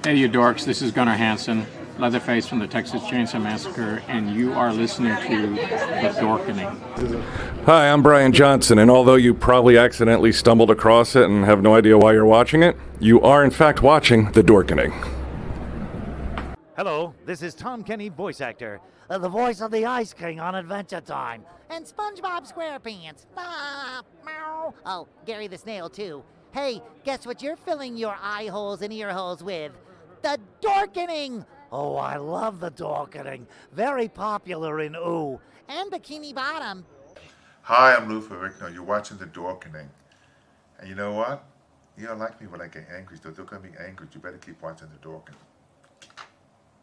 Hey, you dorks, this is Gunnar Hansen, Leatherface from the Texas Chainsaw Massacre, and you are listening to The Dorkening. Hi, I'm Brian Johnson, and although you probably accidentally stumbled across it and have no idea why you're watching it, you are in fact watching The Dorkening. Hello, this is Tom Kenny, voice actor, the voice of the Ice King on Adventure Time, and SpongeBob SquarePants. Meow. Oh, Gary the Snail, too. Hey, guess what you're filling your eye holes and ear holes with? The Dorkening! Oh, I love the Dorkening. Very popular in Ooh and Bikini Bottom. Hi, I'm Lou Ferrigno. You're watching The Dorkening. And you know what? You don't like me when I get angry, so don't get me angry. You better keep watching The Dorkening.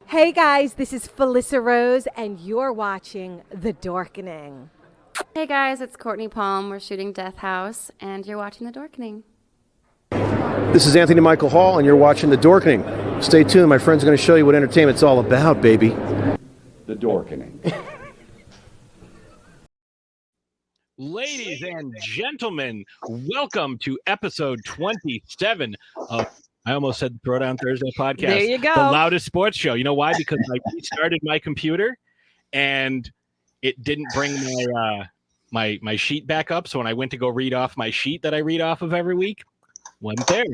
Hey guys, this is Felissa Rose, and you're watching The Dorkening. Hey guys, it's Courtney Palm. We're shooting Death House, and you're watching The Dorkening. This is Anthony Michael Hall, and you're watching The Dorkening. Stay tuned. My friends are going to show you what entertainment's all about, baby. The Dorkening. Ladies and gentlemen, welcome to episode 27 of, I almost said Throwdown Thursday podcast. There you go. The Loudest Sports Show. You know why? Because I restarted my computer and it didn't bring my sheet back up. So when I went to go read off my sheet that I read off of every week, wasn't there.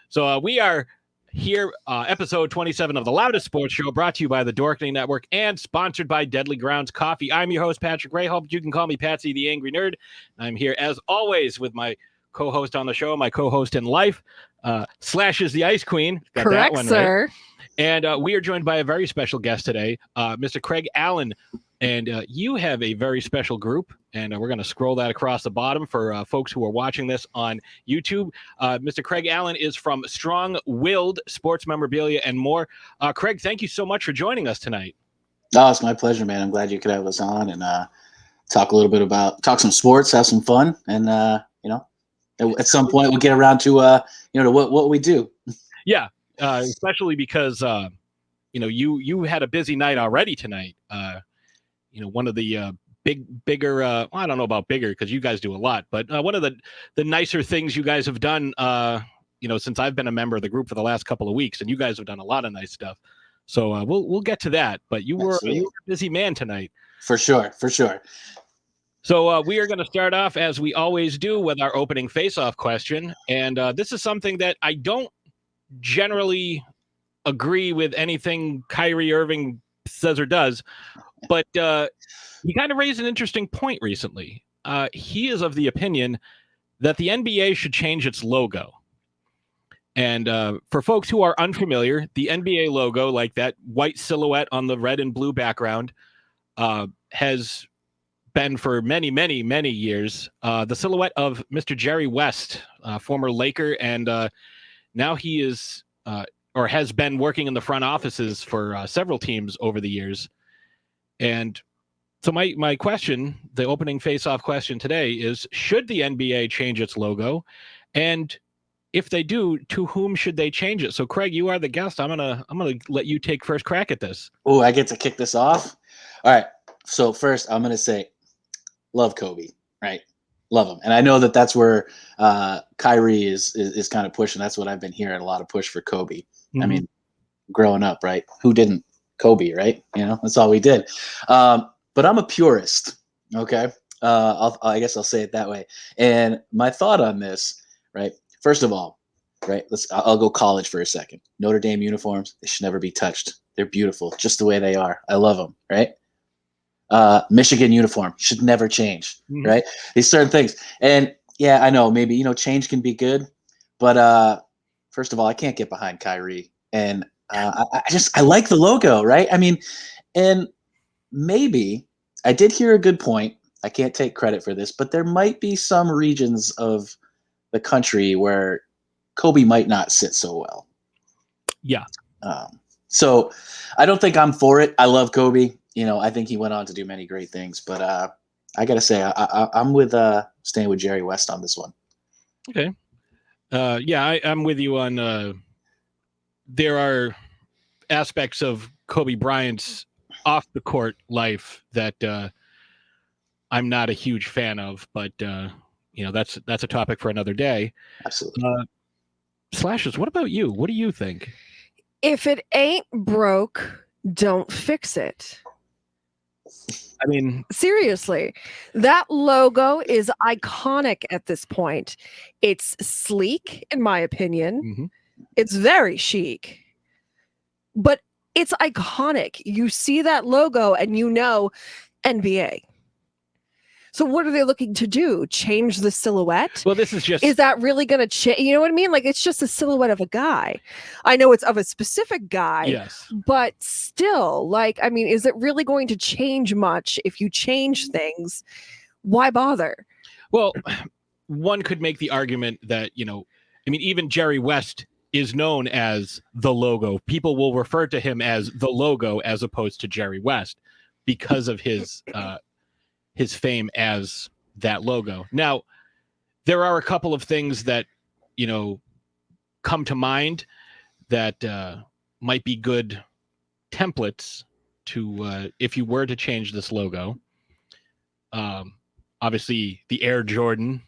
So we are here, episode 27 of the Loudest Sports Show, brought to you by the Dorkening Network and sponsored by Deadly Grounds Coffee. I'm your host, Patrick Rahal. You can call me Patsy the Angry Nerd. I'm here, as always, with my co-host on the show, my co-host in life, Slash is the Ice Queen. Got Correct, that one sir. right. And we are joined by a very special guest today, Mr. Craig Allen. And you have a very special group, and we're going to scroll that across the bottom for folks who are watching this on YouTube. Mr. Craig Allen is from StrongWILLed, Sports Memorabilia, and more. Craig, thank you so much for joining us tonight. Oh, it's my pleasure, man. I'm glad you could have us on and talk a little bit talk some sports, have some fun, and at some point we'll get around to to what we do. Yeah, especially because you had a busy night already tonight. One of the bigger, I don't know about bigger because you guys do a lot, but one of the nicer things you guys have done, since I've been a member of the group for the last couple of weeks, and you guys have done a lot of nice stuff. So we'll get to that, but you were a busy man tonight. For sure. So we are going to start off, as we always do, with our opening face-off question. And this is something that I don't generally agree with anything Kyrie Irving says or does, but he kind of raised an interesting point recently. He is of the opinion that the NBA should change its logo. And for folks who are unfamiliar, the NBA logo, like that white silhouette on the red and blue background, has been for many, many, many years the silhouette of Mr. Jerry West, former Laker, and now he is or has been working in the front offices for several teams over the years. And so my question, the opening face-off question today is, should the NBA change its logo? And if they do, to whom should they change it? So Craig, you are the guest. I'm gonna let you take first crack at this. Oh, I get to kick this off. All right. So first, I'm gonna say, love Kobe, right? Love him, and I know that's where Kyrie is kind of pushing. That's what I've been hearing, a lot of push for Kobe. Mm-hmm. I mean, growing up, right? Who didn't? Kobe, right? That's all we did. But I'm a purist. Okay. I guess I'll say it that way. And my thought on this, right? First of all, right? I'll go college for a second. Notre Dame uniforms, they should never be touched. They're beautiful, just the way they are. I love them, right? Michigan uniform should never change, right? These certain things. And yeah, I know maybe, change can be good, but first of all, I can't get behind Kyrie. And I like the logo, right? I mean, and maybe I did hear a good point. I can't take credit for this, but there might be some regions of the country where Kobe might not sit so well. Yeah. So I don't think I'm for it. I love Kobe. I think he went on to do many great things, but I got to say, I'm with staying with Jerry West on this one. Okay. I'm with you on there are aspects of Kobe Bryant's off the court life that I'm not a huge fan of, but that's a topic for another day. Absolutely. Slashes, what about you? What do you think? If it ain't broke, don't fix it. I mean, seriously, that logo is iconic at this point. It's sleek, in my opinion. Mm-hmm. It's very chic, but it's iconic. You see that logo and you know NBA. So what are they looking to do? Change the silhouette? Well, this is just... Is that really going to change? You know what I mean? Like, it's just a silhouette of a guy. I know it's of a specific guy. Yes. But still, like, I mean, is it really going to change much if you change things? Why bother? Well, one could make the argument that, you know, I mean, even Jerry West is known as the logo. People will refer to him as the logo as opposed to Jerry West because of his fame as that logo. Now, there are a couple of things that, you know, come to mind that might be good templates to, if you were to change this logo. Obviously, the Air Jordan.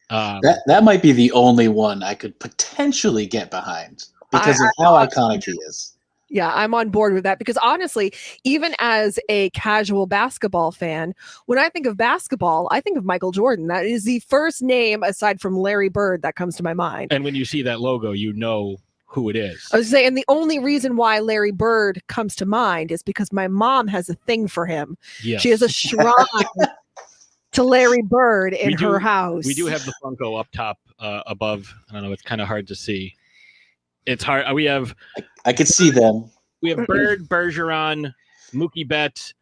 That might be the only one I could potentially get behind because of how iconic he is. Yeah, I'm on board with that because honestly, even as a casual basketball fan, when I think of basketball, I think of Michael Jordan. That is the first name aside from Larry Bird that comes to my mind. And when you see that logo, you know who it is. I was saying, and the only reason why Larry Bird comes to mind is because my mom has a thing for him. Yes. She has a shrine to Larry Bird in her house. We do have the Funko up top above. I don't know. It's kind of hard to see. It's hard. We have... I could see them. We have Bird, Bergeron, Mookie Betts,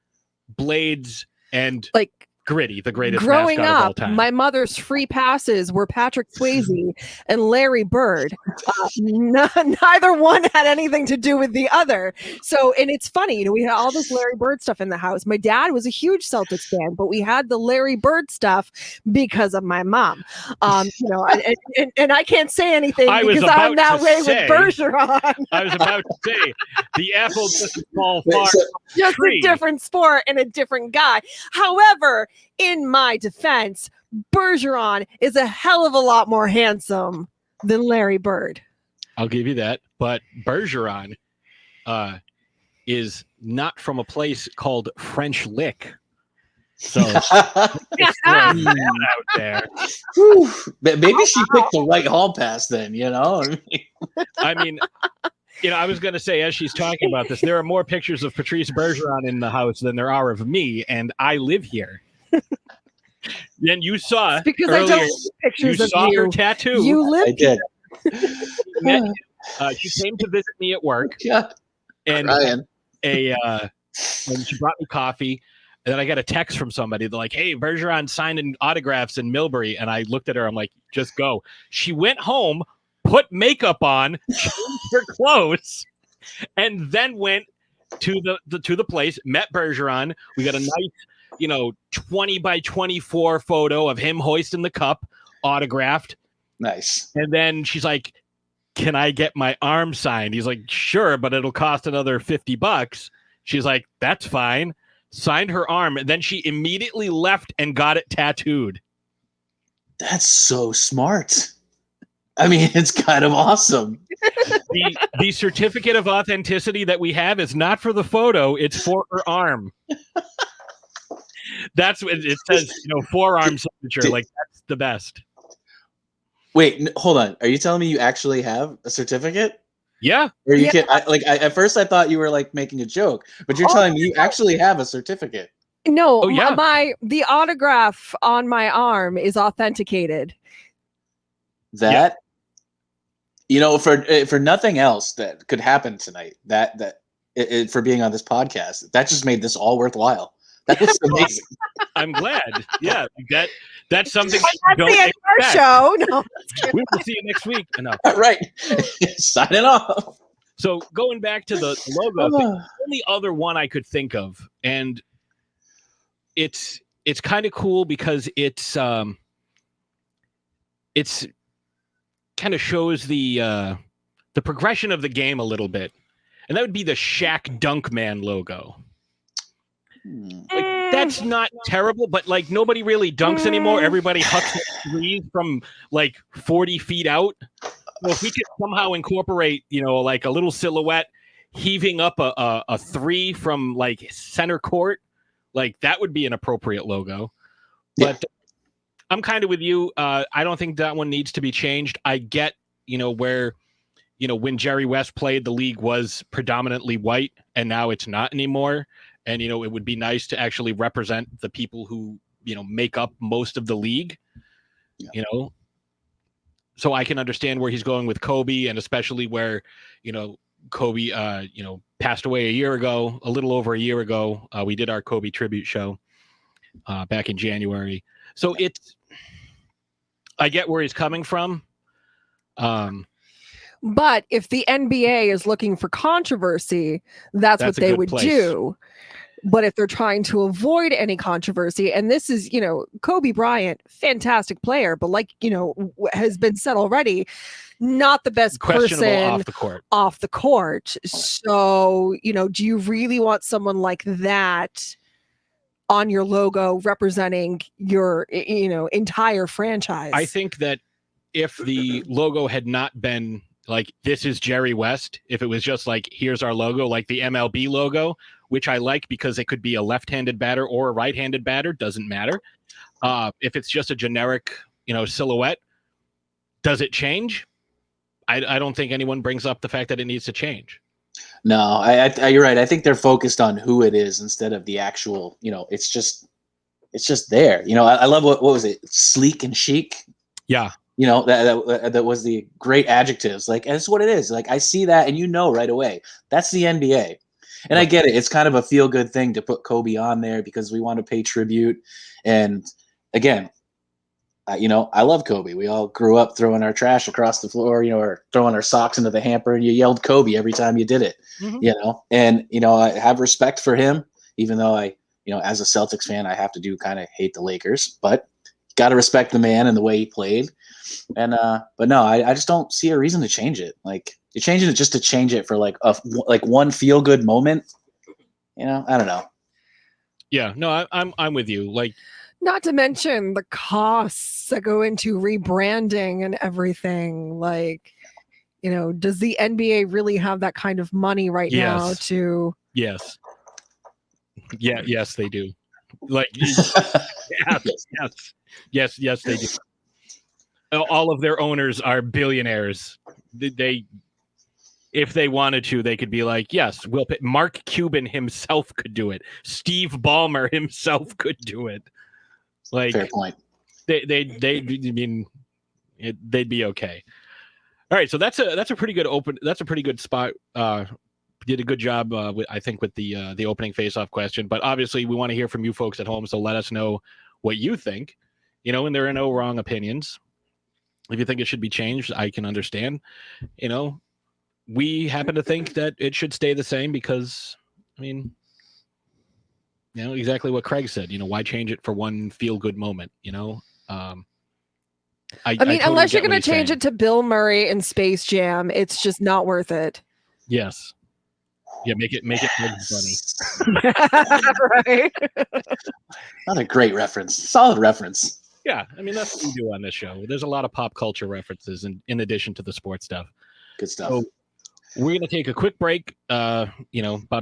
Blades, and like Gritty, the greatest growing mascot of all up, time. my mother's free passes were Patrick Swayze and Larry Bird. Neither one had anything to do with the other. So, and it's funny, you know, we had all this Larry Bird stuff in the house. My dad was a huge Celtics fan, but we had the Larry Bird stuff because of my mom. You know, and I can't say anything because I'm that way with Bergeron. I was about to say the apple doesn't fall far. Just a different sport and a different guy. However, in my defense, Bergeron is a hell of a lot more handsome than Larry Bird. I'll give you that. But Bergeron is not from a place called French Lick. So it's out there. Maybe she picked the right hall pass then, you know? I mean, you know, I was going to say, as she's talking about this, there are more pictures of Patrice Bergeron in the house than there are of me, and I live here. Then you saw because earlier, I don't see pictures you saw of you. her tattoo. You live here. She came to visit me at work. Yeah. And and she brought me coffee. And then I got a text from somebody. They're like, hey, Bergeron signing autographs in Millbury. And I looked at her. I'm like, just go. She went home, put makeup on, changed her clothes, and then went to the place, met Bergeron. We got a nice, you know, 20 by 24 photo of him hoisting the cup, autographed. Nice. And then she's like, can I get my arm signed? He's like, sure, but it'll cost another $50. She's like, that's fine. Signed her arm. And then she immediately left and got it tattooed. That's so smart. I mean, it's kind of awesome. The certificate of authenticity that we have is not for the photo. It's for her arm. That's what it says, you know, forearm signature. Like, that's the best. Wait, hold on. Are you telling me you actually have a certificate? Yeah. Or you can at first I thought you were like making a joke, but you're telling me you actually have a certificate. No, oh, yeah. The autograph on my arm is authenticated. That you know, for nothing else that could happen tonight, for being on this podcast, that just made this all worthwhile. That was amazing. I'm glad. Yeah, that's something. That's the end of our show. No, we will see you next week. No. All right, signing off. So going back to the logo, the only other one I could think of, and it's kind of cool because it's kind of shows the progression of the game a little bit, and that would be the Shaq Dunkman logo. Like, that's not terrible, but like nobody really dunks anymore. Everybody hucks threes from like 40 feet out. Well, if we could somehow incorporate, like a little silhouette heaving up a three from like center court, like that would be an appropriate logo. But I'm kind of with you. I don't think that one needs to be changed. I get, where, when Jerry West played, the league was predominantly white, and now it's not anymore. And, it would be nice to actually represent the people who, make up most of the league, So I can understand where he's going with Kobe, and especially where, Kobe, passed away a little over a year ago. We did our Kobe tribute show back in January. So I get where he's coming from. But if the NBA is looking for controversy, that's what they would do. But if they're trying to avoid any controversy, and this is, Kobe Bryant, fantastic player, but has been said already, not the best person off the court. So, do you really want someone like that on your logo representing your, entire franchise? I think that if the logo had not been like, this is Jerry West, if it was just like, here's our logo, like the MLB logo, which I like because it could be a left-handed batter or a right-handed batter, doesn't matter. If it's just a generic, silhouette, does it change? I don't think anyone brings up the fact that it needs to change. No, you're right. I think they're focused on who it is instead of the actual, it's just there. I love what was it? Sleek and chic. Yeah. That was the great adjectives. Like, that's what it is. Like, I see that and right away, that's the NBA. And I get it. It's kind of a feel-good thing to put Kobe on there because we want to pay tribute. And again, I love Kobe. We all grew up throwing our trash across the floor, or throwing our socks into the hamper, and you yelled Kobe every time you did it, And, I have respect for him, even though I, as a Celtics fan, I have to kind of hate the Lakers. But got to respect the man and the way he played. And but no, I just don't see a reason to change it. Like, you're changing it just to change it for like one feel good moment. I don't know. Yeah, no, I'm with you. Like, not to mention the costs that go into rebranding and everything. Like, does the NBA really have that kind of money right now to? Yes. Yeah. Yes, they do. Like, yes, they do. All of their owners are billionaires. They, if they wanted to, they could be like, yes, we'll pay. Mark Cuban himself could do it. Steve Ballmer himself could do it. Like, fair point. They'd be okay. All right, so that's a pretty good that's a pretty good spot. Did a good job, I think, with the opening face-off question. But obviously, we want to hear from you folks at home. So let us know what you think. And there are no wrong opinions. If you think it should be changed, I can understand. We happen to think that it should stay the same because, exactly what Craig said. Why change it for one feel-good moment? I totally unless you're going to change it to Bill Murray and Space Jam, it's just not worth it. Yes. Yeah, make it funny. Right. Not a great reference. Solid reference. Yeah, that's what we do on this show. There's a lot of pop culture references in addition to the sports stuff. Good stuff. So we're going to take a quick break, about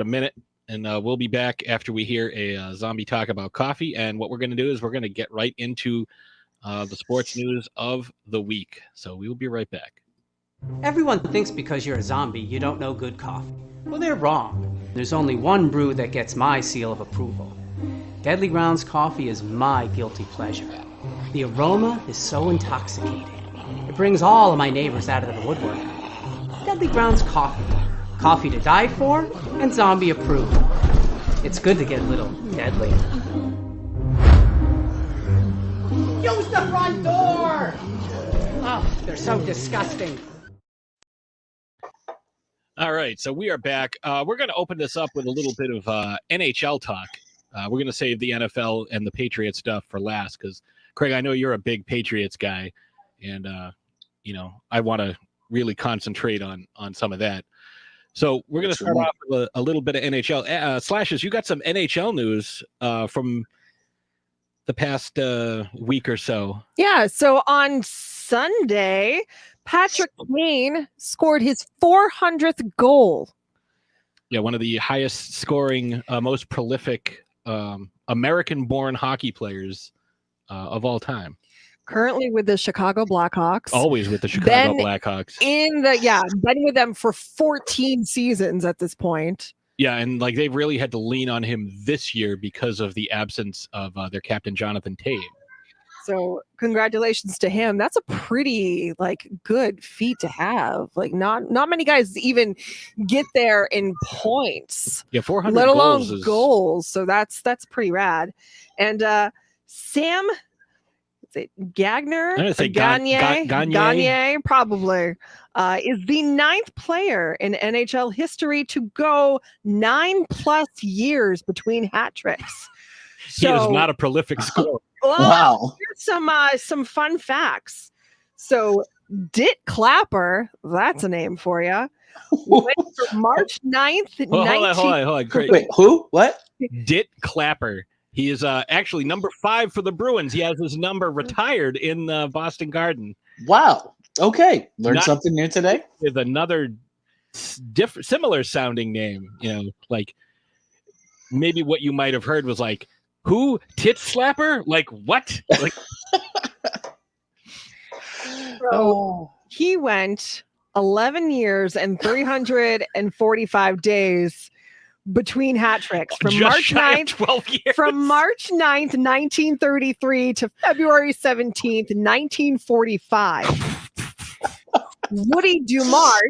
a minute, and we'll be back after we hear a zombie talk about coffee. And what we're going to do is we're going to get right into the sports news of the week. So we will be right back. Everyone thinks because you're a zombie, you don't know good coffee. Well, they're wrong. There's only one brew that gets my seal of approval. Deadly Grounds coffee is my guilty pleasure. The aroma is so intoxicating. It brings all of my neighbors out of the woodwork. Deadly Grounds coffee. Coffee to die for and zombie approved. It's good to get a little deadly. Use the front door! Oh, they're so disgusting. All right, so we are back. We're going to open this up with a little bit of NHL talk. We're going to save the NFL and the Patriots stuff for last because, Craig, I know you're a big Patriots guy, and I want to really concentrate on some of that. So we're going to start off with a little bit of NHL. Slashes, you got some NHL news from the past week or so? Yeah, so on Sunday, Patrick Kane scored his 400th goal. Yeah, one of the highest scoring, most prolific American-born hockey players of all time. Currently with the Chicago Blackhawks. Always with the Chicago Blackhawks. Been with them for 14 seasons at this point. Yeah, and like they've really had to lean on him this year because of the absence of their captain Jonathan Tate. So congratulations to him. That's a pretty good feat to have. Like not many guys even get there in points. Yeah, 400 let alone goals. Goals. So that's pretty rad. And Sam, is it Gagner? I'm gonna say Gagne, probably, is the 9th player in NHL history to go 9+ years between hat tricks. He is not a prolific scorer. Wow. Here's some fun facts. So Dit Clapper, that's a name for you. Went from March 9th. Hold on. Great. Wait, who? What? Dit Clapper. He is actually number 5 for the Bruins. He has his number retired in the Boston Garden. Wow. Okay. Learned something new today. With another similar sounding name. Like maybe what you might have heard was like, who? Tit Slapper? Like what? Like so he went 11 years and 345 days between hat tricks from March 9th, 12 years. From March 9th, 1933 to February 17th, 1945. Woody Dumart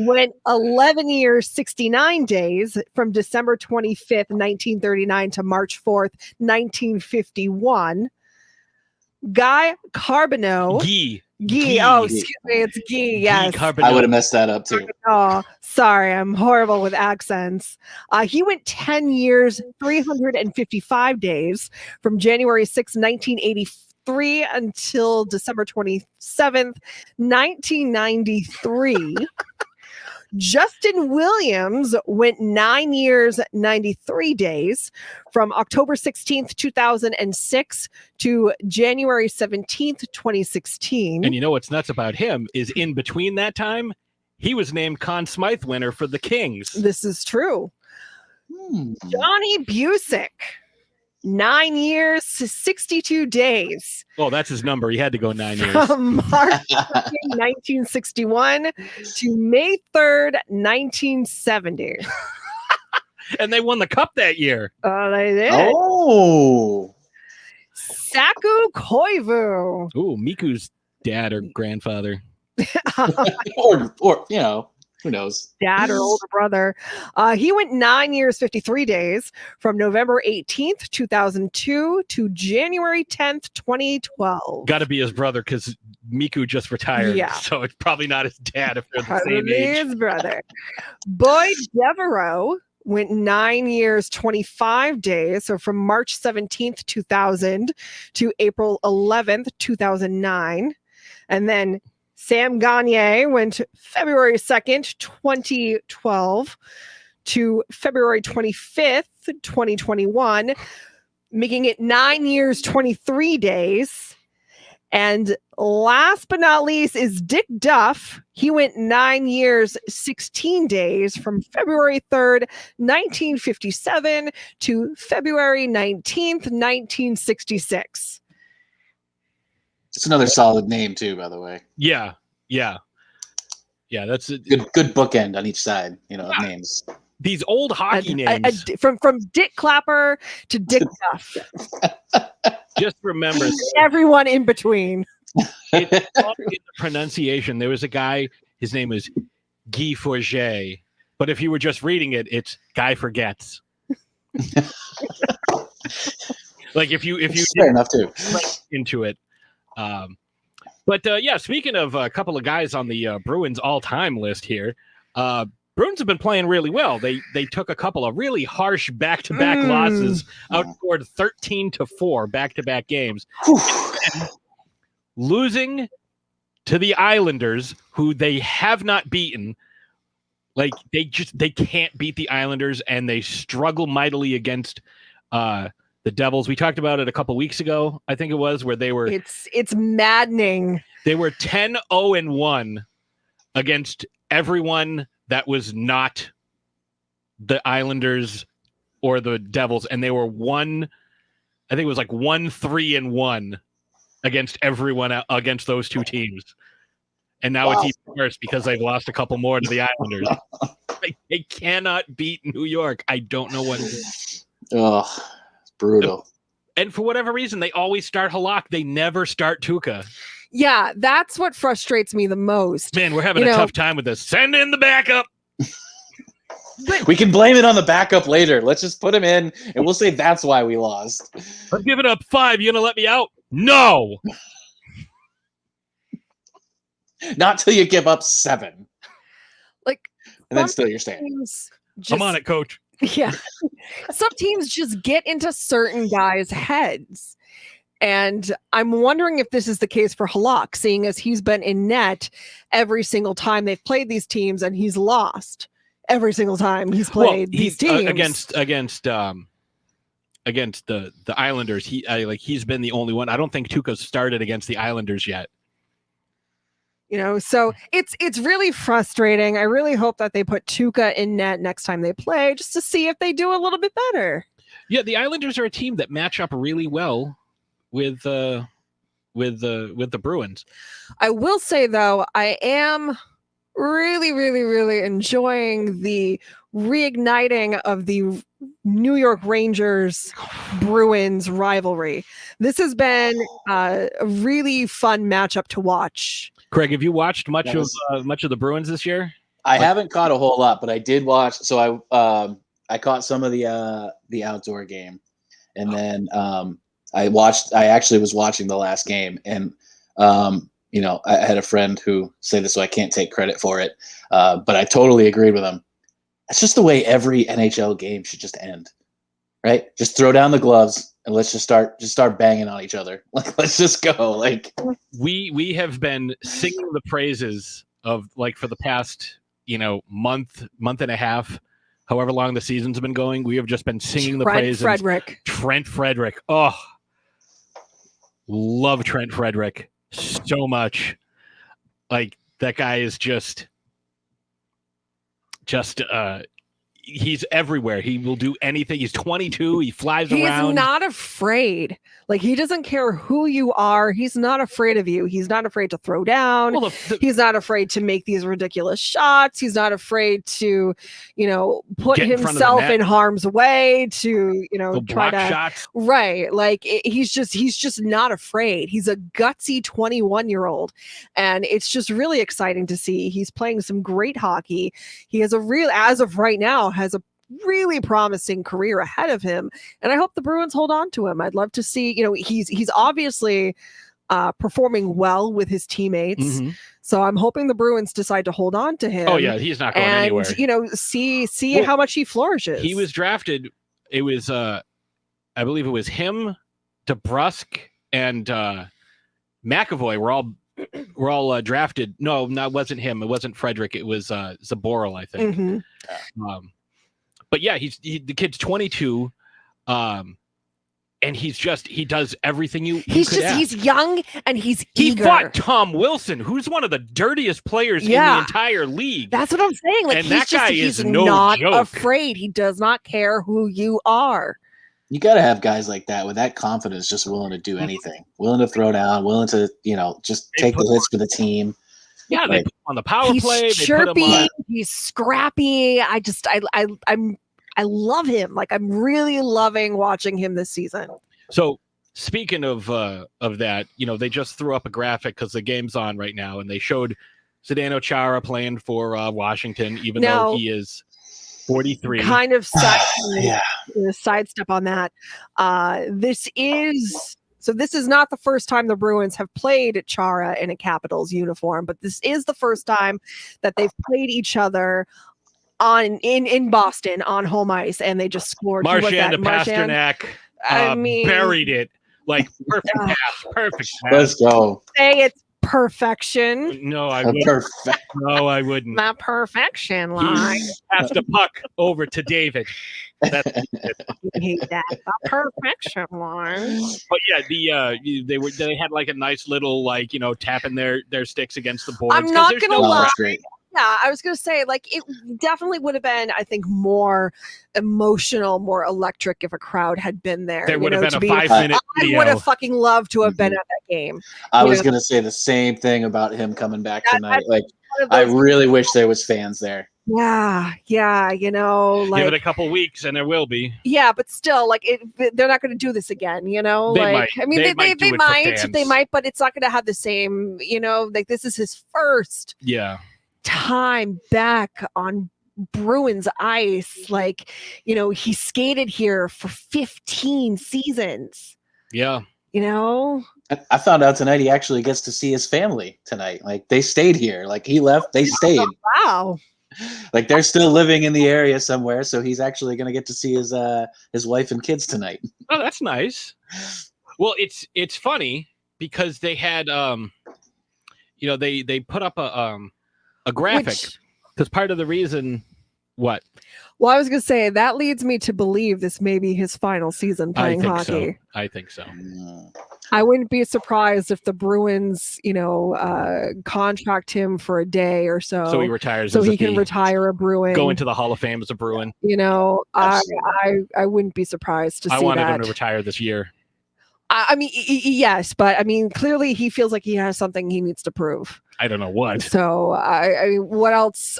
went 11 years, 69 days from December 25th, 1939 to March 4th, 1951. Guy Carbonneau. Guy. Oh, excuse me. It's Guy. Yes. I would have messed that up too. Oh, sorry. I'm horrible with accents. He went 10 years, 355 days from January 6, 1983 until December 27th, 1993. Justin Williams went 9 years, 93 days from October 16th, 2006 to January 17th, 2016. And you know what's nuts about him is in between that time, he was named Conn Smythe winner for the Kings. This is true. Johnny Busick, 9 years, 62 days. Oh, that's his number. He had to go 9 years. From March 1961 to May 3rd, 1970. And they won the cup that year. Oh, they did. Oh. Saku Koivu. Ooh, Miku's dad or grandfather. or who knows? Dad or older brother. He went 9 years, 53 days from November 18th, 2002 to January 10th, 2012. Got to be his brother because Miku just retired. Yeah. So it's probably not his dad if they're the same Probably age. his brother. Boyd Devereaux went 9 years, 25 days. So from March 17th, 2000 to April 11th, 2009. And then Sam Gagne went February 2nd, 2012 to February 25th, 2021, making it 9 years, 23 days. And last but not least is Dick Duff. He went 9 years, 16 days from February 3rd, 1957 to February 19th, 1966. It's another solid name too, by the way. Yeah. That's it. Good bookend on each side, of names. These old hockey names. From Dick Clapper to Dick Duff. Just remember everyone in between. It's all in the pronunciation. There was a guy, his name was Guy Forget, but if you were just reading it, it's Guy Forgets. Like if you fair enough too into it. But speaking of a couple of guys on the Bruins all-time list here, Bruins have been playing really well. They took a couple of really harsh back-to-back losses, outscored 13-4 back-to-back games, losing to the Islanders, who they have not beaten. Like they can't beat the Islanders, and they struggle mightily against the The Devils, we talked about it a couple weeks ago, I think it was, where they were... It's maddening. They were 10-0-1 against everyone that was not the Islanders or the Devils, and they were 1-3-1 against everyone, against those two teams. And now it's even worse because they've lost a couple more to the Islanders. They cannot beat New York. I don't know what it is. Oh, it's brutal. And for whatever reason, they always start Halak. They never start Tuukka. Yeah, that's what frustrates me the most. Man, we're having a tough time with this. Send in the backup. We can blame it on the backup later. Let's just put him in, and we'll say that's why we lost. I'm giving up 5. You gonna let me out? No. Not till you give up 7. Like, and then still you're staying. I'm on it, coach. Yeah. Some teams just get into certain guys' heads. And I'm wondering if this is the case for Halak, seeing as he's been in net every single time they've played these teams, and he's lost every single time he's played these teams. Against the Islanders, he's been the only one. I don't think Tuukka's started against the Islanders yet. So it's really frustrating. I really hope that they put Tuukka in net next time they play, just to see if they do a little bit better. Yeah, the Islanders are a team that match up really well with the Bruins. I will say though, I am really, really, really enjoying the reigniting of the New York Rangers Bruins rivalry. This has been a really fun matchup to watch. Craig, have you watched much of the Bruins this year? I haven't caught a whole lot, but I did watch. So I caught some of the outdoor game, and then I actually was watching the last game, and I had a friend who said this, so I can't take credit for it, but I totally agreed with him. That's just the way every NHL game should just end, right? Just throw down the gloves and let's just start banging on each other. Like, let's just go. Like, we have been singing the praises of, like, for the past month and a half, however long the season's been going. We have just been singing the praises. Trent Frederick. Oh, love Trent Frederick so much. Like, that guy is just he's everywhere. He will do anything. He's 22. He flies around. He's not afraid. Like, he doesn't care who you are. He's not afraid of you. He's not afraid to throw down. Well, he's not afraid to make these ridiculous shots. He's not afraid to, put himself in harm's way, to, try to shots. Right. Like, he's just not afraid. He's a gutsy 21-year-old. And it's just really exciting to see. He's playing some great hockey. He has as of right now, has a really promising career ahead of him, and I hope the Bruins hold on to him. I'd love to see, he's obviously performing well with his teammates, mm-hmm. So I'm hoping the Bruins decide to hold on to him. Oh yeah, he's not going anywhere. See how much he flourishes. He was drafted. It was I believe it was him, DeBrusk, and McAvoy were all drafted. No, that wasn't him. It wasn't Frederick. It was Zaboral, I think. Mm-hmm. But yeah, the kid's 22, and he does everything he's young and he's eager. He fought Tom Wilson, who's one of the dirtiest players in the entire league. That's what I'm saying. Like, and that guy is no not joke. Afraid. He does not care who you are. You got to have guys like that with that confidence, just willing to do anything, willing to throw down, willing to, just take the hits for the team. Yeah, they put him on the power play. He's chirpy. He's scrappy. I love him. Like, I'm really loving watching him this season. So speaking of that, they just threw up a graphic because the game's on right now, and they showed Zdeno Chara playing for Washington, even though he is 43. Kind of sidestep on that. This is not the first time the Bruins have played Chara in a Capitals uniform, but this is the first time that they've played each other in Boston on home ice, and they just scored. Marchand to Pasternak. Buried it. Like, perfect pass. Let's go. Say it's perfection. No, I wouldn't. No, I wouldn't. The perfection line. Pass the puck over to David. That's I hate that. The perfection line. But yeah, they had like a nice little like tapping their sticks against the boards. I'm not gonna lie. Great. Yeah, I was gonna say like it definitely would have been, I think, more emotional, more electric if a crowd had been there. There would have been a 5-minute video. I would have fucking loved to have been at that game. I was gonna say the same thing about him coming back tonight. Like, I really wish there was fans there. Yeah, like give it a couple weeks and there will be. Yeah, but still, like they're not going to do this again. They like might. I mean, they might, but it's not going to have the same. Like this is his first time back on Bruins ice. Like he skated here for 15 seasons. Yeah. I found out tonight he actually gets to see his family tonight. Like they stayed here. Like he left, they stayed. Wow. Like they're still living in the area somewhere, so he's actually going to get to see his wife and kids tonight. Oh, that's nice. Well, it's funny because they had they put up a graphic because part of the reason what. Well, I was going to say that leads me to believe this may be his final season playing hockey. I think so. I wouldn't be surprised if the Bruins, contract him for a day or so. So he retires. So he can retire a Bruin. Go into the Hall of Fame as a Bruin. I wouldn't be surprised to see that. I wanted him to retire this year. I mean, yes, but I mean, clearly he feels like he has something he needs to prove. I don't know what. So I mean, what else?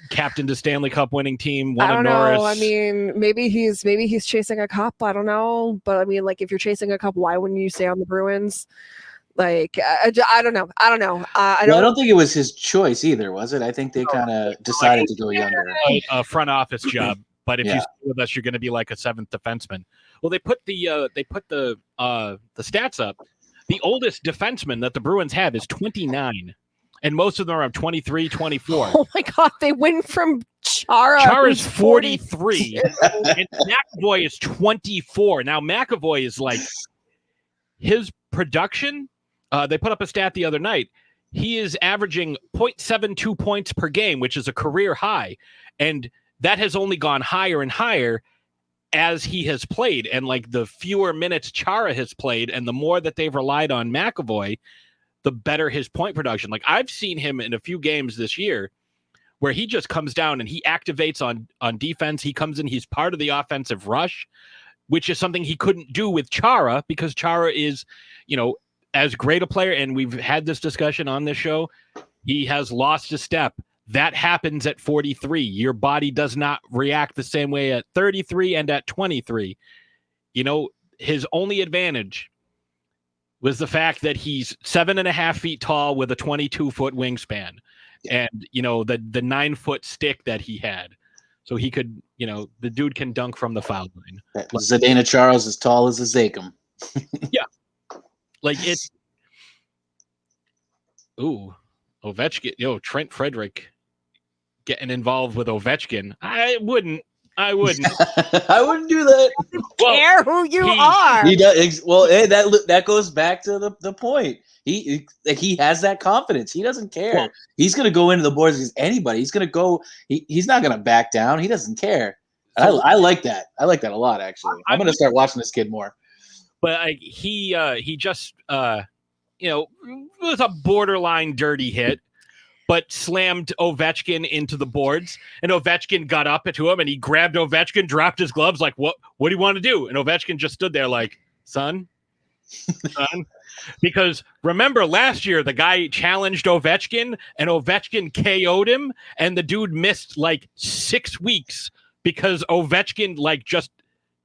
Captain to Stanley Cup winning team. I don't know. I mean, maybe he's chasing a cup. I don't know. But I mean, like, if you're chasing a cup, why wouldn't you stay on the Bruins? Like, I don't know. I don't think it was his choice either, was it? I think they kind of decided to go younger. A front office job, but if you stay with us, you're going to be like a seventh defenseman. Well, they put the stats up. The oldest defenseman that the Bruins have is 29. And most of them are 23, 24. Oh, my God. They went from Chara. Chara's 43. And McAvoy is 24. Now, McAvoy is like his production. They put up a stat the other night. He is averaging 0.72 points per game, which is a career high. And that has only gone higher and higher as he has played. And like the fewer minutes Chara has played and the more that they've relied on McAvoy, the better his point production. Like I've seen him in a few games this year where he just comes down and he activates on defense. He comes in, he's part of the offensive rush, which is something he couldn't do with Chara because Chara is, as great a player. And we've had this discussion on this show. He has lost a step. That happens at 43. Your body does not react the same way at 33 and at 23. His only advantage was the fact that he's 7.5 feet tall with a 22-foot wingspan and, the 9-foot stick that he had. So he could, the dude can dunk from the foul line. Zdeno Chara's as tall as a Zakem. Yeah. Like it's, Ovechkin, Trent Frederick getting involved with Ovechkin. I wouldn't. I wouldn't do that. Care who you are. He does. Well, hey, that goes back to the point. He has that confidence. He doesn't care. Well, he's gonna go into the boards against anybody. He's gonna go. He's not gonna back down. He doesn't care. I like that. I like that a lot. Actually, I'm gonna start watching this kid more. But he just was a borderline dirty hit. But slammed Ovechkin into the boards, and Ovechkin got up to him, and he grabbed Ovechkin, dropped his gloves, like, what do you want to do? And Ovechkin just stood there like, son. Because remember last year, the guy challenged Ovechkin, and Ovechkin KO'd him, and the dude missed like 6 weeks because Ovechkin like just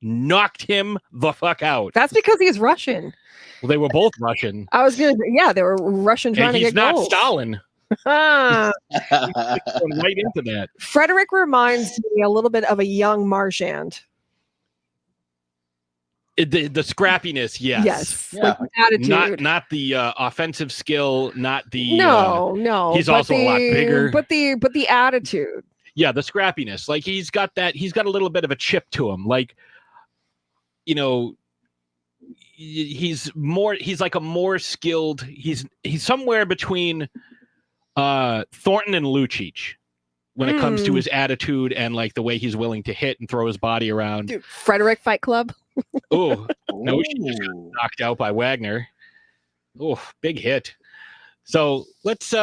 knocked him the fuck out. That's because he's Russian. Well, they were both Russian. They were Russian trying to get goals. He's not Stalin. Right into that. Frederick reminds me a little bit of a young Marchand. The scrappiness, yes. Yes, like attitude. Not the offensive skill, not the no. He's also a lot bigger. But the attitude. Yeah, the scrappiness. Like he's got a little bit of a chip to him. Like, he's like a more skilled. He's somewhere between Thornton and Lucic when it comes to his attitude and like the way he's willing to hit and throw his body around. Dude, Frederick Fight Club. Oh, no, she just got knocked out by Wagner. Oh, big hit. So let's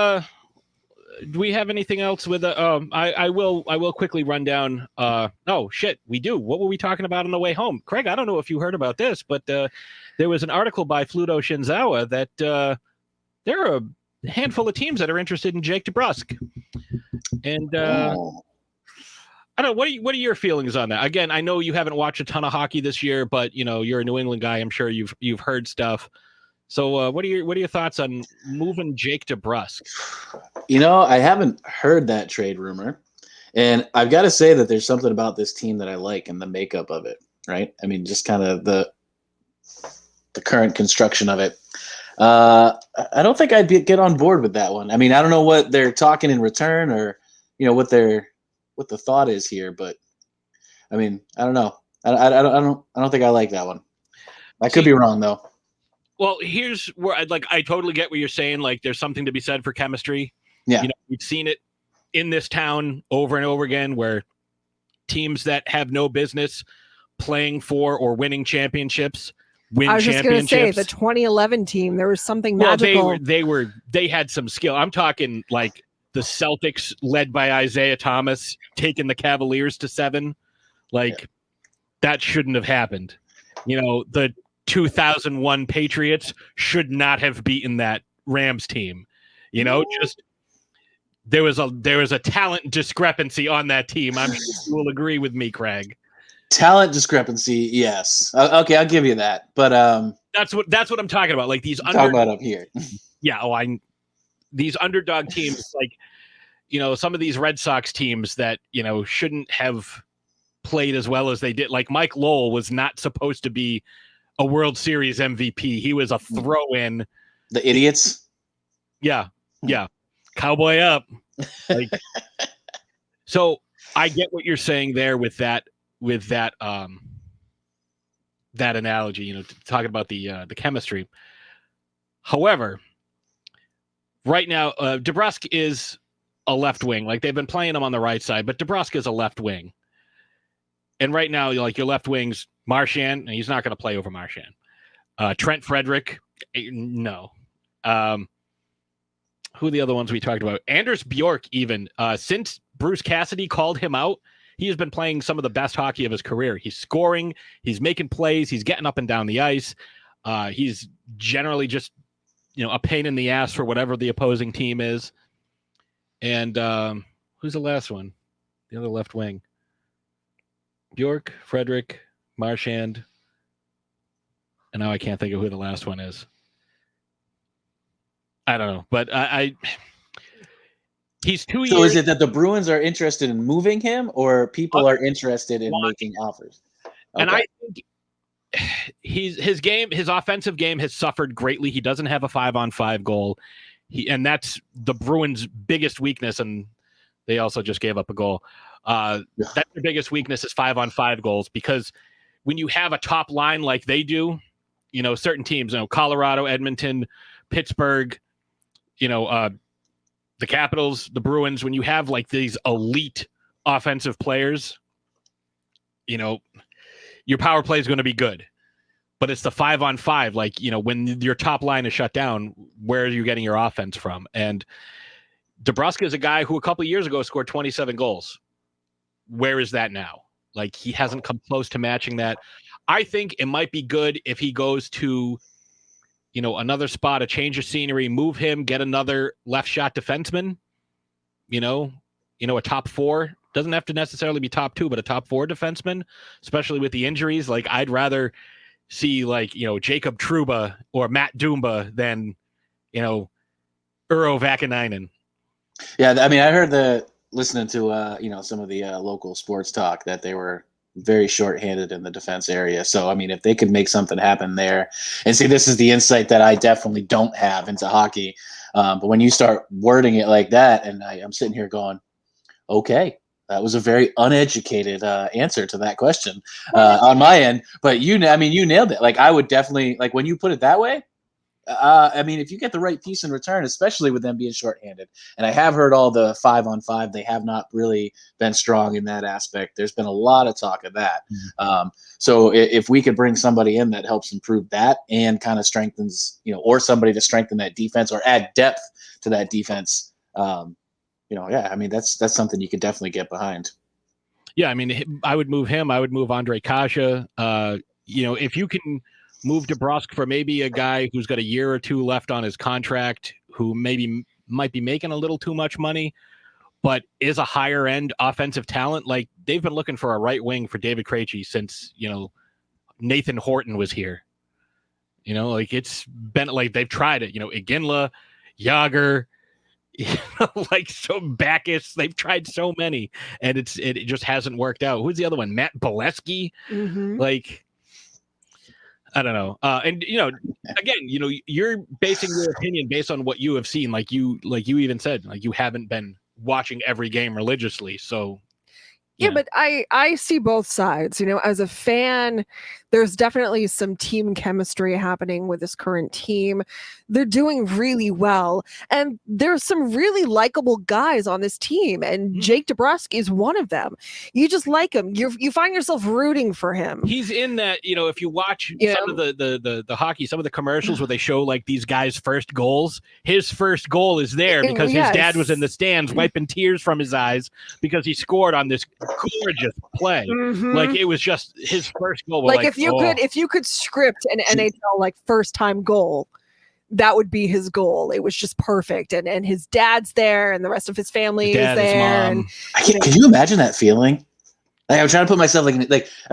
do we have anything else with I will quickly run down oh shit, we do. What were we talking about on the way home? Craig, I don't know if you heard about this, but there was an article by Fluto Shinzawa that there are a handful of teams that are interested in Jake DeBrusk. And I don't know, what are your feelings on that? Again, I know you haven't watched a ton of hockey this year, but you know, you're a New England guy. I'm sure you've heard stuff. So what are your thoughts on moving Jake DeBrusk? You know, I haven't heard that trade rumor, and I've got to say that there's something about this team that I like and the makeup of it, right? I mean, just kind of the current construction of it. I don't think I'd get on board with that one. I mean, I don't know what they're talking in return, or you know what the thought is here, but I mean, I don't know. I don't think I like that one. I could be wrong though. Well, here's where I totally get what you're saying. Like, there's something to be said for chemistry. Yeah. You know, we've seen it in this town over and over again where teams that have no business playing for or winning championships win I was just going to championships. say the 2011 team, there was something magical. They had some skill. I'm talking like the Celtics led by Isaiah Thomas taking the Cavaliers to 7. Like that shouldn't have happened. You know, the 2001 Patriots should not have beaten that Rams team. You know, just there was a talent discrepancy on that team. I'm sure you will agree with me, Craig. Talent discrepancy, yes. Okay, I'll give you that. But that's what I'm talking about. Like these talking about up here. Yeah, these underdog teams, like, you know, some of these Red Sox teams that, you know, shouldn't have played as well as they did. Like Mike Lowell was not supposed to be a World Series MVP. He was a throw-in. The idiots? Yeah. Cowboy up. Like, so I get what you're saying there with that analogy, you know, talking about the chemistry. However, right now, DeBrusk is a left wing. Like they've been playing him on the right side, but DeBrusk is a left wing. And right now, like your left wing's Marchand, and he's not going to play over Marchand. Trent Frederick, no. Who are the other ones we talked about? Anders Bjork, even. Since Bruce Cassidy called him out, he has been playing some of the best hockey of his career. He's scoring, he's making plays, he's getting up and down the ice. He's generally just, you know, a pain in the ass for whatever the opposing team is. And who's the last one? The other left wing. Bjork, Frederick, Marchand, and now I can't think of who the last one is. I don't know, but he's 2 years. So is it that the Bruins are interested in moving him, or people are interested in making offers? Okay. And I think his offensive game has suffered greatly. He doesn't have a 5-on-5 goal. And that's the Bruins' biggest weakness, and they also just gave up a goal. That's their biggest weakness is 5-on-5 goals, because when you have a top line like they do, you know, certain teams, you know, Colorado, Edmonton, Pittsburgh, you know, the Capitals, the Bruins, when you have like these elite offensive players, you know, your power play is going to be good. But it's the 5-on-5, like, you know, when your top line is shut down, where are you getting your offense from? And DeBrusk is a guy who a couple of years ago scored 27 goals. Where is that now? Like, he hasn't come close to matching that. I think it might be good if he goes to, you know, another spot, a change of scenery, move him, get another left shot defenseman, you know, a top 4. Doesn't have to necessarily be top 2, but a top 4 defenseman, especially with the injuries. Like, I'd rather see, like, you know, Jacob Trouba or Matt Dumba than, you know, Urho Vakanainen. Yeah, I mean, I heard listening to you know, some of the local sports talk that they were very shorthanded in the defense area. So, I mean, if they could make something happen there, and see, this is the insight that I definitely don't have into hockey. But when you start wording it like that, and I'm sitting here going, okay, That was a very uneducated answer to that question on my end. But you nailed it. Like, I would definitely, like, when you put it that way, I mean, if you get the right piece in return, especially with them being shorthanded, and I have heard all the 5-on-5, they have not really been strong in that aspect. There's been a lot of talk of that. So if we could bring somebody in that helps improve that and kind of strengthens, or somebody to strengthen that defense or add depth to that defense, I mean, that's something you could definitely get behind. Yeah, I mean, I would move him. I would move Andre Kasha. If you can move DeBrusque for maybe a guy who's got a year or two left on his contract, who maybe might be making a little too much money, but is a higher end offensive talent. Like, they've been looking for a right wing for David Krejci since, Nathan Horton was here. Like, it's been like they've tried it, Iginla, Yager, Backus. They've tried so many, and it just hasn't worked out. Who's the other one? Matt Bolesky. Like, I don't know. And again, you're basing your opinion based on what you have seen. Like you even said, like, you haven't been watching every game religiously. So yeah, but I see both sides. As a fan, there's definitely some team chemistry happening with this current team. They're doing really well, and there's some really likable guys on this team, and Jake DeBrusque is one of them. You just like him. You find yourself rooting for him. He's in that, if you watch some of the hockey, some of the commercials where they show like these guys' first goals, his first goal is there because his dad was in the stands wiping tears from his eyes because he scored on this gorgeous play. Like, it was just his first goal. Like, if you could script an NHL like first time goal, that would be his goal. It was just perfect, and his dad's there, and the rest of his family is there. And can you imagine that feeling? Like, I'm trying to put myself I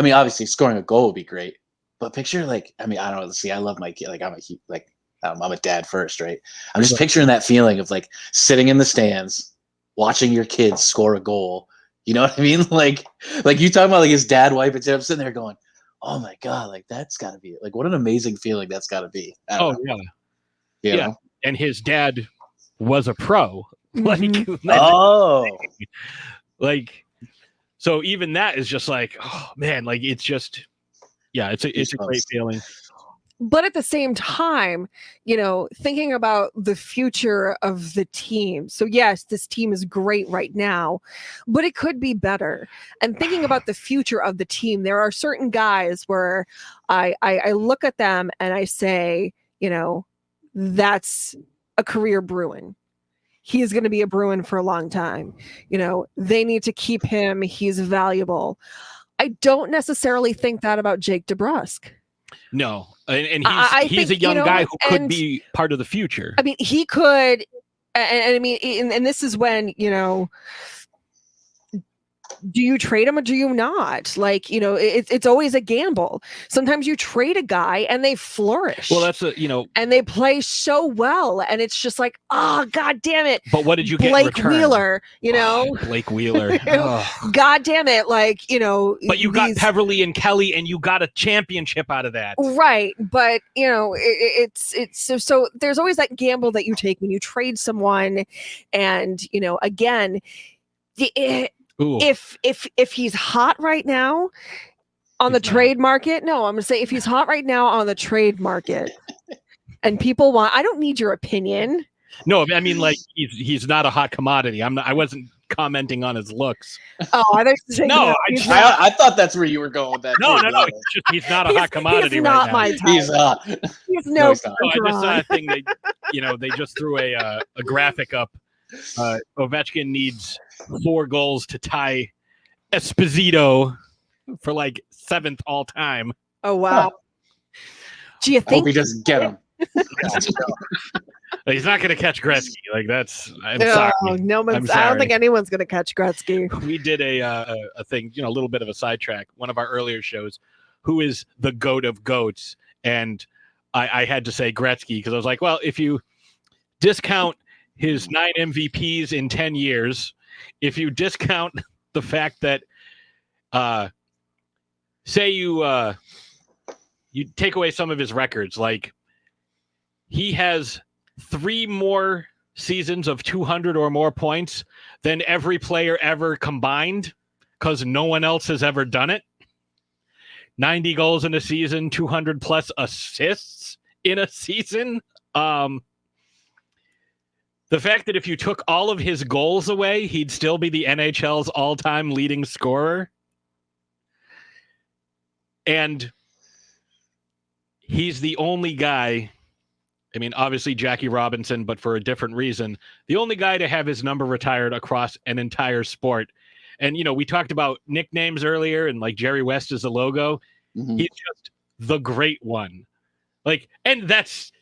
mean, obviously scoring a goal would be great, but picture, like, I mean, I don't know. See, I love my kid. Like, I'm a dad first, right? I'm just picturing that feeling of like sitting in the stands, watching your kids score a goal. You know what I mean? Like you talking about like his dad wiping tears. I'm sitting there going, oh my God, like, that's got to be, like, what an amazing feeling that's got to be. Oh, know. Yeah. And his dad was a pro. So even that is just like, oh man, like, it's just, it's a great feeling. But at the same time, thinking about the future of the team. So yes, this team is great right now, but it could be better. And thinking about the future of the team, there are certain guys where I look at them and I say, that's a career Bruin. He is going to be a Bruin for a long time. They need to keep him. He's valuable. I don't necessarily think that about Jake DeBrusque. No, and he's a young guy who could be part of the future. I mean, he could, and I mean, and this is when, do you trade him or do you not? Like, it's always a gamble. Sometimes you trade a guy and they flourish. Well, that's and they play so well, and it's just like, oh, God damn it. But what did you get Blake in return? Wheeler, Blake Wheeler. God damn it. Like, But you got Peverly and Kelly, and you got a championship out of that. Right. But, it's so there's always that gamble that you take when you trade someone. And, again, if he's hot right now on the trade market, I'm going to say if he's hot right now on the trade market and people I don't need your opinion. No, I mean, like, he's not a hot commodity. I wasn't commenting on his looks. Oh, I thought that's where you were going with that. No. He's not a hot commodity. He's not right now. my type. He's not. He's no. I just saw a thing. They just threw a graphic up. Ovechkin needs 4 goals to tie Esposito for like 7th all time. Oh wow! Do you think he doesn't get him? He's not going to catch Gretzky. Like, that's. I'm sorry. No one's. I don't think anyone's going to catch Gretzky. We did a thing, a little bit of a sidetrack. One of our earlier shows, who is the GOAT of GOATs, and I had to say Gretzky because I was like, well, if you discount his 9 MVPs in 10 years, if you discount the fact that, say you take away some of his records, like he has 3 more seasons of 200 or more points than every player ever combined, because no one else has ever done it. 90 goals in a season, 200 plus assists in a season. The fact that if you took all of his goals away, he'd still be the NHL's all-time leading scorer. And he's the only guy, I mean, obviously Jackie Robinson, but for a different reason, the only guy to have his number retired across an entire sport. And, we talked about nicknames earlier, and like Jerry West is the logo. Mm-hmm. He's just the great one. And that's,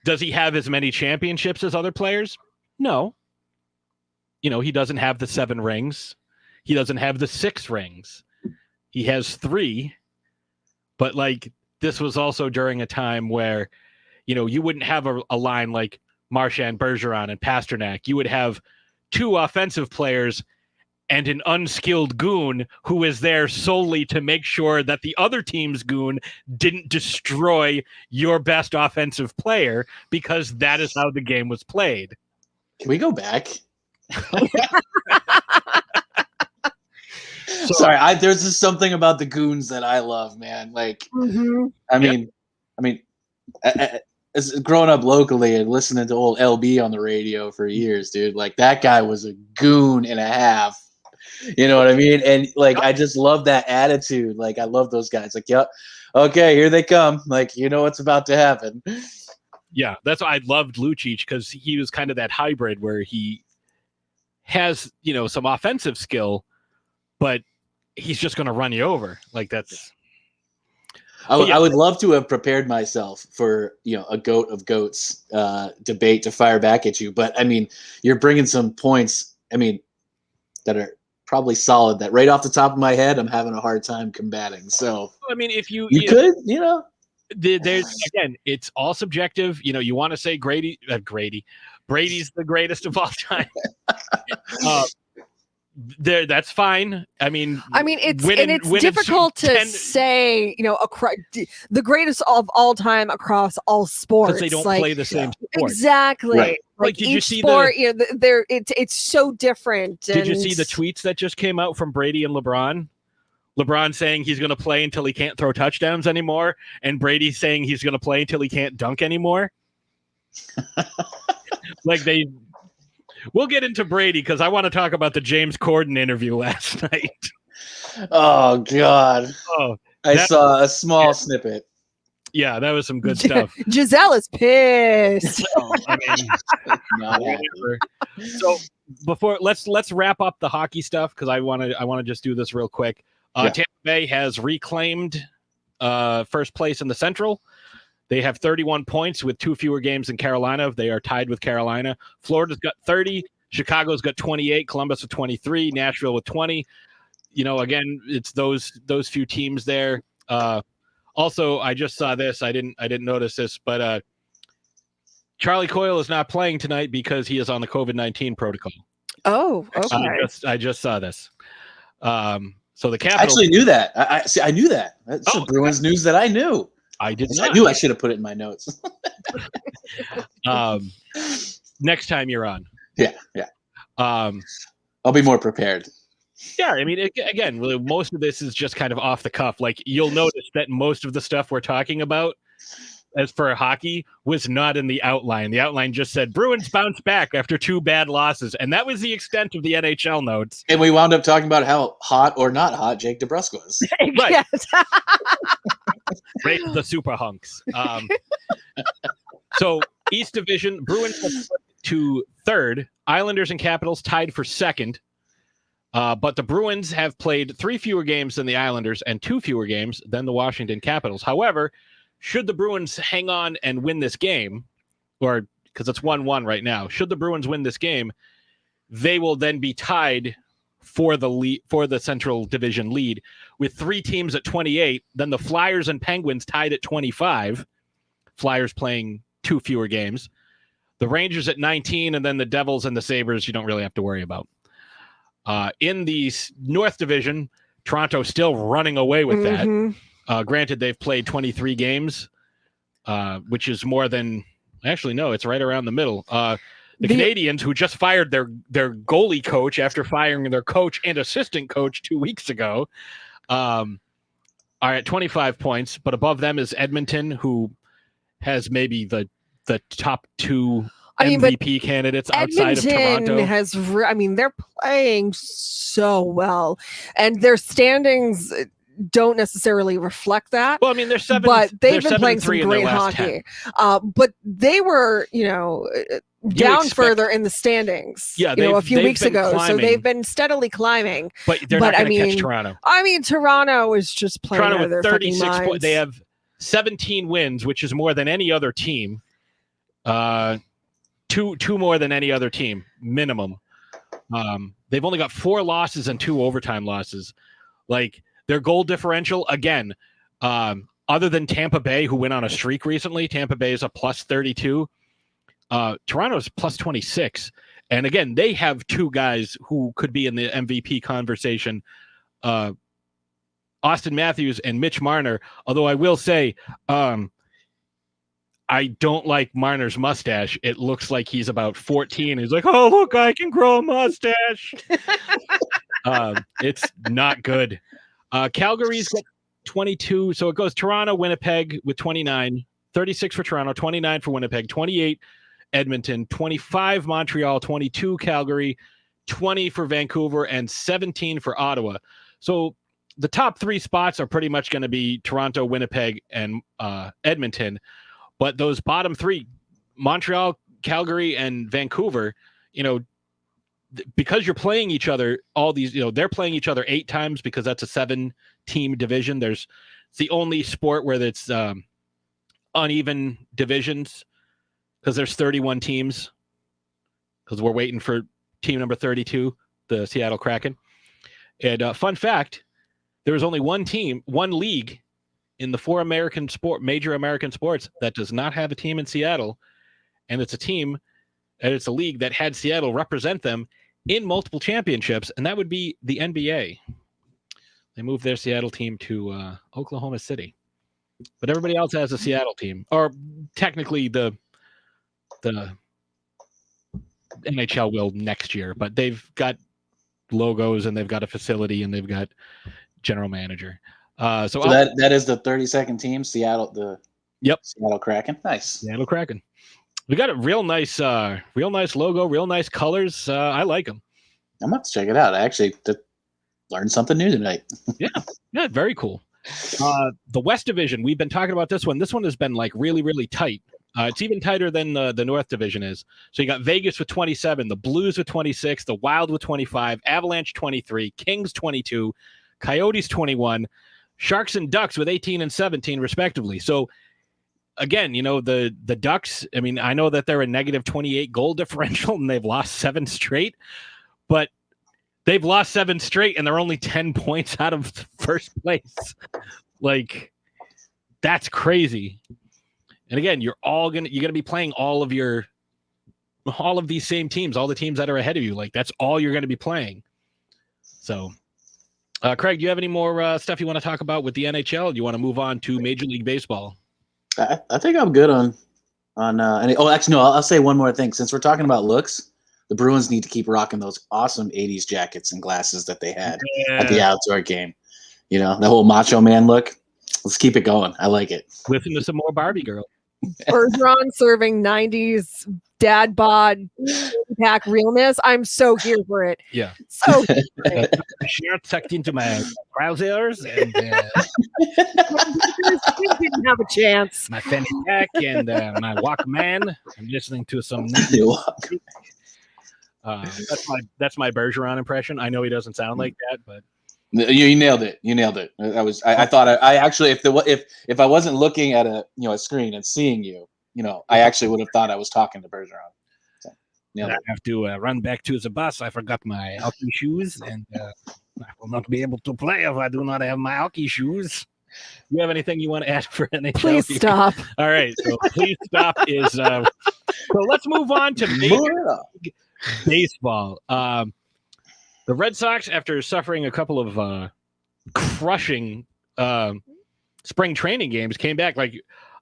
does he have as many championships as other players? No. He doesn't have the 7 rings. He doesn't have the 6 rings. He has 3. But this was also during a time where, you wouldn't have a line like Marchand, Bergeron, and Pasternak. You would have 2 offensive players and an unskilled goon who is there solely to make sure that the other team's goon didn't destroy your best offensive player, because that is how the game was played. Can we go back? Sorry, there's just something about the goons that I love, man. As growing up locally and listening to old LB on the radio for years, dude, that guy was a goon and a half. You know what I mean? And I just love that attitude. I love those guys. Yep, okay, here they come. You know what's about to happen. Yeah, that's why I loved Lucic, because he was kind of that hybrid where he has, some offensive skill, but he's just going to run you over. That's. I would love to have prepared myself for, a goat of goats debate to fire back at you. But, you're bringing some points, that are probably solid, that right off the top of my head, I'm having a hard time combating. So, if you could, there's, again, it's all subjective. You want to say Brady's the greatest of all time. That's fine. It's difficult to say, the greatest of all time across all sports, because they don't play the same sport. Exactly. Right. Did you see sport? It's so different. Did you see the tweets that just came out from Brady and LeBron? LeBron saying he's going to play until he can't throw touchdowns anymore, and Brady saying he's going to play until he can't dunk anymore. We'll get into Brady, because I want to talk about the James Corden interview last night. Oh, God. I saw a small snippet. Yeah, that was some good stuff. Giselle is pissed. So before let's wrap up the hockey stuff, because I want to just do this real quick. Tampa Bay has reclaimed first place in the Central. They have 31 points with 2 fewer games than Carolina. They are tied with Carolina. Florida's got 30. Chicago's got 28. Columbus with 23. Nashville with 20. Again, it's those few teams there. Also, I just saw this. I didn't notice this, but Charlie Coyle is not playing tonight because he is on the COVID-19 protocol. Oh, okay. I just saw this. So the Capitals. I actually knew that. I knew that. That's the Bruins news that I knew. I did not. I knew I should have put it in my notes. Next time you're on. Yeah. I'll be more prepared. Yeah, again, really, most of this is just kind of off the cuff. You'll notice that most of the stuff we're talking about, as for hockey, was not in the outline. The outline just said Bruins bounce back after 2 bad losses, and that was the extent of the NHL notes. And we wound up talking about how hot or not hot Jake DeBrusk was. Right. Yes. Right, the super hunks. So East Division, Bruins have slipped to 3rd. Islanders and Capitals tied for 2nd. But the Bruins have played 3 fewer games than the Islanders and 2 fewer games than the Washington Capitals. However, should the Bruins hang on and win this game, or because it's 1-1 right now, should the Bruins win this game, they will then be tied for the Central Division lead with 3 teams at 28. Then the Flyers and Penguins tied at 25. Flyers playing 2 fewer games. The Rangers at 19, and then the Devils and the Sabres you don't really have to worry about. In the North Division, Toronto still running away with that. Granted, they've played 23 games, which is more than Actually, no, it's right around the middle. The Canadians, who just fired their goalie coach after firing their coach and assistant coach 2 weeks ago, are at 25 points. But above them is Edmonton, who has maybe the top two MVP candidates outside of Toronto. They're playing so well, and their standings don't necessarily reflect that. Well, I mean, they've been playing some great hockey. But they were, down further in the standings. Yeah, a few weeks ago. Climbing, so they've been steadily climbing. But they're not going to catch Toronto. Toronto is just playing out of their 36 fucking minds. points. They have 17 wins, which is more than any other team. Two more than any other team, minimum. They've only got 4 losses and 2 overtime losses. Like, their goal differential, again, other than Tampa Bay, who went on a streak recently, Tampa Bay is a plus 32. Toronto's plus 26. And again, they have 2 guys who could be in the MVP conversation, Austin Matthews and Mitch Marner. Although I will say, I don't like Marner's mustache. It looks like he's about 14. He's like, oh, look, I can grow a mustache. It's not good. Calgary's got 22. So it goes Toronto, Winnipeg with 29, 36 for Toronto, 29 for Winnipeg, 28 Edmonton, 25 Montreal, 22 Calgary, 20 for Vancouver, and 17 for Ottawa. So the top 3 spots are pretty much going to be Toronto, Winnipeg, and Edmonton. But those bottom 3, Montreal, Calgary, and Vancouver, because you're playing each other, all these, they're playing each other 8 times because that's a 7-team division. It's the only sport where it's uneven divisions because there's 31 teams because we're waiting for team number 32, the Seattle Kraken. And fun fact, there is only one league in the 4 major American sports that does not have a team in Seattle, and it's a league that had Seattle represent them in multiple championships, and that would be the NBA. They moved their Seattle team to Oklahoma City, but everybody else has a Seattle team, or technically the NHL will next year, but they've got logos and they've got a facility and they've got general manager. So that is the 32nd team, Seattle. Seattle Kraken. Nice. Seattle Kraken. We got a real nice logo, real nice colors. I like them. I'm about to check it out. I actually learned something new tonight. Yeah, very cool. The West Division, we've been talking about this one. This one has been like really, really tight. It's even tighter than the North Division is. So you got Vegas with 27, the Blues with 26, the Wild with 25, Avalanche 23, Kings 22, Coyotes 21, Sharks and Ducks with 18 and 17 respectively. So again, the Ducks, I mean, I know that they're a negative 28 goal differential and they've lost 7 straight, but they've lost 7 straight and they're only 10 points out of first place. Like, that's crazy. And again, you're going to be playing all of these same teams, all the teams that are ahead of you. Like, that's all you're going to be playing. So, Craig, do you have any more stuff you want to talk about with the NHL? Do you want to move on to Major League Baseball? I think I'm good on. Actually, no. I'll say one more thing. Since we're talking about looks, the Bruins need to keep rocking those awesome '80s jackets and glasses that they had at the outdoor game. The whole Macho Man look. Let's keep it going. I like it. Listen to some more Barbie Girl. Bergeron serving 90s dad bod pack realness. I'm so here for it. Yeah. So shirt tucked into my trousers and didn't have a chance. My fanny pack and my Walkman. I'm listening to some. That's my Bergeron impression. I know he doesn't sound like that, but. You nailed it. I thought I actually, if I wasn't looking at a screen and seeing you, I actually would have thought I was talking to Bergeron. So, I have to run back to the bus. I forgot my hockey shoes, and I will not be able to play if I do not have my hockey shoes. You have anything you want to add for NHL? Please stop. All right, so please stop is so let's move on to Major League Baseball. The Red Sox, after suffering a couple of crushing spring training games, came back. Like,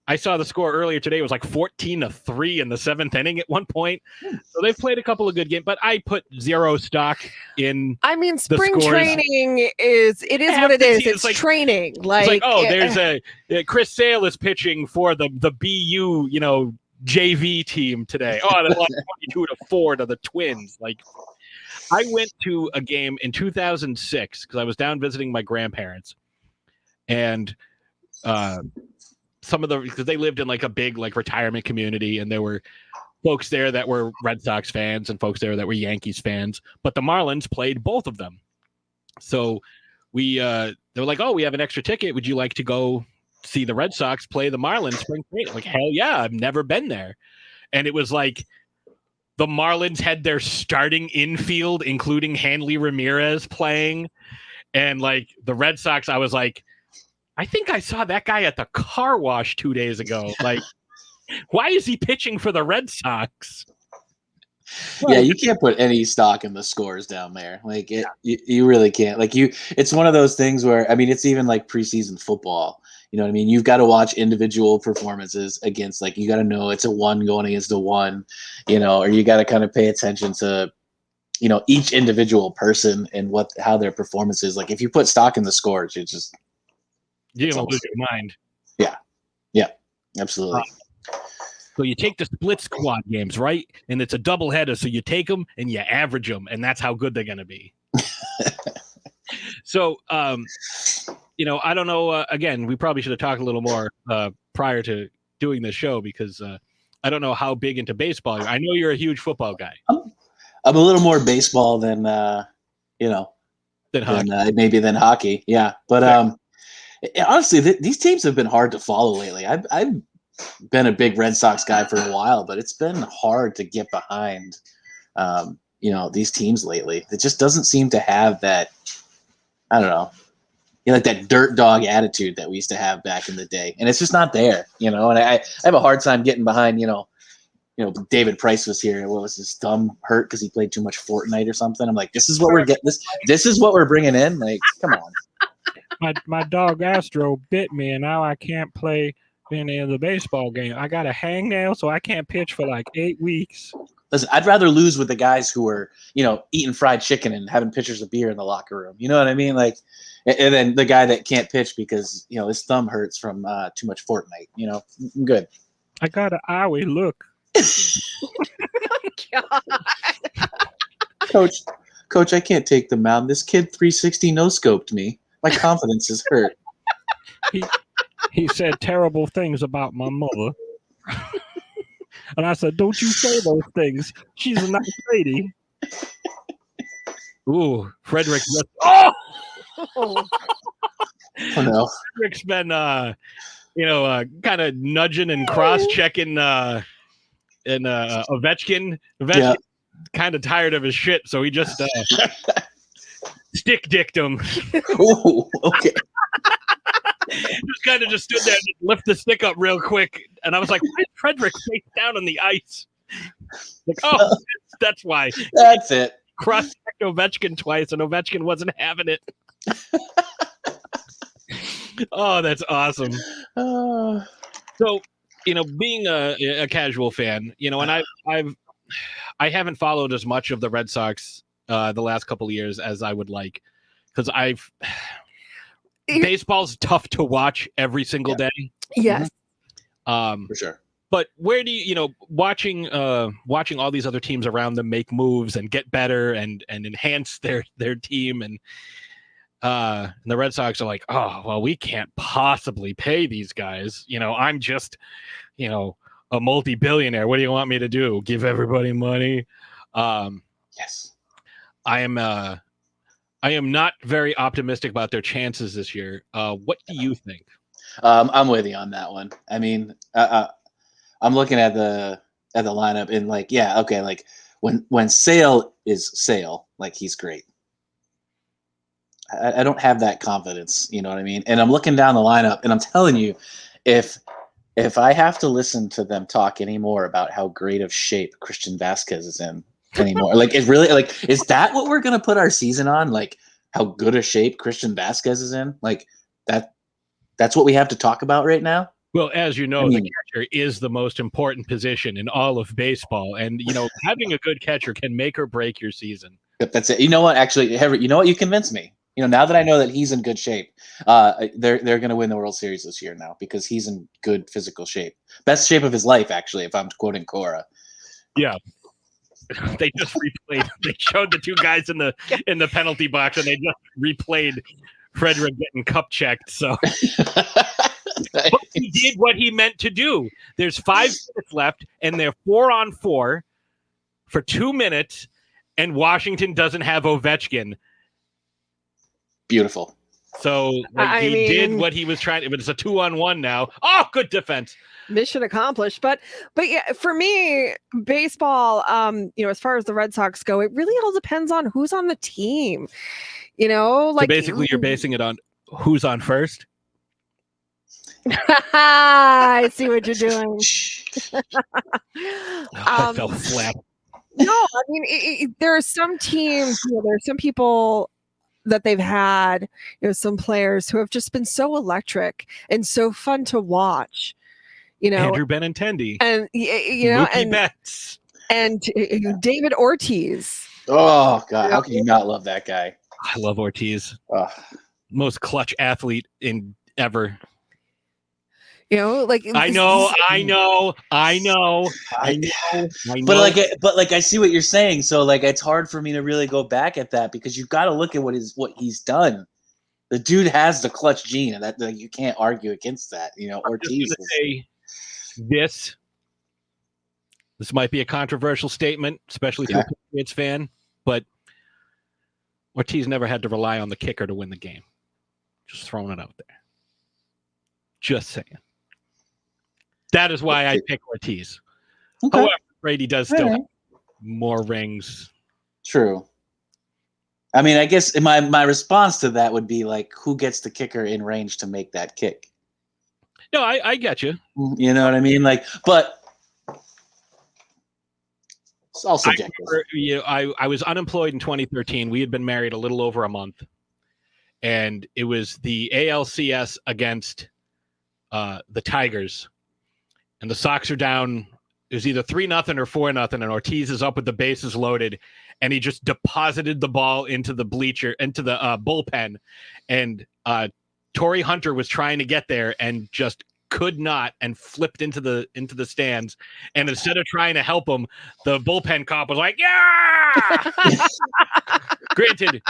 I saw the score earlier today. It was like 14-3 in the 7th inning at one point. So they've played a couple of good games, but I put zero stock in. I mean, the spring scores. training is what it is. It's like training. It's like, oh, there's Chris Sale is pitching for the BU, JV team today. Oh, they lost 22-4 to the Twins. Like, I went to a game in 2006 because I was down visiting my grandparents, and because they lived in like a big like retirement community, and there were folks there that were Red Sox fans and folks there that were Yankees fans, but the Marlins played both of them. So they were like, oh, we have an extra ticket. Would you like to go see the Red Sox play the Marlins spring training? Like, hell yeah, I've never been there. And it was like the Marlins had their starting infield, including Hanley Ramirez playing. And like the Red Sox, I was like, I think I saw that guy at the car wash 2 days ago. Like, why is he pitching for the Red Sox? Yeah, you can't put any stock in the scores down there. Like you really can't. Like it's one of those things where, I mean, it's even like preseason football. You know what I mean? You've got to watch individual performances against, like, you got to know it's a 1 going against a 1, or you got to kind of pay attention to, each individual person and how their performance is. Like, if you put stock in the scores, you're going to lose your mind. Yeah, absolutely. So you take the split squad games, right? And it's a doubleheader. So you take them and you average them, and that's how good they're going to be. So, I don't know. Again, we probably should have talked a little more prior to doing this show, because I don't know how big into baseball you are. I know you're a huge football guy. I'm a little more baseball than maybe than hockey. Yeah, but honestly, these teams have been hard to follow lately. I've been a big Red Sox guy for a while, but it's been hard to get behind, these teams lately. It just doesn't seem to have that, I don't know, like that dirt dog attitude that we used to have back in the day. And it's just not there, and I have a hard time getting behind, David Price was here. What was his thumb hurt because he played too much Fortnite or something? I'm like, this is what we're getting. This is what we're bringing in. Like, come on. My dog Astro bit me, and now I can't play any of the baseball game. I got a hangnail, so I can't pitch for like 8 weeks. Listen, I'd rather lose with the guys who are, eating fried chicken and having pitchers of beer in the locker room. You know what I mean? Like, and then the guy that can't pitch because, his thumb hurts from too much Fortnite. I'm good. I got an owie look. Coach, I can't take the mound. This kid 360 no-scoped me. My confidence is hurt. He said terrible things about my mother. And I said, don't you say those things. She's a nice lady. Ooh, Frederick. Oh! Oh no. Frederick's been, kind of nudging and cross-checking Ovechkin. Ovechkin kind of tired of his shit, so he just stick-dicked him. Ooh, okay. Just kind of just stood there and just lift the stick up real quick. And I was like, why is Frederick face down on the ice? Like, oh, that's why. That's it. Cross-checked Ovechkin twice, and Ovechkin wasn't having it. Oh, that's awesome. So, being a casual fan, and I haven't followed as much of the Red Sox the last couple of years as I would like, because baseball's tough to watch every single day. Yes. For sure. But where do you, watching all these other teams around them make moves and get better and enhance their team, and the Red Sox are like, oh, well, we can't possibly pay these guys. I'm just, a multi-billionaire. What do you want me to do? Give everybody money? Yes. I am not very optimistic about their chances this year. What do you think? I'm with you on that one. I mean, I'm looking at the lineup and like, yeah, okay, like when Sale is Sale, like he's great. I don't have that confidence, you know what I mean? And I'm looking down the lineup and I'm telling you, if I have to listen to them talk anymore about how great of shape Christian Vasquez is in anymore, like it really, like, is that what we're gonna put our season on? Like how good a shape Christian Vasquez is in? Like that's what we have to talk about right now? Well, as you know, I mean, the catcher is the most important position in all of baseball. And, having a good catcher can make or break your season. that's it. You know what? Actually, Henry, you know what? You convinced me. Now that I know that he's in good shape, they're going to win the World Series this year now because he's in good physical shape. Best shape of his life, actually, if I'm quoting Cora. Yeah. They just replayed. They showed the two guys in the penalty box, and they just replayed Frederick getting cup checked. So but he did what he meant to do. There's 5 minutes left, and they're 4-on-4 for 2 minutes, and Washington doesn't have Ovechkin. Beautiful. So he did what he was trying to, but it's a 2-on-1 now. Oh, good defense. Mission accomplished. But yeah, for me, baseball, as far as the Red Sox go, it really all depends on who's on the team. So basically you're basing it on who's on first. I see what you're doing. I fell flat. No, I mean, there are some teams, there are some people that they've had, some players who have just been so electric and so fun to watch. Andrew Benintendi and Mookie Betts and David Ortiz. Oh God, how can you not love that guy? I love Ortiz. Most clutch athlete in ever. I know. But I see what you're saying. So it's hard for me to really go back at that because you've got to look at what he's done. The dude has the clutch gene, and that you can't argue against that. Ortiz. This might be a controversial statement, especially to a Patriots fan, but Ortiz never had to rely on the kicker to win the game. Just throwing it out there. Just saying. That is why I pick Ortiz. Okay. However, Brady does still have more rings. True. I mean, I guess my response to that would be who gets the kicker in range to make that kick? No, I get you. You know what I mean? But it's all subjective. I was unemployed in 2013. We had been married a little over a month. And it was the ALCS against the Tigers. And the Sox are down. It was either 3-0 or 4-0, and Ortiz is up with the bases loaded, and he just deposited the ball into the bullpen. And Torrey Hunter was trying to get there and just could not, and flipped into the stands. And instead of trying to help him, the bullpen cop was like, "Yeah!" Granted,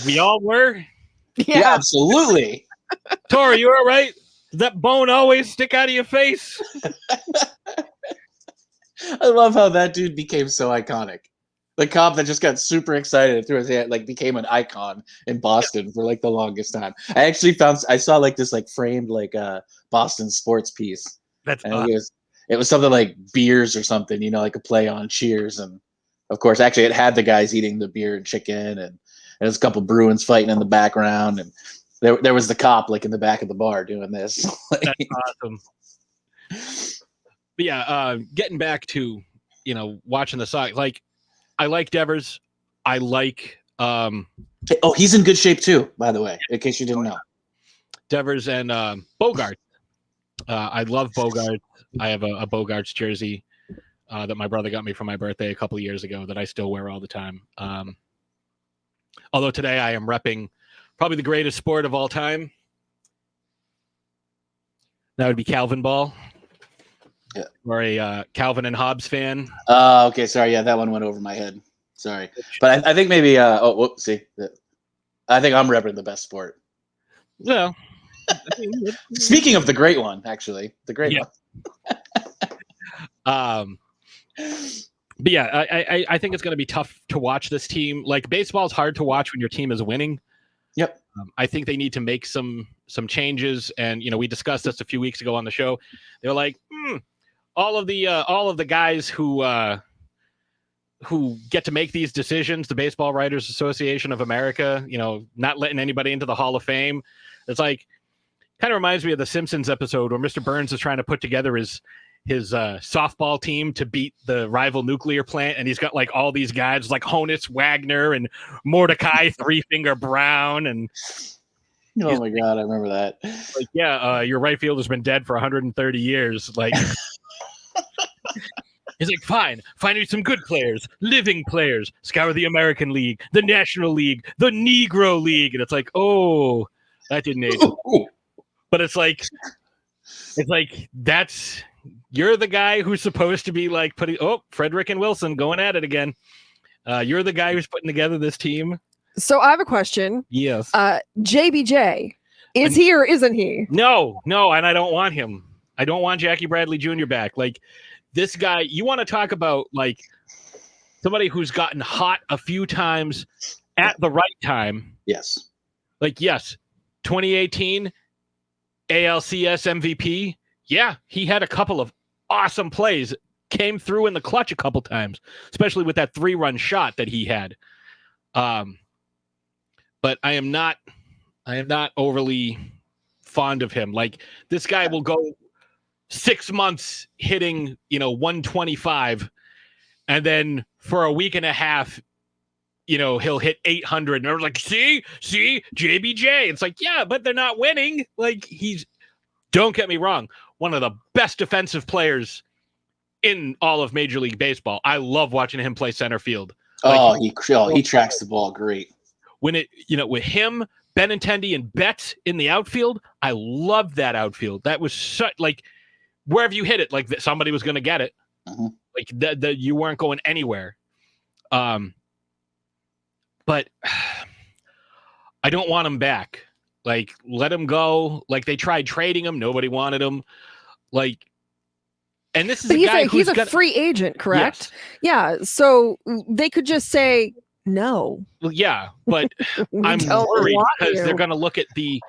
we all were. Yeah, absolutely. Torrey, you all right? Does that bone always stick out of your face? I love how that dude became so iconic. The cop that just got super excited and threw his hand, became an icon in Boston for the longest time. I actually I saw this framed Boston sports piece. That's awesome. It was something like beers or something, a play on Cheers. And of course, actually it had the guys eating the beer and chicken, and there's a couple Bruins fighting in the background, and there was the cop in the back of the bar doing this. That's awesome. But yeah, getting back to watching the Sox, I like Devers. I like. He's in good shape too, by the way, in case you didn't know. Devers and Bogart. I love Bogart. I have a Bogarts jersey that my brother got me for my birthday a couple of years ago that I still wear all the time. Although today I am repping probably the greatest sport of all time. That would be Calvin Ball. Yeah. Or a Calvin and Hobbes fan. Okay, sorry. Yeah, that one went over my head. Sorry. But I think maybe see. I think I'm repping the best sport. Well, speaking of the great one, actually. The great one. But yeah, I think it's going to be tough to watch this team. Baseball is hard to watch when your team is winning. Yep. I think they need to make some changes, and we discussed this a few weeks ago on the show. They're like, all of the guys who get to make these decisions, the Baseball Writers Association of America, not letting anybody into the Hall of Fame. It's kind of reminds me of the Simpsons episode where Mr. Burns is trying to put together his softball team to beat the rival nuclear plant, and he's got all these guys like Honus Wagner and Mordecai Three Finger Brown, and Oh my God, I remember that. Like, yeah, your right fielder's been dead for 130 years. Like, he's like, fine, find me some good players, living players. Scour the American League, the National League, the Negro League, and it's like, oh, that didn't age. But it's like you're the guy who's supposed to be like putting. Oh, Frederick and Wilson going at it again. You're the guy who's putting together this team. So I have a question. Yes. JBJ, is he or isn't he? No, and I don't want him. I don't want Jackie Bradley Jr. back. Like, this guy, you want to talk about like somebody who's gotten hot a few times at the right time. Yes. Like, yes, 2018 ALCS MVP. Yeah, he had a couple of awesome plays, came through in the clutch a couple times, especially with that 3-run shot that he had. But I am not overly fond of him. Like, this guy will go 6 months hitting, 125, and then for a week and a half, he'll hit 800, and everyone's like, see, JBJ. It's like, yeah, but they're not winning. Like, don't get me wrong, one of the best defensive players in all of Major League Baseball. I love watching him play center field. Like, he tracks the ball great. When with him, Benintendi, and Betts in the outfield, I loved that outfield. That was such, like, wherever you hit it, like, somebody was going to get it. Uh-huh. Like, that you weren't going anywhere. But I don't want him back. Like, let him go. Like, they tried trading him, nobody wanted him. Like, and this is But a guy he's a free agent, correct? Yes. Yeah. So they could just say no. Well, yeah, but I'm don't worried want because you. they're going to look at the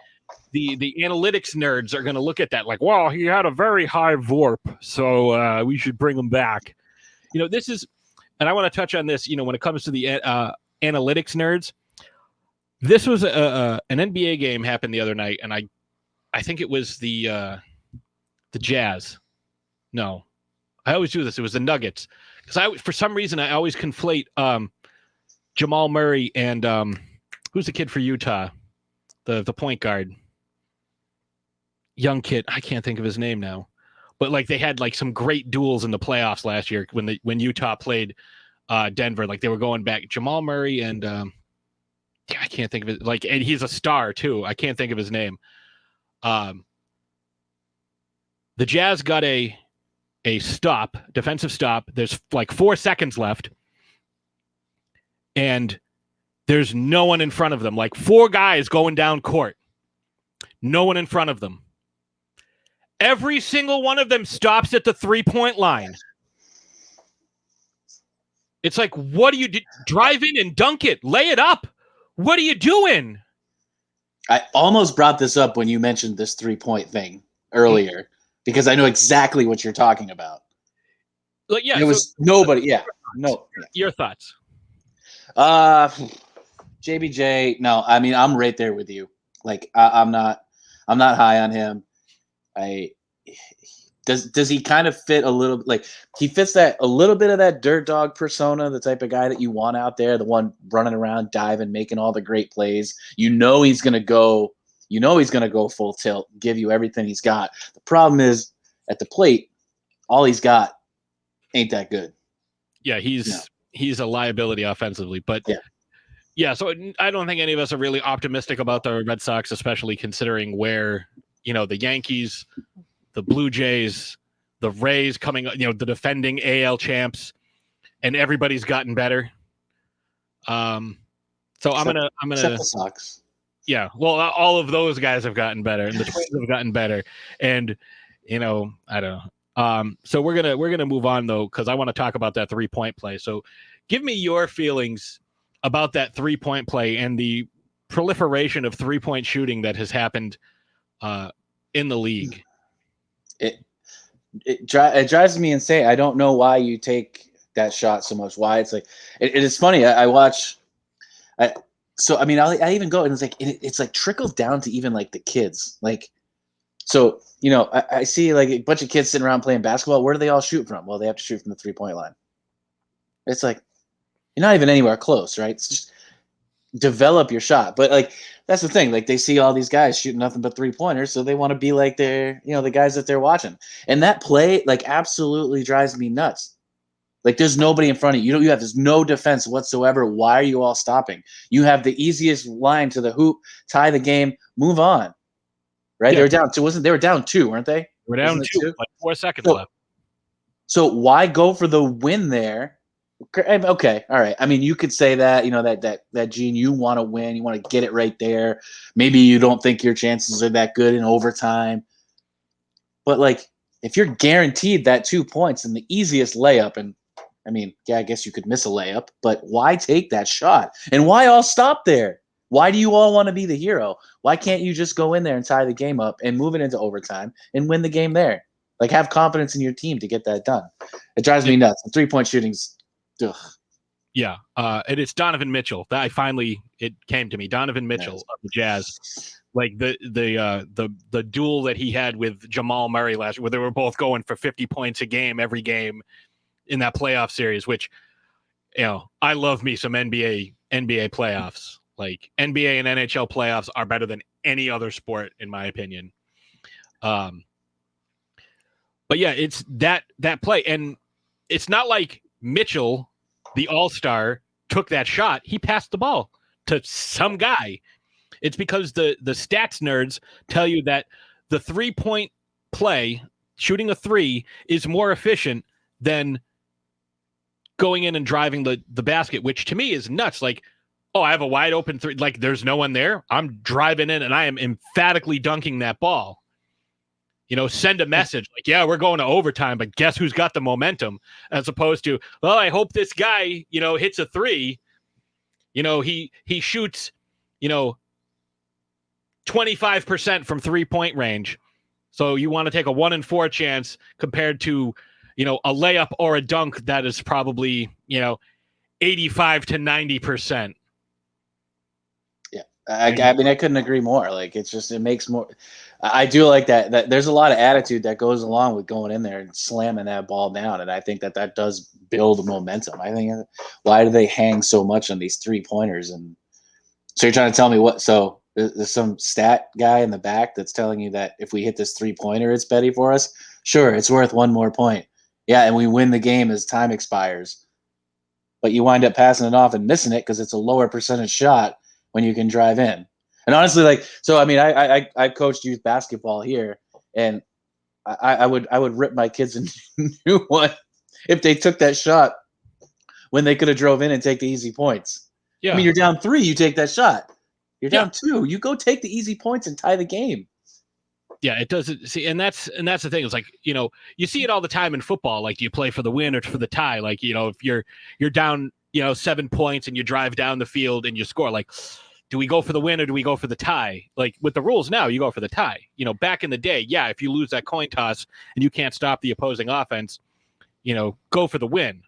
analytics nerds are going to look at that like, well, he had a very high VORP, so we should bring him back. This is, and I want to touch on this. When it comes to the analytics nerds, this was an NBA game happened the other night, and I think it was the Jazz. No, I always do this. It was the Nuggets, because for some reason I always conflate Jamal Murray and who's the kid for Utah, the point guard, young kid. I can't think of his name now, but like they had like some great duels in the playoffs last year when Utah played Denver. Like they were going back. Jamal Murray and I can't think of it. Like, and he's a star too. I can't think of his name. The Jazz got a defensive stop. There's like 4 seconds left. And there's no one in front of them. Like 4 guys going down court. No one in front of them. Every single one of them stops at the 3-point line. It's like, what do you do? Drive in and dunk it. Lay it up. What are you doing? I almost brought this up when you mentioned this 3-point thing earlier, because I know exactly what you're talking about. Like, yeah, it was nobody. Yeah. No. Your thoughts? JBJ. No, I mean, I'm right there with you. Like, I'm not high on him. Does he kind of fit a little, like he fits that a little bit of that dirt dog persona, the type of guy that you want out there, the one running around, diving, making all the great plays. He's gonna go full tilt, give you everything he's got. The problem is at the plate, all he's got ain't that good. Yeah, he's a liability offensively, but yeah. So I don't think any of us are really optimistic about the Red Sox, especially considering where the Yankees, the Blue Jays, the Rays coming, the defending AL champs, and everybody's gotten better. So I'm gonna except the Sox. Yeah, well, all of those guys have gotten better, and the Twins have gotten better, and I don't know. So we're gonna move on though, because I want to talk about that 3-point play. So give me your feelings about that 3-point play and the proliferation of 3-point shooting that has happened in the league. It drives me insane. I don't know why you take that shot so much. Why it's like it is funny. I even go and it's like it's like trickled down to even like the kids. Like, so I see like a bunch of kids sitting around playing basketball. Where do they all shoot from? Well, they have to shoot from the 3-point line. It's like you're not even anywhere close, right? It's just develop your shot. But like that's the thing. Like they see all these guys shooting nothing but 3-pointers, so they want to be like the guys that they're watching. And that play like absolutely drives me nuts. Like there's nobody in front of you. There's no defense whatsoever. Why are you all stopping? You have the easiest line to the hoop, tie the game, move on. Right? Yeah. They were down 2, they were down 2, weren't they? We're down 2, like 4 seconds left. So why go for the win there? Okay, all right. I mean, you could say that, that Gene, you want to win, you want to get it right there. Maybe you don't think your chances are that good in overtime. But like, if you're guaranteed that 2 points and the easiest layup, and I mean, yeah, I guess you could miss a layup, but why take that shot? And why all stop there? Why do you all want to be the hero? Why can't you just go in there and tie the game up and move it into overtime and win the game there? Like, have confidence in your team to get that done. It drives me nuts. The 3-point shooting's, ugh. Yeah, and it's Donovan Mitchell. It came to me. Donovan Mitchell of the Jazz, like the duel that he had with Jamal Murray last year, where they were both going for 50 points a game every game in that playoff series. Which, I love me some NBA playoffs. Like NBA and NHL playoffs are better than any other sport, in my opinion. But yeah, it's that play, and it's not like Mitchell, the all-star, took that shot. He passed the ball to some guy. It's because the stats nerds tell you that the 3-point play, shooting a 3, is more efficient than going in and driving the basket, which to me is nuts. Like, oh, I have a wide open 3. Like, there's no one there. I'm driving in and I am emphatically dunking that ball. Send a message like, yeah, we're going to overtime, but guess who's got the momentum? As opposed to, well, I hope this guy, hits a 3. He shoots, 25% from 3-point range. So you want to take a 1 in 4 chance compared to, a layup or a dunk that is probably, 85 to 90%. I mean, I couldn't agree more. Like, it makes more. I do like that there's a lot of attitude that goes along with going in there and slamming that ball down, and I think that does build momentum. I think, why do they hang so much on these 3-pointers? And so you're trying to tell me what? So there's some stat guy in the back that's telling you that if we hit this 3-pointer, it's betting for us. Sure, it's worth 1 more point. Yeah, and we win the game as time expires. But you wind up passing it off and missing it because it's a lower percentage shot when you can drive in. And honestly, like, so, I mean, I coached youth basketball here, and I would rip my kids a new one if they took that shot when they could have drove in and take the easy points. Yeah. I mean, you're down 3, you take that shot. You're down 2, you go take the easy points and tie the game. Yeah, it doesn't see, and that's the thing. It's like, you see it all the time in football. Like, do you play for the win or for the tie? Like, if you're down, 7 points and you drive down the field and you score, like, do we go for the win or do we go for the tie? Like, with the rules now, you go for the tie. Back in the day, yeah, if you lose that coin toss and you can't stop the opposing offense, go for the win,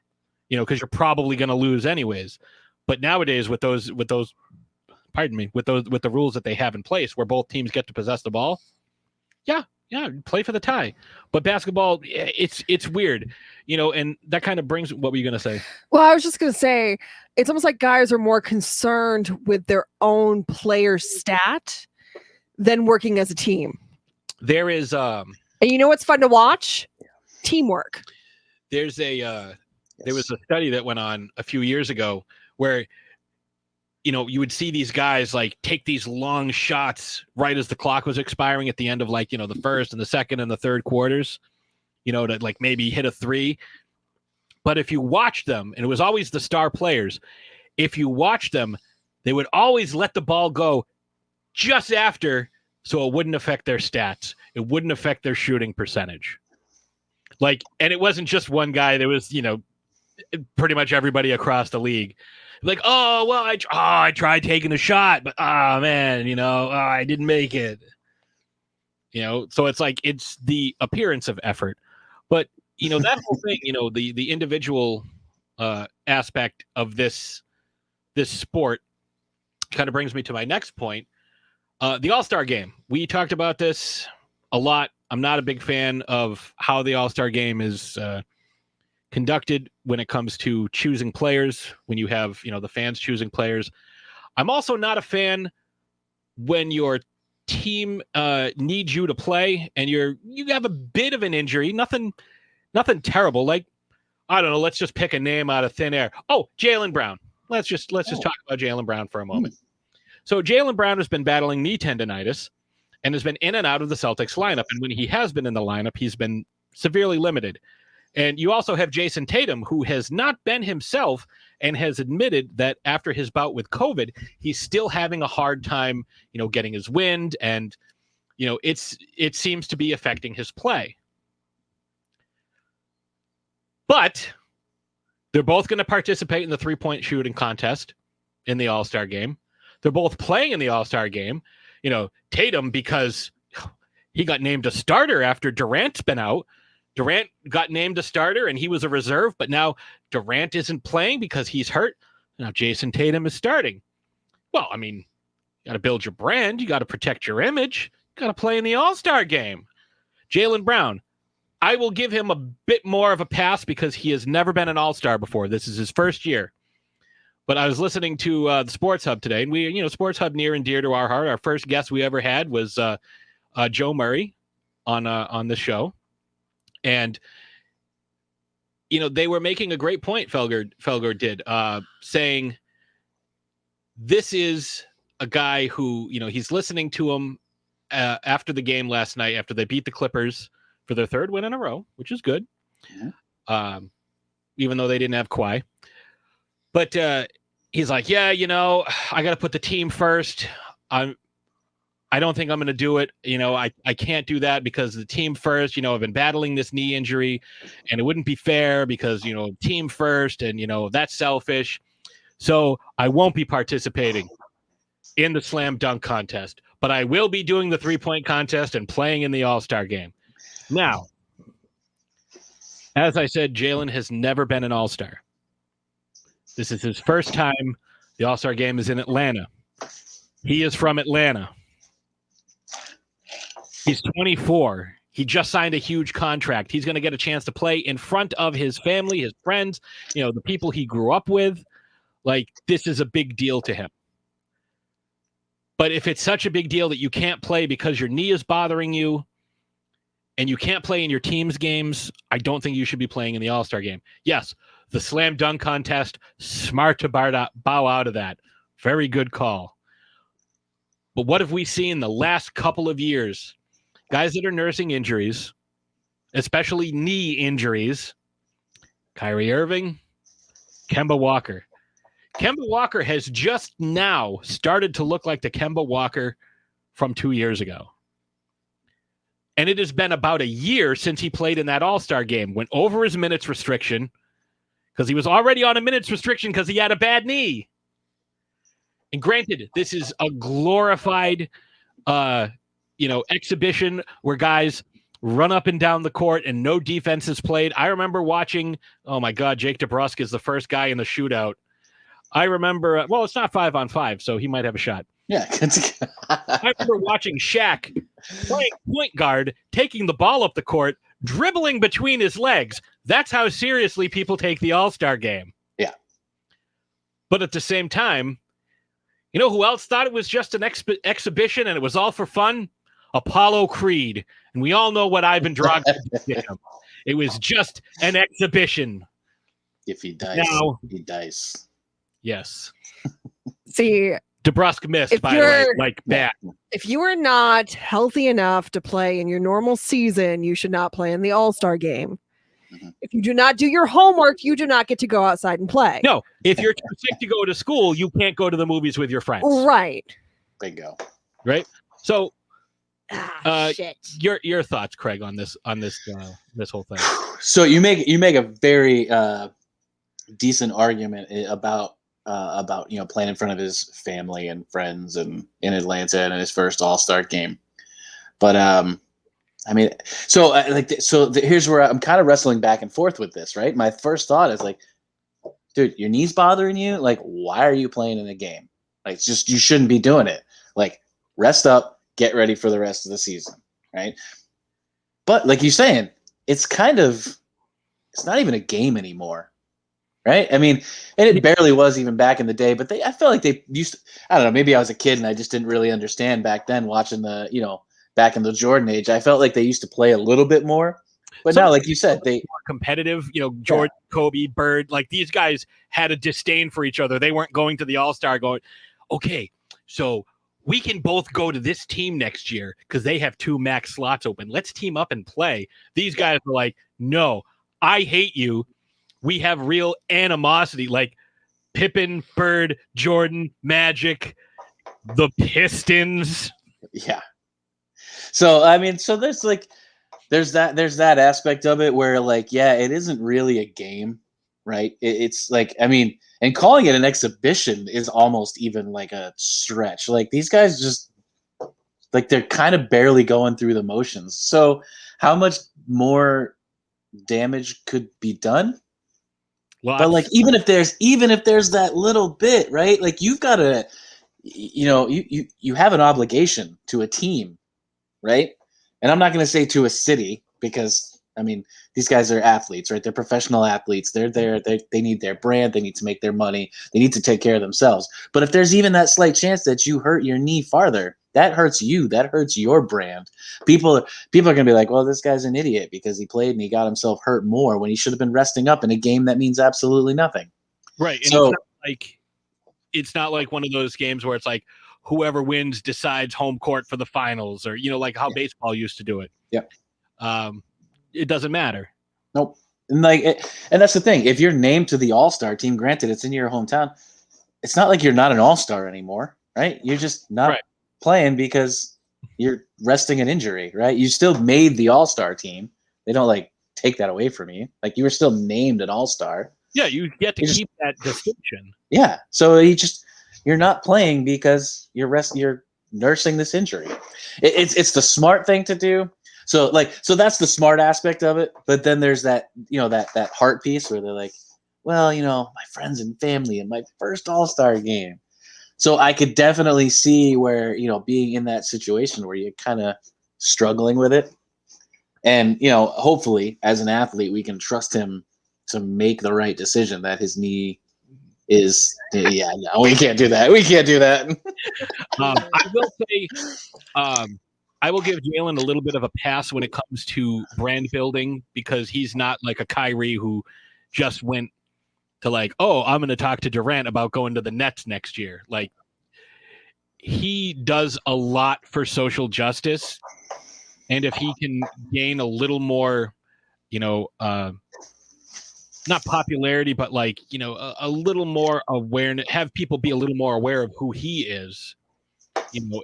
because you're probably going to lose anyways. But nowadays, with the rules that they have in place, where both teams get to possess the ball, yeah, play for the tie. But basketball, it's weird, and that kind of brings. What were you going to say? Well, I was just going to say, it's almost like guys are more concerned with their own player stat than working as a team. There is, and you know what's fun to watch? Teamwork. There's there was a study that went on a few years ago where, you would see these guys like take these long shots right as the clock was expiring at the end of the first and the second and the third quarters, to like maybe hit a 3. But if you watch them, and it was always the star players, if you watch them, they would always let the ball go just after, so it wouldn't affect their stats. It wouldn't affect their shooting percentage. Like, and it wasn't just one guy. There was, pretty much everybody across the league. Like, oh, well, I tried taking a shot, but, oh, man, I didn't make it. So it's like, it's the appearance of effort. But, that whole thing, the individual aspect of this sport kind of brings me to my next point. The All-Star game. We talked about this a lot. I'm not a big fan of how the All-Star game is conducted when it comes to choosing players, when you have, the fans choosing players. I'm also not a fan when your team needs you to play and you have a bit of an injury, nothing terrible. Like, I don't know, let's just pick a name out of thin air. Oh, Jalen Brown. Let's just talk about Jalen Brown for a moment. So Jalen Brown has been battling knee tendonitis and has been in and out of the Celtics lineup. And when he has been in the lineup, he's been severely limited. And you also have Jason Tatum, who has not been himself and has admitted that after his bout with COVID, he's still having a hard time, getting his wind. And, it seems to be affecting his play. But they're both going to participate in the 3-point shooting contest in the All-Star game. They're both playing in the All-Star game. Tatum, because he got named a starter after Durant's been out. Durant got named a starter and he was a reserve, but now Durant isn't playing because he's hurt. Now Jason Tatum is starting. Well, I mean, you got to build your brand. You got to protect your image. You got to play in the All-Star game. Jalen Brown, I will give him a bit more of a pass because he has never been an All-Star before. This is his first year. But I was listening to the Sports Hub today, and we, Sports Hub near and dear to our heart. Our first guest we ever had was Joe Murray on the show. And, they were making a great point, Felger did, saying this is a guy who, he's listening to him after the game last night, after they beat the Clippers for their third win in a row, which is good, even though they didn't have Kawhi. But he's like, yeah, I got to put the team first. I don't think I'm going to do it. I can't do that because the team first, I've been battling this knee injury and it wouldn't be fair because, team first and, that's selfish. So I won't be participating in the slam dunk contest, but I will be doing the 3-point contest and playing in the All-Star game. Now, as I said, Jalen has never been an All-Star. This is his first time. The All-Star game is in Atlanta. He is from Atlanta. He's 24. He just signed a huge contract. He's going to get a chance to play in front of his family, his friends, the people he grew up with. Like, this is a big deal to him. But if it's such a big deal that you can't play because your knee is bothering you and you can't play in your team's games, I don't think you should be playing in the All-Star game. Yes, the slam dunk contest, smart to bow out of that. Very good call. But what have we seen the last couple of years? Guys that are nursing injuries, especially knee injuries. Kyrie Irving, Kemba Walker. Kemba Walker has just now started to look like the Kemba Walker from 2 years ago. And it has been about a year since he played in that All-Star game, went over his minutes restriction because he was already on a minutes restriction because he had a bad knee. And granted, this is a glorified, exhibition where guys run up and down the court and no defense is played. I remember watching, oh my God, Jake DeBrusque is the first guy in the shootout. I remember, it's not 5-on-5, so he might have a shot. Yeah. I remember watching Shaq playing point guard, taking the ball up the court, dribbling between his legs. That's how seriously people take the All-Star game. Yeah. But at the same time, you know who else thought it was just an exhibition and it was all for fun? Apollo Creed. And we all know what Ivan Drago did to him. It was just an exhibition. If he dies, he dies. Yes. See, DeBrusque missed, by the way, like bad. If you are not healthy enough to play in your normal season, you should not play in the All-Star game. Mm-hmm. If you do not do your homework, you do not get to go outside and play. No, if you're too sick to go to school, you can't go to the movies with your friends. Right. Bingo. Right. So, shit. Your thoughts, Craig, on this this whole thing. So you make a very decent argument about playing in front of his family and friends and in Atlanta and his first All-Star game. But here's where I'm kind of wrestling back and forth with this, right? My first thought is like, dude, your knee's bothering you? Like, why are you playing in a game? Like, it's just, you shouldn't be doing it. Like, rest up, get ready for the rest of the season, right? But like you're saying, it's not even a game anymore, right? I mean, and it barely was even back in the day, but I felt like they used to, I don't know, maybe I was a kid and I just didn't really understand back then watching back in the Jordan age. I felt like they used to play a little bit more. But now, like you said, they more competitive, Jordan, Kobe, Bird, like these guys had a disdain for each other. They weren't going to the All-Star going, okay, so we can both go to this team next year because they have 2 max slots open. Let's team up and play. These guys were like, no, I hate you. We have real animosity, like Pippen, Bird, Jordan, Magic, the Pistons. Yeah. So, I mean, there's that aspect of it where like, yeah, it isn't really a game, right? It's like, I mean, and calling it an exhibition is almost even like a stretch. Like these guys just like they're kind of barely going through the motions. So how much more damage could be done? But like even if there's that little bit, right? Like you've got to, you have an obligation to a team, right? And I'm not going to say to a city because, I mean, these guys are athletes, right? They're professional athletes. They're there. They need their brand. They need to make their money. They need to take care of themselves. But if there's even that slight chance that you hurt your knee farther, that hurts you. That hurts your brand. People are going to be like, well, this guy's an idiot because he played and he got himself hurt more when he should have been resting up in a game that means absolutely nothing. Right. And so, it's not like one of those games where it's like, whoever wins decides home court for the finals or, like how baseball used to do it. Yep. It doesn't matter. Nope. And and that's the thing. If you're named to the All-Star team, granted it's in your hometown, it's not like you're not an All-Star anymore, right? You're just not playing because you're resting an injury, right? You still made the All-Star team. They don't like take that away from you. Like you were still named an All-Star. Yeah. You get to keep that distinction. Yeah. So you're not playing because you're nursing this injury. It's the smart thing to do. So that's the smart aspect of it. But then there's that, that heart piece where they're like, well, my friends and family in my first All-Star game. So I could definitely see where, being in that situation where you're kind of struggling with it. And, hopefully as an athlete, we can trust him to make the right decision that his knee is no, we can't do that. I will say I will give Jalen a little bit of a pass when it comes to brand building because he's not like a Kyrie who just went to like, oh, I'm going to talk to Durant about going to the Nets next year. Like he does a lot for social justice. And if he can gain a little more, not popularity, but like, a little more awareness, have people be a little more aware of who he is,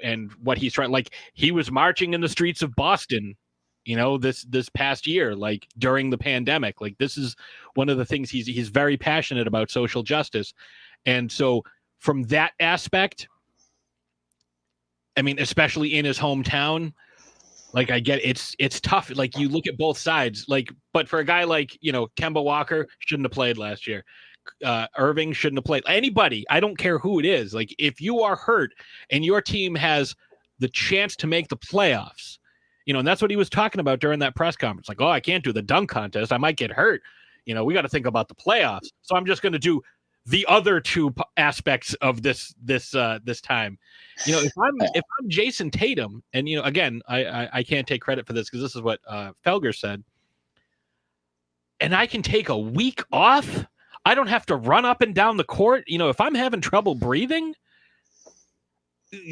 and what he's trying. Like he was marching in the streets of Boston, this past year, like during the pandemic. Like this is one of the things he's very passionate about, social justice. And so from that aspect, I mean, especially in his hometown, like I get it's tough. Like you look at both sides, like, but for a guy like, Kemba Walker shouldn't have played last year. Irving shouldn't have played. Anybody, I don't care who it is. Like if you are hurt and your team has the chance to make the playoffs, and that's what he was talking about during that press conference. Like, oh, I can't do the dunk contest. I might get hurt. We got to think about the playoffs. So I'm just going to do the other two aspects of this time. If I'm Jason Tatum, and again, I can't take credit for this because this is what Felger said, and I can take a week off. I don't have to run up and down the court. If I'm having trouble breathing,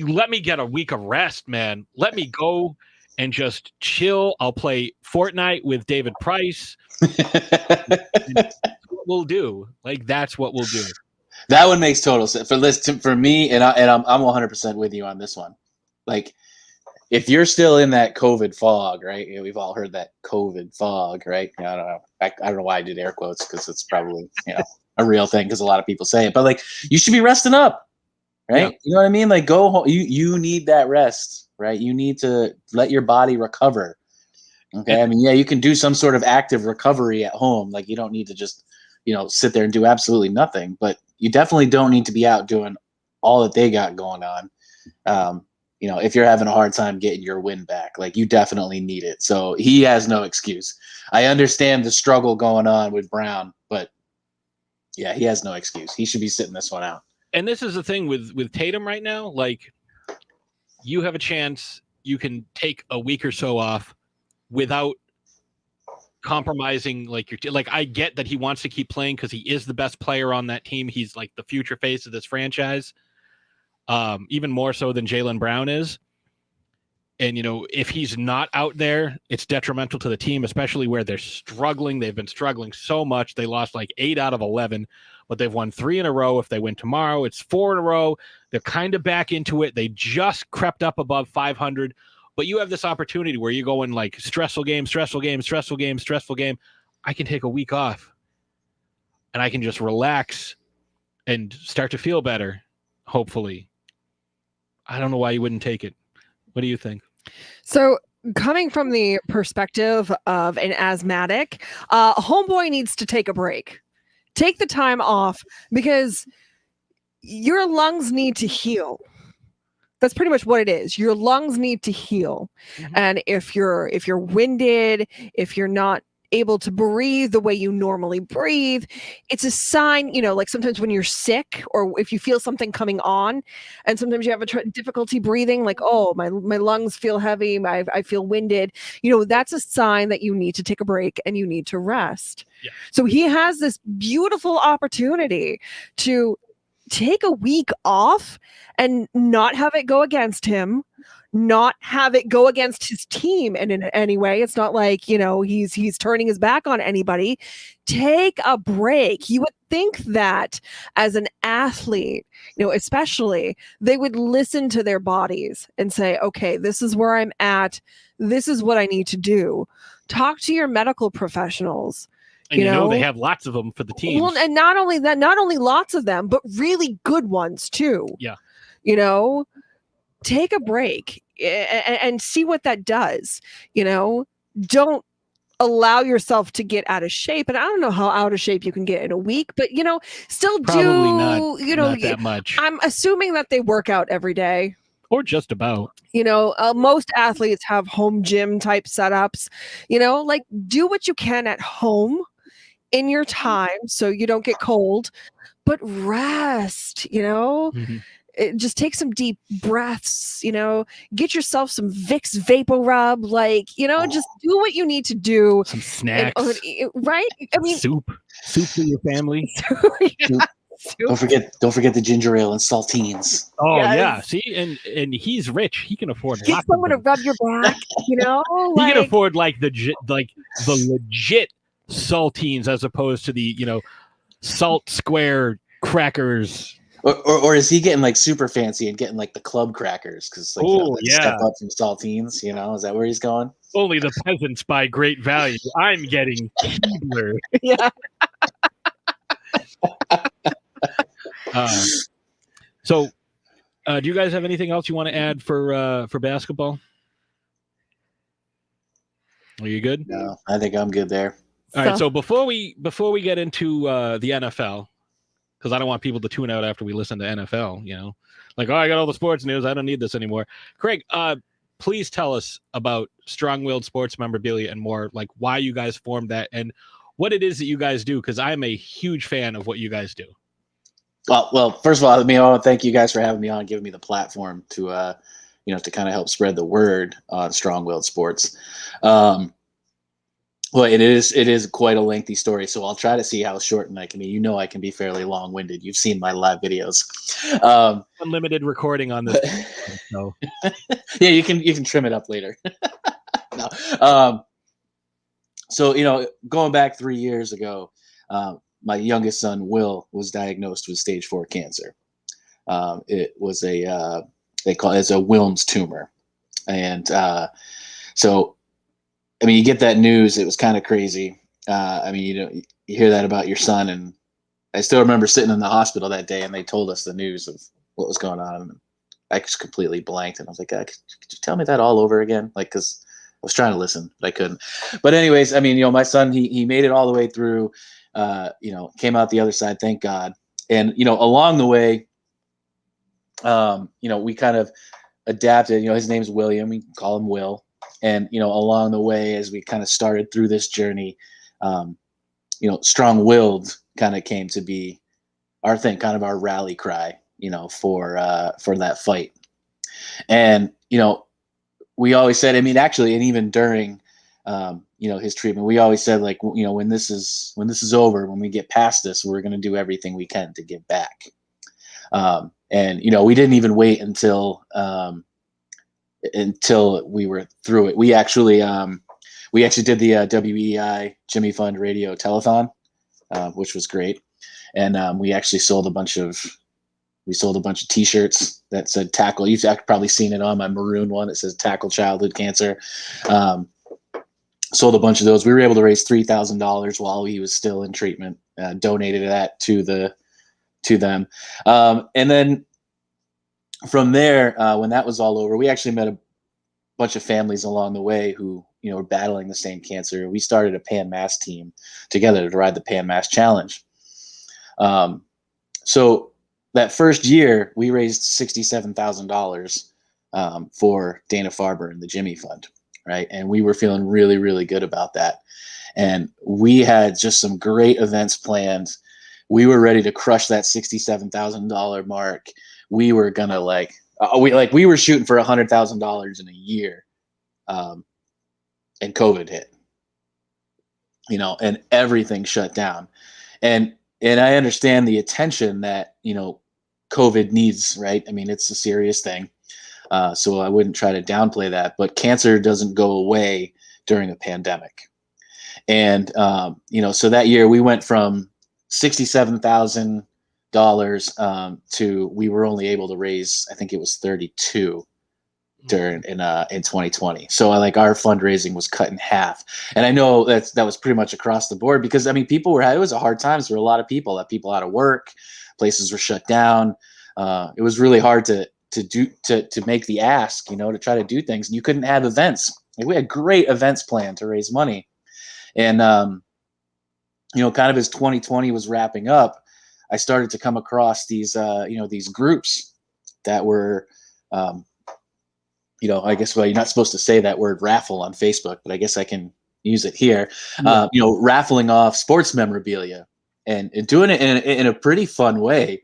let me get a week of rest, man. Let me go and just chill. I'll play Fortnite with David Price. That's what we'll do. Like that's what we'll do. That one makes total sense for me, and I'm 100% with you on this one. Like, if you're still in that COVID fog, right? We've all heard that COVID fog, right? I don't know. I don't know why I did air quotes because it's probably a real thing because a lot of people say it. But like, you should be resting up, right? Yeah. You know what I mean? Like, go home. You need that rest, right? You need to let your body recover. Okay. I mean, yeah, you can do some sort of active recovery at home. Like, you don't need to just sit there and do absolutely nothing. But you definitely don't need to be out doing all that they got going on. If you're having a hard time getting your win back, like you definitely need it. So he has no excuse. I understand the struggle going on with Brown, but Yeah, he has no excuse. He should be sitting this one out. And this is the thing with Tatum right now. Like, you have a chance. You can take a week or so off without compromising. Like I get that he wants to keep playing because he is the best player on that team. He's like the future face of this franchise, even more so than Jalen Brown is. And, if he's not out there, it's detrimental to the team, especially where they're struggling. They've been struggling so much. They lost like 8 out of 11, but they've won 3 in a row. If they win tomorrow, it's 4 in a row. They're kind of back into it. They just crept up above 500. But you have this opportunity where you're going like stressful game. I can take a week off and I can just relax and start to feel better, hopefully. I don't know why you wouldn't take it. What do you think? So coming from the perspective of an asthmatic, homeboy needs to take a break. Take the time off because your lungs need to heal. That's pretty much what it is. Your lungs need to heal. Mm-hmm. And if you're winded, if you're not able to breathe the way you normally breathe, it's a sign, like sometimes when you're sick or if you feel something coming on and sometimes you have difficulty breathing, like, oh, my lungs feel heavy, I feel winded, that's a sign that you need to take a break and you need to rest. Yeah. So he has this beautiful opportunity to take a week off and not have it go against him, not have it go against his team. And in any way, it's not like, he's turning his back on anybody. Take a break. You would think that as an athlete, especially, they would listen to their bodies and say, okay, this is where I'm at. This is what I need to do. Talk to your medical professionals. And they have lots of them for the teams. Well, and not only lots of them, but really good ones too. Yeah. Take a break and see what that does. Don't allow yourself to get out of shape. And I don't know how out of shape you can get in a week, but still probably not that much. I'm assuming that they work out every day. Or just about. Most athletes have home gym type setups. Do what you can at home in your time so you don't get cold, but rest, Mm-hmm. Just take some deep breaths, get yourself some Vicks Vapor Rub, just do what you need to do. Some snacks. Right? I mean, soup for your family. Yeah. Don't forget the ginger ale and saltines. Oh yeah, see, and he's rich. He can afford. Get someone to rub your back. He can afford the legit saltines as opposed to the salt square crackers. Or is he getting super fancy and getting the club crackers because step up from saltines? Is that where he's going? Only the peasants buy great value. I'm getting Keebler. Yeah. So, do you guys have anything else you want to add for basketball? Are you good? No, I think I'm good there. All right. So before we get into the NFL, because I don't want people to tune out after we listen to NFL. I got all the sports news. I don't need this anymore. Craig, please tell us about StrongWILLed Sports Memorabilia and more, like why you guys formed that and what it is that you guys do, because I'm a huge fan of what you guys do. Well, first of all, I want to thank you guys for having me on, giving me the platform to, to kind of help spread the word on StrongWILLed Sports. Well, it is quite a lengthy story, so I'll try to see how short I can be. I can be fairly long-winded. You've seen my live videos. Unlimited recording on this. So. Yeah, you can trim it up later. No. So, going back 3 years ago, my youngest son, Will, was diagnosed with stage 4 cancer. It was they call it a Wilms tumor. And so, you get that news. It was kind of crazy. You hear that about your son. And I still remember sitting in the hospital that day and they told us the news of what was going on. And I just completely blanked. And I was like, could you tell me that all over again? Because I was trying to listen, but I couldn't. But anyways, my son, he made it all the way through, came out the other side, thank God. And, along the way, we kind of adapted, his name's William, we can call him Will. And, along the way, as we kind of started through this journey, StrongWILLed kind of came to be our thing, kind of our rally cry, for that fight. And, we always said, I mean, actually, and even during, his treatment, we always said, like, when this is over, when we get past this, we're going to do everything we can to give back. And, we didn't even wait until we were through it. We actually did the WEI Jimmy Fund Radio Telethon, which was great. And we actually sold a bunch of T-shirts that said "Tackle." You've probably seen it on my maroon one. It says "Tackle Childhood Cancer." Sold a bunch of those. We were able to raise $3,000 while he was still in treatment. Donated that to them, and then from there, when that was all over, we actually met a bunch of families along the way who were battling the same cancer. We started a Pan Mass team together to ride the Pan Mass Challenge. So that first year, we raised $67,000 for Dana-Farber and the Jimmy Fund, right? And we were feeling really, really good about that. And we had just some great events planned. We were ready to crush that $67,000 mark. We were gonna we were shooting for $100,000 in a year, and COVID hit, and everything shut down. And I understand the attention that, COVID needs, right? I mean, it's a serious thing. So I wouldn't try to downplay that, but cancer doesn't go away during a pandemic. And, so that year we went from $67,000 to, we were only able to raise, I think it was 32 in 2020. So our fundraising was cut in half. And I know that was pretty much across the board because, I mean, it was a hard times for a lot of people, out of work, places were shut down. It was really hard to make the ask, to try to do things. And you couldn't have events. We had great events planned to raise money. And, kind of as 2020 was wrapping up, I started to come across these, these groups that were, I guess, well, you're not supposed to say that word raffle on Facebook, but I guess I can use it here. Yeah. Raffling off sports memorabilia and doing it in a pretty fun way,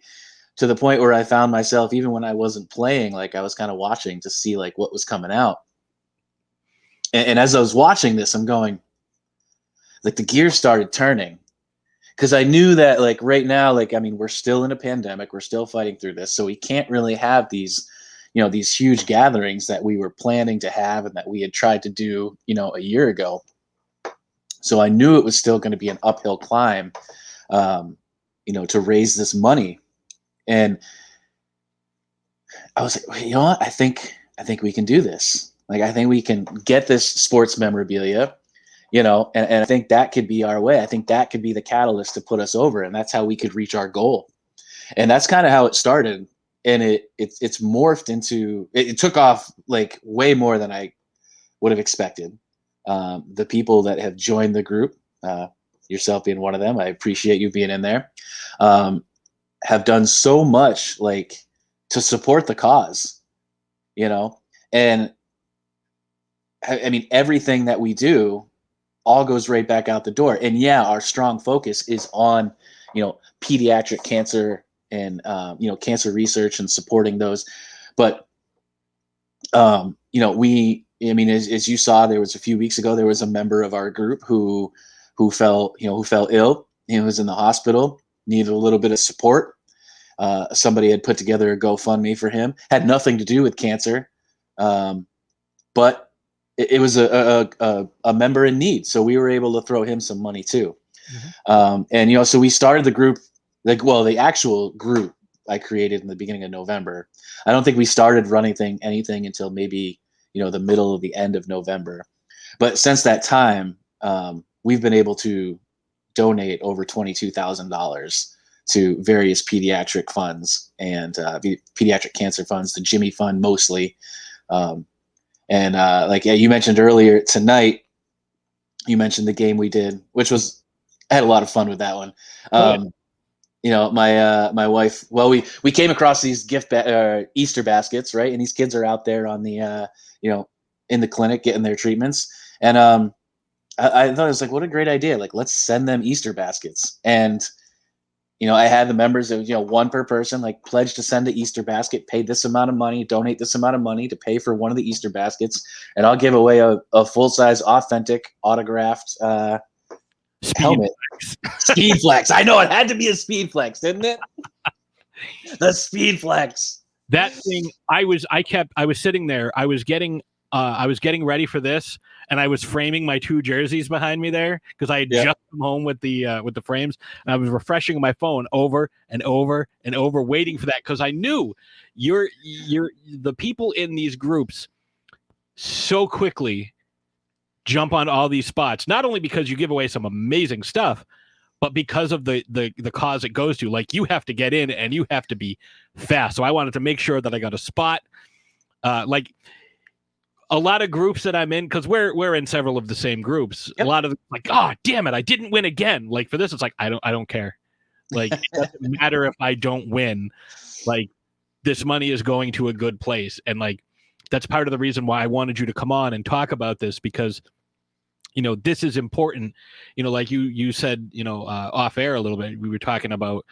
to the point where I found myself, even when I wasn't playing, I was kind of watching to see what was coming out. And as I was watching this, I'm going, the gears started turning, because I knew that right now, we're still in a pandemic, we're still fighting through this. So we can't really have these, these huge gatherings that we were planning to have and that we had tried to do, a year ago. So I knew it was still going to be an uphill climb, to raise this money. And I was like, you know what? I think we can do this. I think we can get this sports memorabilia, and I think that could be our way. I think that could be the catalyst to put us over. And that's how we could reach our goal. And that's kind of how it started. And it's morphed into, it took off way more than I would have expected. The people that have joined the group, yourself being one of them, I appreciate you being in there, have done so much to support the cause, and I mean, everything that we do all goes right back out the door. And yeah, our strong focus is on, pediatric cancer and, cancer research and supporting those. But, as you saw, there was a few weeks ago, there was a member of our group who fell ill. He was in the hospital, needed a little bit of support. Somebody had put together a GoFundMe for him. Had nothing to do with cancer, but it was a member in need. So we were able to throw him some money too. Mm-hmm. And so we started the group, the actual group I created in the beginning of November. I don't think we started running anything until maybe the middle of the end of November. But since that time, we've been able to donate over $22,000 to various pediatric funds and pediatric cancer funds, the Jimmy Fund mostly. You mentioned earlier tonight, you mentioned the game we did, which was, I had a lot of fun with that one. My wife, we came across these Easter baskets, right? And these kids are out there on the, in the clinic getting their treatments. And I thought it was what a great idea. Let's send them Easter baskets. And I had the members of, one per person, like pledge to send an Easter basket, pay this amount of money, donate this amount of money to pay for one of the Easter baskets. And I'll give away a full-size, authentic, autographed helmet. Speed Flex. I know, it had to be a Speed Flex, didn't it? The Speed Flex. That thing, I was sitting there. I was getting ready for this, and I was framing my 2 jerseys behind me there because I had just come home with the frames, and I was refreshing my phone over and over and over, waiting for that because I knew you're the people in these groups so quickly jump on all these spots, not only because you give away some amazing stuff, but because of the cause it goes to. Like, you have to get in and you have to be fast. So I wanted to make sure that I got a spot. Like a lot of groups that I'm in, because we're in several of the same groups. Yep. A lot of like, oh damn it, I didn't win again. Like for this, it's like I don't care. Like it doesn't matter if I don't win. Like this money is going to a good place, and like that's part of the reason why I wanted you to come on and talk about this, because this is important. Like you said, off air a little bit, we were talking about,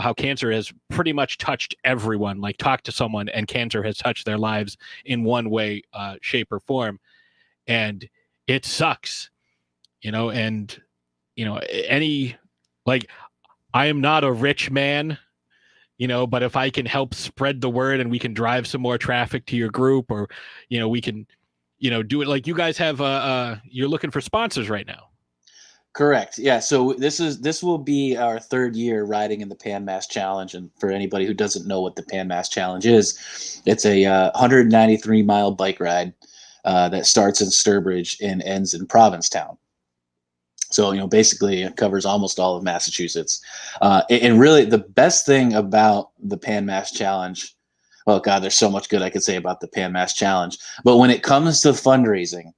how cancer has pretty much touched everyone. Like talk to someone and cancer has touched their lives in one way, shape or form. And it sucks, like I am not a rich man, but if I can help spread the word and we can drive some more traffic to your group, or, we can, do it like you guys have, you're looking for sponsors right now. Correct. Yeah. So this will be our 3rd year riding in the Pan Mass Challenge. And for anybody who doesn't know what the Pan Mass Challenge is, it's a 193-mile bike ride that starts in Sturbridge and ends in Provincetown. So, basically it covers almost all of Massachusetts. And really the best thing about the Pan Mass Challenge, well, God, there's so much good I could say about the Pan Mass Challenge. But when it comes to fundraising,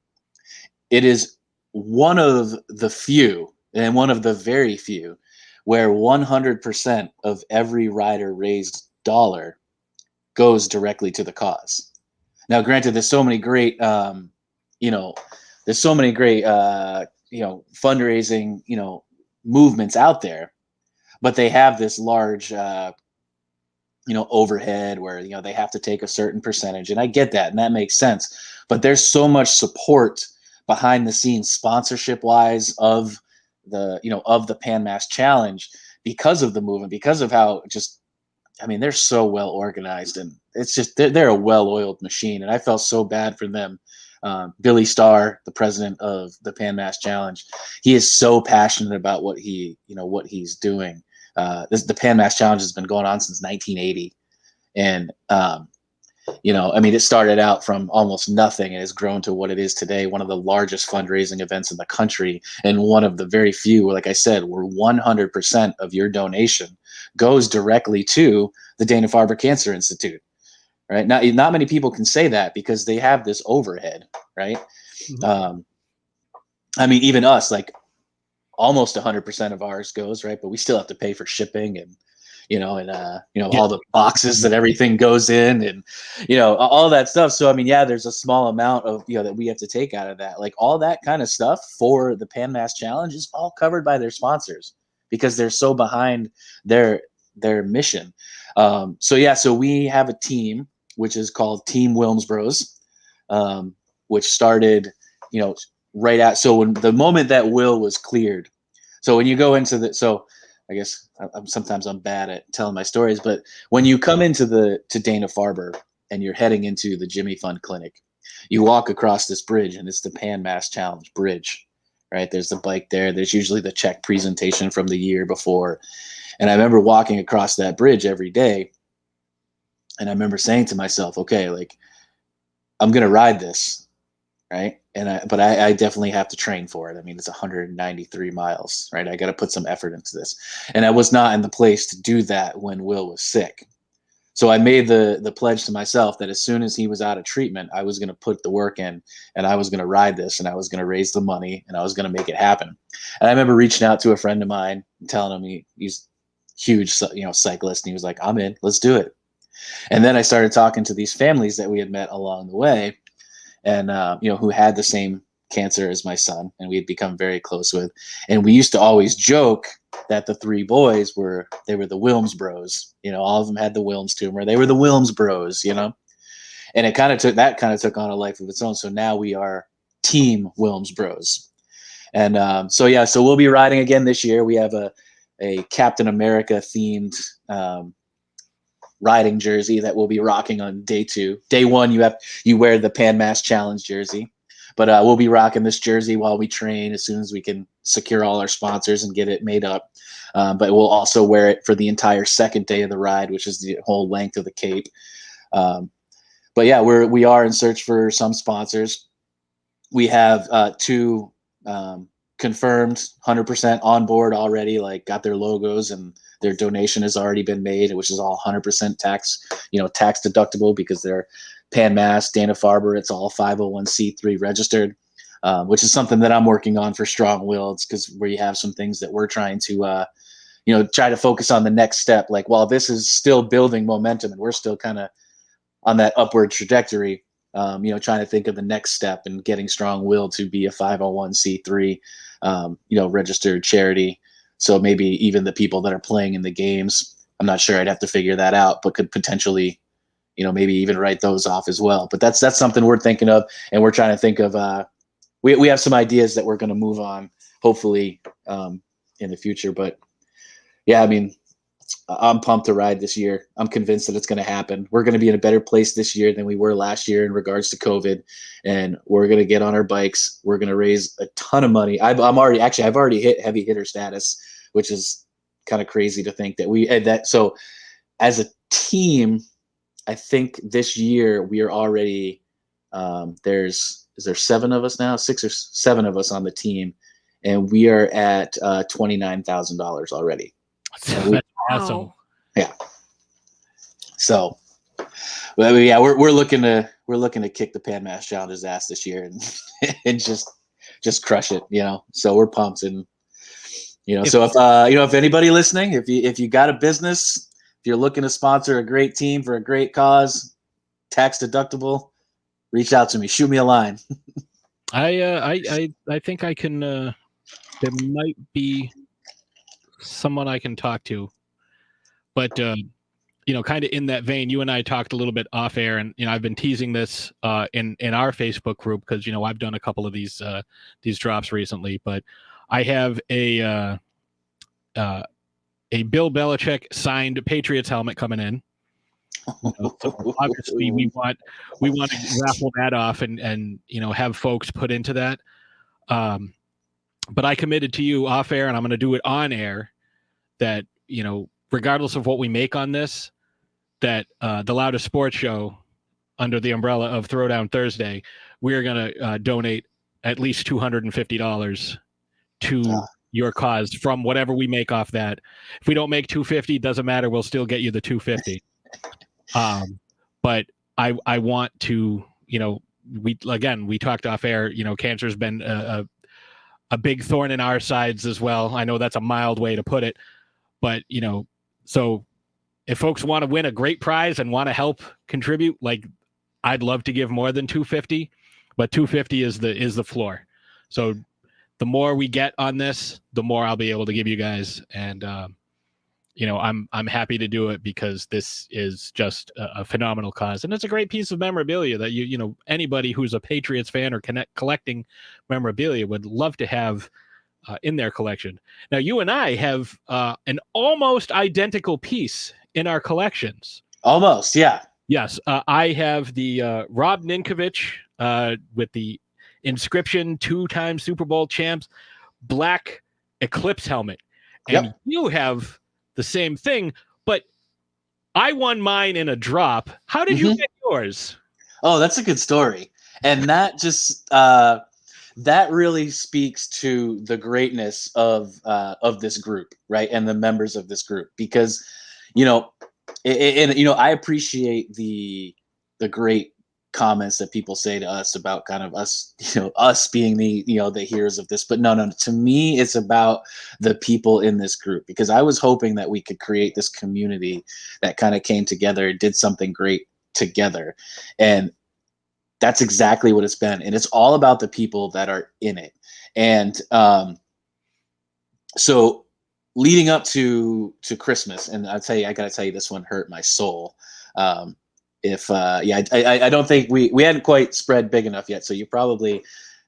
it is one of the few, and one of the very few, where 100% of every rider raised dollar goes directly to the cause. Now, granted, there's so many great, fundraising, movements out there, but they have this large, overhead where, they have to take a certain percentage. And I get that, and that makes sense. But there's so much support behind the scenes, sponsorship wise, of the Pan Mass Challenge, because of the movement, because of how they're so well organized, and it's just, they're a well-oiled machine. And I felt so bad for them. Billy Starr, the president of the Pan Mass Challenge, he is so passionate about what he's doing. The Pan Mass Challenge has been going on since 1980. And, it started out from almost nothing and has grown to what it is today, one of the largest fundraising events in the country, and one of the very few, like I said, where 100% of your donation goes directly to the Dana-Farber Cancer Institute, right? Not many people can say that because they have this overhead, right? Mm-hmm. Even us, like almost 100% of ours goes, right? But we still have to pay for shipping and, all the boxes that everything goes in, and, all that stuff. So, there's a small amount of, that we have to take out of that. Like all that kind of stuff for the Pan Mass Challenge is all covered by their sponsors because they're so behind their mission. So we have a team, which is called Team Wilmsbros, which started, right at, so when the moment that Will was cleared. So when you go into I guess I'm bad at telling my stories, but when you come into to Dana-Farber and you're heading into the Jimmy Fund Clinic, you walk across this bridge, and it's the Pan Mass Challenge bridge, right? There's the bike there. There's usually the check presentation from the year before. And I remember walking across that bridge every day, and I remember saying to myself, okay, like I'm going to ride this, right? But I definitely have to train for it. It's 193 miles, right? I got to put some effort into this. And I was not in the place to do that when Will was sick. So I made the pledge to myself that as soon as he was out of treatment, I was going to put the work in, and I was going to ride this, and I was going to raise the money, and I was going to make it happen. And I remember reaching out to a friend of mine and telling him he's huge, cyclist. And he was like, I'm in, let's do it. And then I started talking to these families that we had met along the way, and who had the same cancer as my son, and we had become very close with. And we used to always joke that the three boys were the Wilms Bros. All of them had the Wilms tumor. They were the Wilms Bros. And it kind of took on a life of its own. So now we are Team Wilms Bros. And so we'll be riding again this year. We have a Captain America themed riding jersey that we'll be rocking on day 2. Day 1, you wear the Pan Mass Challenge jersey, but we'll be rocking this jersey while we train as soon as we can secure all our sponsors and get it made up. But we'll also wear it for the entire second day of the ride, which is the whole length of the Cape. But yeah, we are in search for some sponsors. We have 2 confirmed 100% on board already, like got their logos and their donation has already been made, which is all 100% tax deductible because they're Pan Mass, Dana-Farber. It's all 501c3 registered, which is something that I'm working on for StrongWILLed, because we have some things that we're trying to, try to focus on the next step. Like while this is still building momentum and we're still kind of on that upward trajectory, trying to think of the next step and getting StrongWILLed to be a 501c3, registered charity. So maybe even the people that are playing in the games, I'm not sure, I'd have to figure that out, but could potentially, maybe even write those off as well. But that's something we're thinking of, and we're trying to think of. We have some ideas that we're going to move on, hopefully, in the future. But yeah, I mean, I'm pumped to ride this year. I'm convinced that it's going to happen. We're going to be in a better place this year than we were last year in regards to COVID, and we're going to get on our bikes. We're going to raise a ton of money. I've already hit heavy hitter status, which is kind of crazy to think that we had that. So as a team, I think this year we are already, is there 7 of us now, 6 or 7 of us on the team, and we are at $29,000 already. That's awesome. Yeah. So, well, yeah, we're looking to kick the Pan Mass Challenge's ass this year and just crush it. So we're pumped, and so if anybody listening, if you got a business, if you're looking to sponsor a great team for a great cause, tax deductible, reach out to me. Shoot me a line. I think I can. There might be someone I can talk to, but kind of in that vein, you and I talked a little bit off air, and I've been teasing this in our Facebook group because I've done a couple of these drops recently, but I have a Bill Belichick signed Patriots helmet coming in. So obviously we want to raffle that off and have folks put into that. But I committed to you off air, and I'm going to do it on air, that regardless of what we make on this, that the Loudest Sports Show, under the umbrella of Throwdown Thursday, we're going to donate at least $250 to your cause from whatever we make off that. If we don't make $250, doesn't matter. We'll still get you the $250. But I want to, we talked off air, cancer's been a big thorn in our sides as well. I know that's a mild way to put it, but so if folks want to win a great prize and want to help contribute, like, I'd love to give more than $250, but $250 is the floor. So the more we get on this, the more I'll be able to give you guys. And, I'm happy to do it because this is just a phenomenal cause. And it's a great piece of memorabilia that anybody who's a Patriots fan or collecting memorabilia would love to have in their collection. Now, you and I have an almost identical piece in our collections. Almost, yeah. Yes. I have the Rob Ninkovich with the inscription 2-time Super Bowl champs black Eclipse helmet. And you have the same thing, but I won mine in a drop. How did you get yours? Oh, that's a good story. And that just that really speaks to the greatness of this group, right? And the members of this group, because I appreciate the great comments that people say to us about kind of us, us being the heroes of this. But no, to me, it's about the people in this group, because I was hoping that we could create this community that kind of came together and did something great together. And that's exactly what it's been. And it's all about the people that are in it. And so leading up to Christmas, and I gotta tell you, this one hurt my soul. I don't think we hadn't quite spread big enough yet, so you probably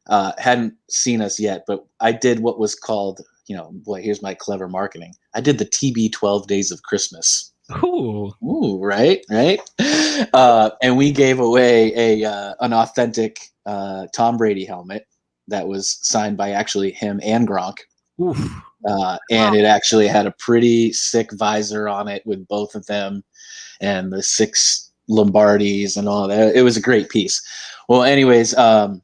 hadn't seen us yet. But I did what was called, here's my clever marketing. I did the TB 12 Days of Christmas. Ooh, right. And we gave away an authentic Tom Brady helmet that was signed by actually him and Gronk. Oof. And it actually had a pretty sick visor on it with both of them and the 6 Lombardis and all that. It was a great piece. Well, anyways, that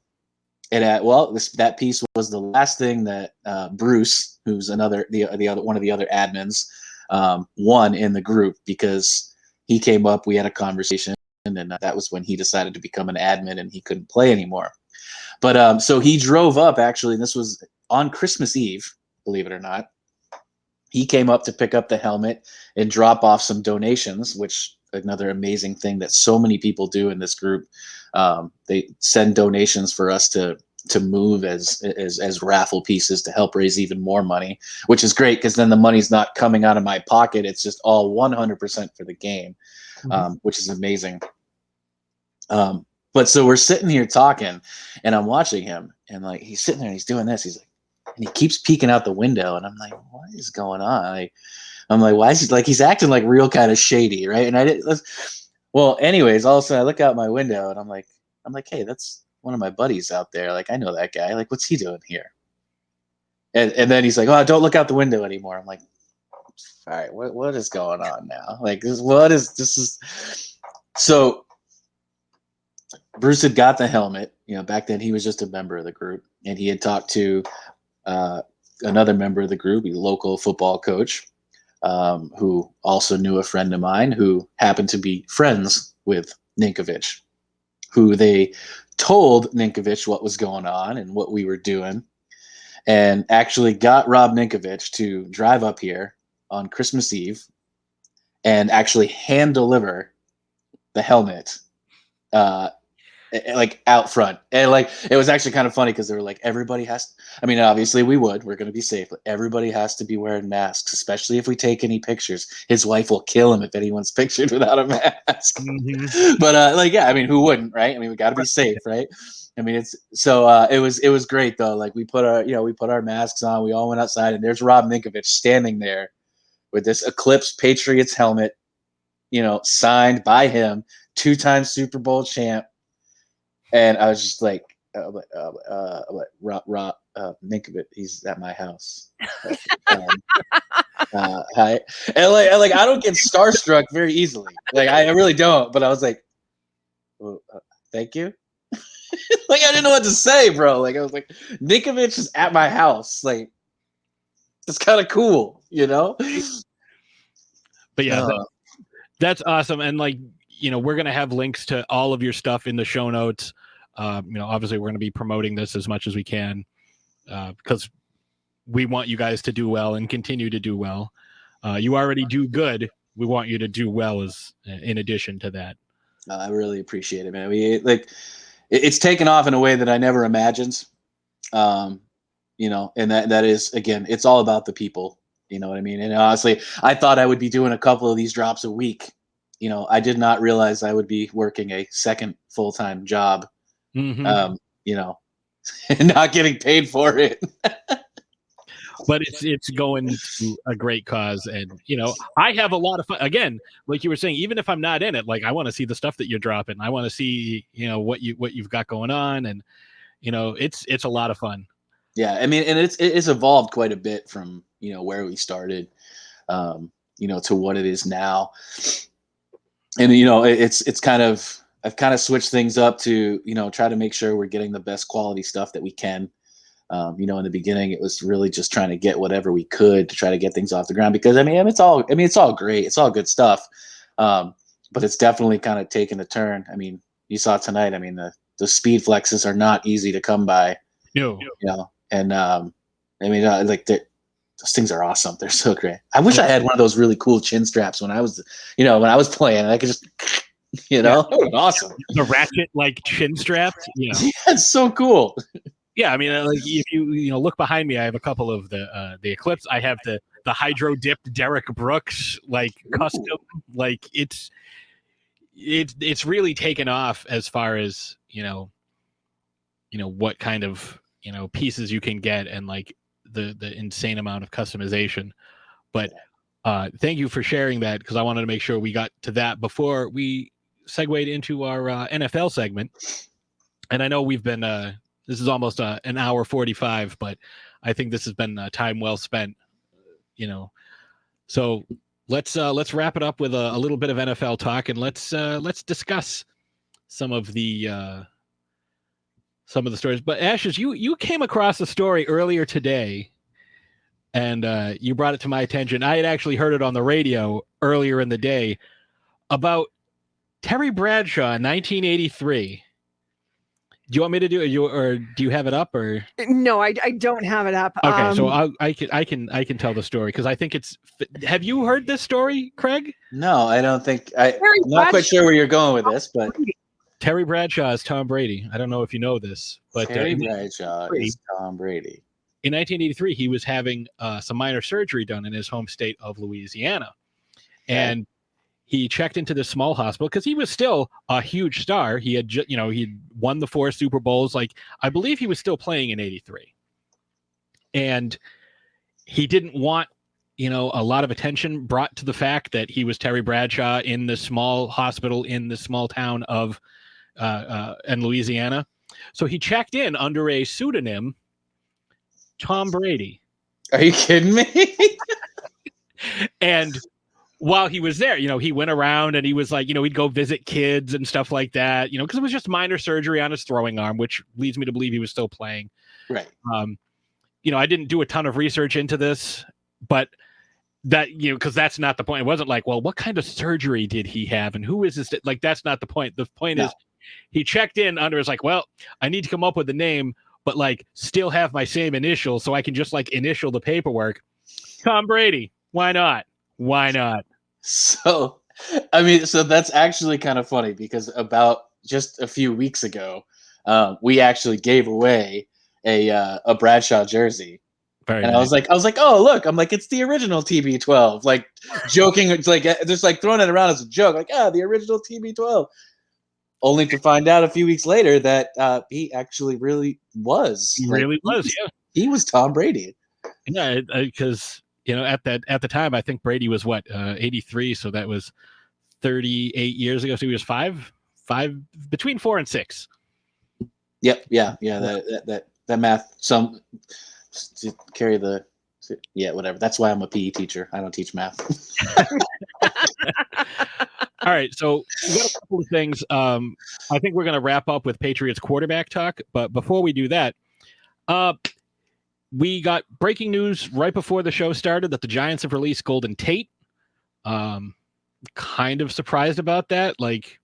piece was the last thing that Bruce, who's one of the other admins, won in the group, because he came up, we had a conversation, and then that was when he decided to become an admin and he couldn't play anymore. But so he drove up, actually, and this was on Christmas Eve, believe it or not. He came up to pick up the helmet and drop off some donations, which another amazing thing that so many people do in this group. They send donations for us to move as raffle pieces to help raise even more money, which is great, because then the money's not coming out of my pocket. It's just all 100% for the game, which is amazing. But so we're sitting here talking, and I'm watching him, and like he's sitting there and he's doing this. He's like, and he keeps peeking out the window, and I'm like, what is going on? I'm like, why is he like, he's acting like real kind of shady, right? And I didn't. Well, anyways, all of a sudden I look out my window, and I'm like, hey, that's one of my buddies out there. Like, I know that guy. Like, what's he doing here? And then he's like, oh, don't look out the window anymore. I'm like, all right, what is going on now? Like, this is. So Bruce had got the helmet. Back then he was just a member of the group, and he had talked to another member of the group, a local football coach, who also knew a friend of mine who happened to be friends with Ninkovich, who they told Ninkovich what was going on and what we were doing, and actually got Rob Ninkovich to drive up here on Christmas Eve and actually hand deliver the helmet like out front. And like it was actually kind of funny, because they were like, everybody has obviously we're going to be safe, but everybody has to be wearing masks, especially if we take any pictures. His wife will kill him if anyone's pictured without a mask. Mm-hmm. But who wouldn't, right? We got to be safe, right? It's so it was great though. Like we put our masks on, we all went outside, and there's Rob Ninkovich standing there with this Eclipse Patriots helmet, signed by him, 2-time Super Bowl champ. And I was just like, Rob Ninkovich, he's at my house. Hi. And like I don't get starstruck very easily. Like I really don't. But I was like, thank you. Like I didn't know what to say, bro. Like I was like, Ninkovich is at my house. Like it's kind of cool, But yeah, that's awesome. And like, we're going to have links to all of your stuff in the show notes. Obviously we're going to be promoting this as much as we can, because we want you guys to do well and continue to do well. You already do good. We want you to do well in addition to that. I really appreciate it, man. It's taken off in a way that I never imagined. And that is, again, it's all about the people, you know what I mean? And honestly, I thought I would be doing a couple of these drops a week. I did not realize I would be working a second full-time job, mm-hmm. And not getting paid for it. But it's going to a great cause, and I have a lot of fun. Again, like you were saying, even if I'm not in it, like I want to see the stuff that you're dropping. I want to see what you've got going on, and it's a lot of fun. Yeah, and it's evolved quite a bit from where we started, to what it is now. And it's kind of, I've kind of switched things up to try to make sure we're getting the best quality stuff that we can. In the beginning, it was really just trying to get whatever we could to try to get things off the ground, because it's all great, it's all good stuff, but it's definitely kind of taken a turn. You saw tonight. The speed flexes are not easy to come by. No. And those things are awesome. They're so great. I wish I had one of those really cool chin straps when I was playing, and I could just, it was awesome. The ratchet like chin straps. Yeah, it's so cool. Yeah, like if you look behind me, I have a couple of the Eclipse. I have the the hydro dipped Derek Brooks like custom. Like it's really taken off as far as what kind of pieces you can get and like the insane amount of customization. But thank you for sharing that, because I wanted to make sure we got to that before we segued into our NFL segment. And I know we've been this is almost an hour 45, but I think this has been time well spent. So let's wrap it up with a little bit of NFL talk, and let's discuss some of the stories. But Ashes, you came across a story earlier today, and you brought it to my attention. I had actually heard it on the radio earlier in the day about Terry Bradshaw in 1983. Do you want me to do it, or do you have it up? Or no, I don't have it up. Okay, so I can tell the story, because I think it's. Have you heard this story, Craig? No, I don't think. I'm not quite sure where you're going with this, but Terry Bradshaw is Tom Brady. I don't know if you know this, but Terry Bradshaw is Tom Brady. In 1983, he was having some minor surgery done in his home state of Louisiana, and he checked into this small hospital because he was still a huge star. He had, he'd won the 4 Super Bowls. Like, I believe he was still playing in '83, and he didn't want, a lot of attention brought to the fact that he was Terry Bradshaw in this small hospital in this small town of in Louisiana. So he checked in under a pseudonym, Tom Brady. Are you kidding me? And while he was there, he went around and he was like, he'd go visit kids and stuff like that, because it was just minor surgery on his throwing arm, which leads me to believe he was still playing. Right. I didn't do a ton of research into this, but that, because that's not the point. It wasn't like, well, what kind of surgery did he have and who is this? Like, that's not the point. The point is he checked in under, it's like, well, I need to come up with a name, but like still have my same initials so I can just like initial the paperwork. Tom Brady. Why not? Why not? So that's actually kind of funny, because about just a few weeks ago, we actually gave away a Bradshaw jersey. Very and nice. I was like, oh, look, I'm like, it's the original TB12, like joking. It's like, just like throwing it around as a joke, like, the original TB12, only to find out a few weeks later that he actually really was. He was Tom Brady. Yeah. Because, at the time, I think Brady was 83. So that was 38 years ago. So he was five, between 4 and 6. Yep. Yeah. That math, some to carry the, whatever. That's why I'm a PE teacher. I don't teach math. All right. So we got a couple of things. I think we're going to wrap up with Patriots quarterback talk. But before we do that, we got breaking news right before the show started that the Giants have released Golden Tate. Kind of surprised about that. Like,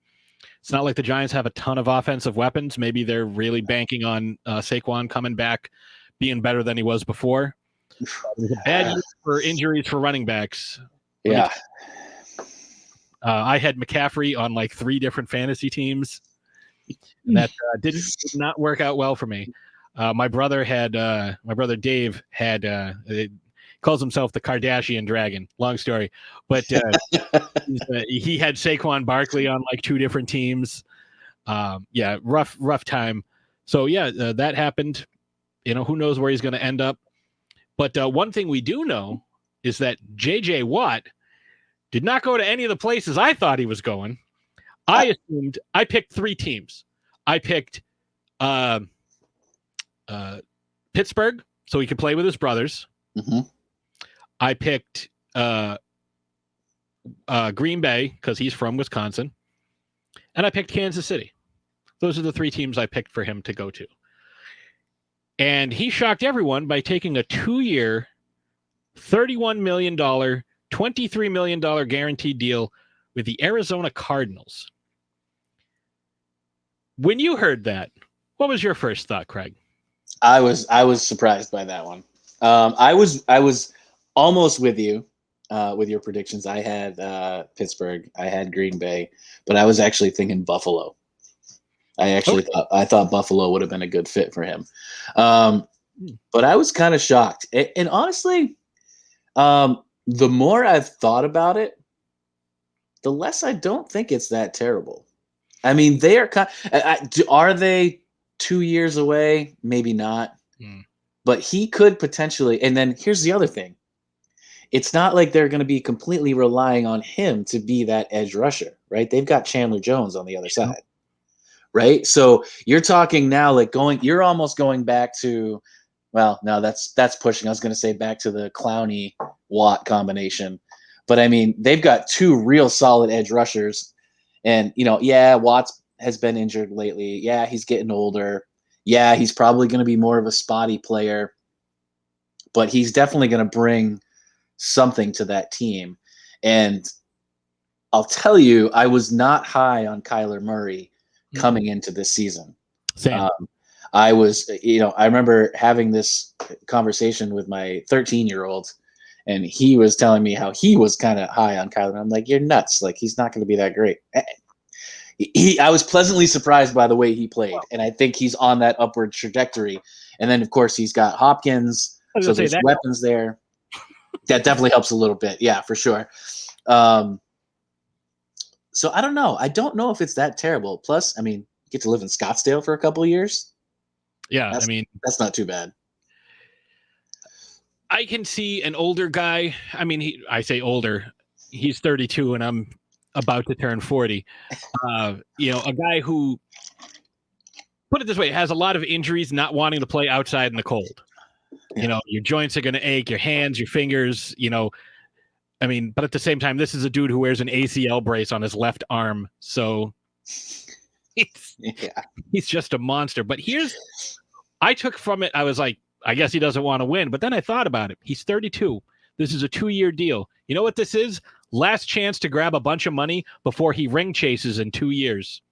it's not like the Giants have a ton of offensive weapons. Maybe they're really banking on Saquon coming back, being better than he was before. It was a bad year for injuries for running backs. Yeah. I had McCaffrey on like 3 different fantasy teams. That did not work out well for me. My brother Dave had calls himself the Kardashian Dragon. Long story, but he had Saquon Barkley on like 2 different teams. Rough time. So that happened. Who knows where he's going to end up. But one thing we do know is that J.J. Watt did not go to any of the places I thought he was going. I picked 3 teams. I picked Pittsburgh, so he could play with his brothers. Mm-hmm. I picked Green Bay because he's from Wisconsin. And I picked Kansas City. Those are the 3 teams I picked for him to go to. And he shocked everyone by taking a 2-year, $31 million, $23 million guaranteed deal with the Arizona Cardinals. When you heard that, what was your first thought, Craig? I was surprised by that one. I was almost with you with your predictions. I had Pittsburgh, I had Green Bay, but I was actually thinking Buffalo. I thought Buffalo would have been a good fit for him. But I was kind of shocked. And honestly, The more I've thought about it, the less I don't think it's that terrible. I mean, they are are they 2 years away? Maybe not. But he could potentially. And then here's the other thing. It's not like they're going to be completely relying on him to be that edge rusher, right? They've got Chandler Jones on the other side, right? So you're talking now like you're almost going back to, well, no, that's pushing. I was going to say back to the Clowney Watt combination. But I mean, they've got 2 real solid edge rushers. And, Watts has been injured lately. Yeah, he's getting older. Yeah, he's probably going to be more of a spotty player. But he's definitely going to bring something to that team. And I'll tell you, I was not high on Kyler Murray coming into this season. Same. I was, I remember having this conversation with my 13-year-old, and he was telling me how he was kind of high on Kyler. I'm like, you're nuts. Like, he's not going to be that great. I was pleasantly surprised by the way he played, and I think he's on that upward trajectory. And then, of course, he's got Hopkins, so there's weapons there. That definitely helps a little bit. Yeah, for sure. So I don't know. I don't know if it's that terrible. Plus, I mean, you get to live in Scottsdale for a couple of years. Yeah, that's not too bad. I can see an older guy. I mean, I say older. He's 32, and I'm about to turn 40. A guy who, put it this way, has a lot of injuries, not wanting to play outside in the cold. Yeah. Your joints are going to ache, your hands, your fingers, but at the same time, this is a dude who wears an ACL brace on his left arm. So he's just a monster. But I took from it, I was like, I guess he doesn't want to win. But then I thought about it. He's 32. This is a 2-year deal. You know what this is? Last chance to grab a bunch of money before he ring chases in 2 years.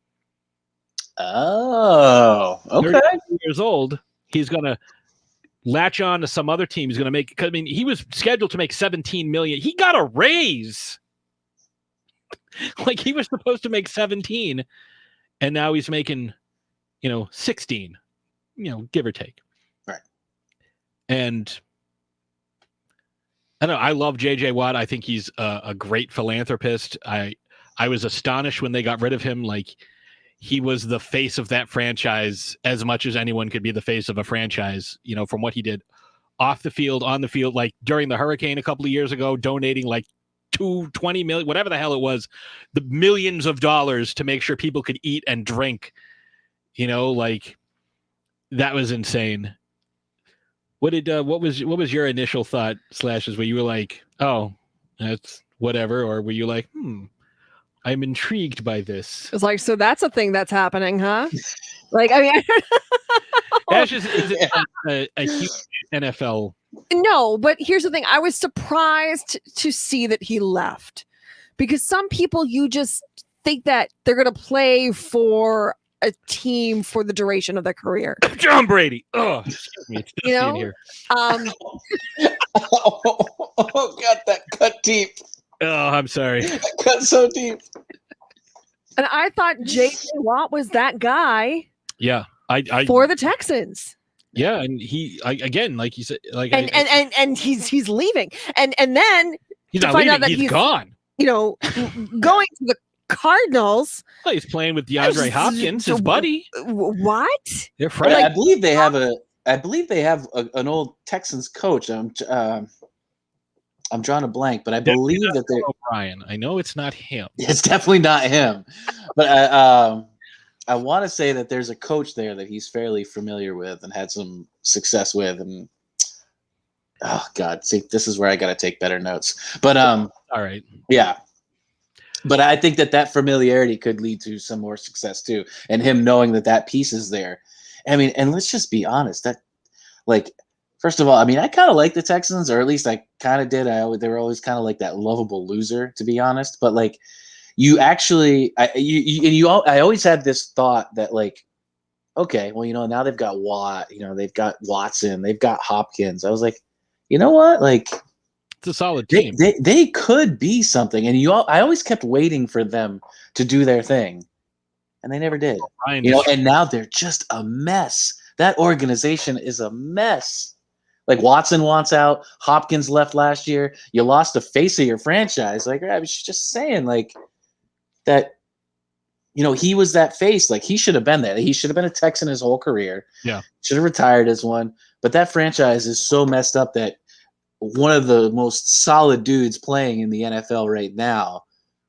Oh, okay. 32 years old. He's going to latch on to some other team. He's going to make, he was scheduled to make $17 million. He got a raise. Like, he was supposed to make 17, and now he's making, 16, give or take. Right. And I don't know. I love JJ Watt. I think he's a great philanthropist. I was astonished when they got rid of him. Like, he was the face of that franchise as much as anyone could be the face of a franchise, from what he did off the field, on the field, like during the hurricane a couple of years ago, donating like $20 million, whatever the hell it was, the millions of dollars to make sure people could eat and drink, like that was insane. What was your initial thought, Slashes, where you were like, oh, that's whatever? Or were you like, I'm intrigued by this? It's like, so that's a thing that's happening, huh? Like, I mean, Ash is a huge NFL. No, but here's the thing. I was surprised to see that he left, because some people, you just think that they're going to play for a team for the duration of their career. John Brady. Oh, excuse me. It's dusty in here. Oh, God, that cut deep. Oh, I'm sorry. That cut so deep. And I thought J.J. Watt was that guy. Yeah, I for the Texans. Yeah, and he again, like you said, like and he's leaving, and then he's not leaving. He's gone. Going to the Cardinals. Well, he's playing with DeAndre Hopkins, his buddy. What? They're friends. I believe they have an old Texans coach. I'm drawing a blank, but I believe that they're O'Brien. I know it's not him. It's definitely not him, but I want to say that there's a coach there that he's fairly familiar with and had some success with. And oh God, see, this is where I got to take better notes. But all right, yeah. But I think that familiarity could lead to some more success too, and him knowing that piece is there. I mean, and let's just be honest. That, like, first of all, I mean, I kind of like the Texans, or at least I kind of did. They were always kind of like that lovable loser, to be honest. But like, you actually, I always had this thought that, like, okay, well, now they've got Watt, they've got Watson, they've got Hopkins. I was like, you know what, like, it's a solid team. They could be something, and I always kept waiting for them to do their thing, and they never did. And now they're just a mess. That organization is a mess. Like Watson wants out. Hopkins left last year. You lost the face of your franchise. Like I was just saying, like that. He was that face. Like he should have been there. He should have been a Texan his whole career. Yeah, should have retired as one. But that franchise is so messed up that one of the most solid dudes playing in the NFL right now,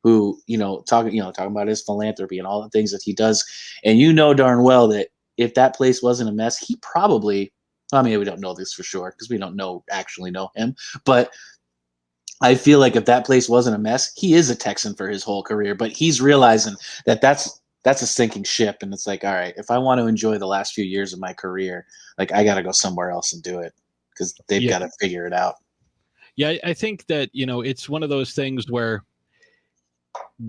who talking about his philanthropy and all the things that he does, and darn well that if that place wasn't a mess, he probably. I mean, we don't know this for sure because we don't actually know him, but I feel like if that place wasn't a mess, he is a Texan for his whole career. But he's realizing that that's a sinking ship, and it's like, all right, if I want to enjoy the last few years of my career, like I got to go somewhere else and do it because they've got to figure it out. Yeah, I think that it's one of those things where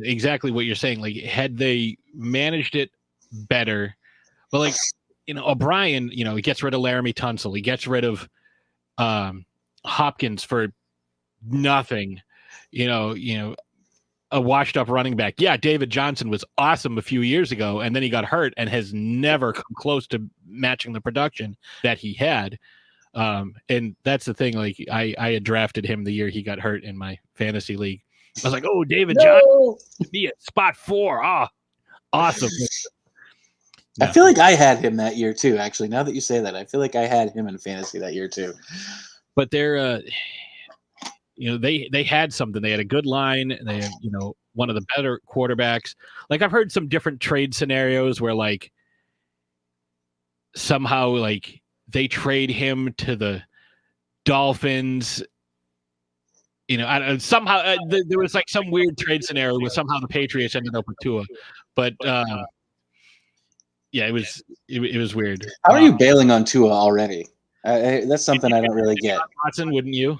exactly what you're saying. Like, had they managed it better, but like O'Brien, he gets rid of Laramie Tunsil, he gets rid of Hopkins for nothing, a washed up running back. Yeah, David Johnson was awesome a few years ago, and then he got hurt and has never come close to matching the production that he had. And that's the thing. Like I had drafted him the year he got hurt in my fantasy league. I was like, oh, David Johnson to be at spot 4. Awesome. I feel like I had him that year too. Actually, now that you say that, I feel like I had him in fantasy that year too. But they're, they had something. They had a good line. They had, one of the better quarterbacks. Like I've heard some different trade scenarios where like somehow like they trade him to the Dolphins. Somehow there was like some weird trade scenario where somehow the Patriots ended up with Tua, but yeah, it was weird. How are you bailing on Tua already? That's something I don't really get. Watson, wouldn't you?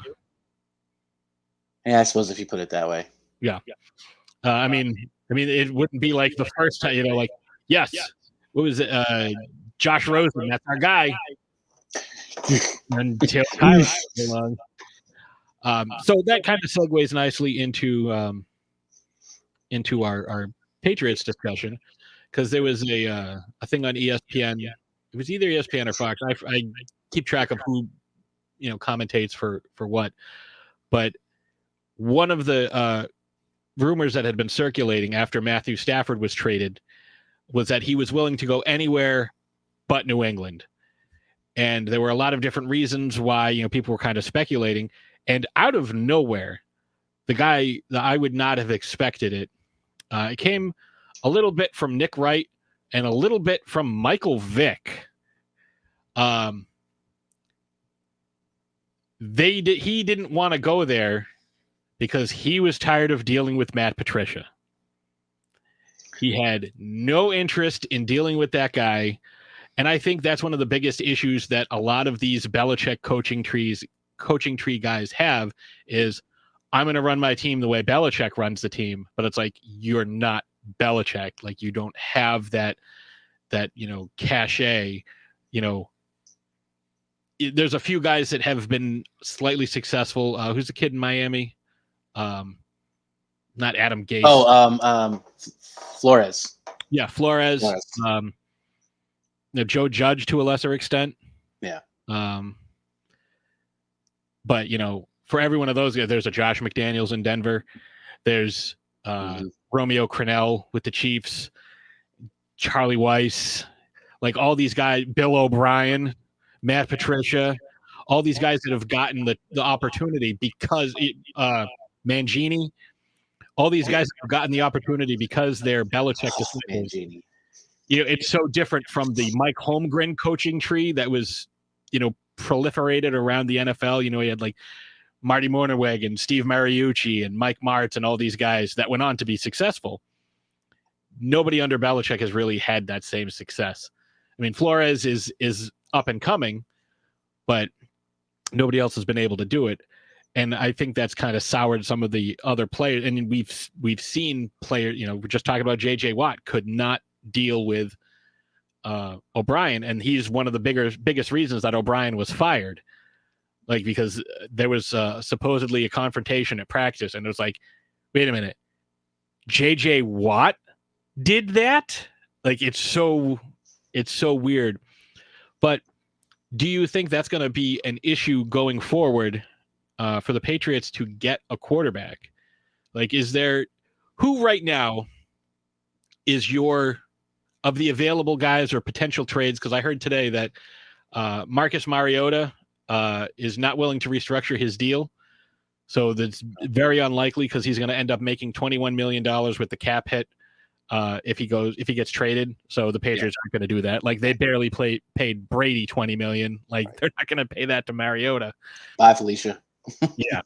Yeah, I suppose if you put it that way. Yeah. I mean, it wouldn't be like the first time, like, yes, what was it? Josh Rosen, that's our guy. Until Kyrie came along. So that kind of segues nicely into our Patriots discussion, because there was a thing on ESPN. It was either ESPN or Fox. I keep track of who commentates for what, but one of the rumors that had been circulating after Matthew Stafford was traded was that he was willing to go anywhere but New England. And there were a lot of different reasons why, people were kind of speculating. And out of nowhere, the guy that I would not have expected it, it came a little bit from Nick Wright and a little bit from Michael Vick. He didn't want to go there because he was tired of dealing with Matt Patricia. He had no interest in dealing with that guy. And I think that's one of the biggest issues that a lot of these Belichick coaching tree guys have is, I'm going to run my team the way Belichick runs the team. But it's like, you're not Belichick. Like, you don't have that cachet. There's a few guys that have been slightly successful. Who's the kid in Miami? Not Adam Gase. Flores. Yeah, Flores. Joe Judge to a lesser extent. Yeah. But for every one of those guys, there's a Josh McDaniels in Denver. There's Romeo Crennel with the Chiefs, Charlie Weiss, like all these guys, Bill O'Brien, Matt Patricia, all these guys that have gotten the opportunity because Mangini, all these guys have gotten the opportunity because they're Belichick disciples. It's so different from the Mike Holmgren coaching tree that was, proliferated around the NFL. He had like Marty Mornhinweg and Steve Mariucci and Mike Martz and all these guys that went on to be successful. Nobody under Belichick has really had that same success. I mean, Flores is up and coming, but nobody else has been able to do it. And I think that's kind of soured some of the other players. And we've seen players, we're just talking about J.J. Watt could not deal with O'Brien, and he's one of the biggest reasons that O'Brien was fired. Like, because there was supposedly a confrontation at practice, and it was like, wait a minute, J.J. Watt did that? Like, it's so weird. But do you think that's going to be an issue going forward for the Patriots to get a quarterback? Like, who right now is of the available guys or potential trades? Because I heard today that Marcus Mariota is not willing to restructure his deal. So that's very unlikely because he's going to end up making $21 million with the cap hit if he gets traded. So the Patriots aren't going to do that. Like, they barely paid Brady $20 million. Like, they're not going to pay that to Mariota. Bye, Felicia. Yeah.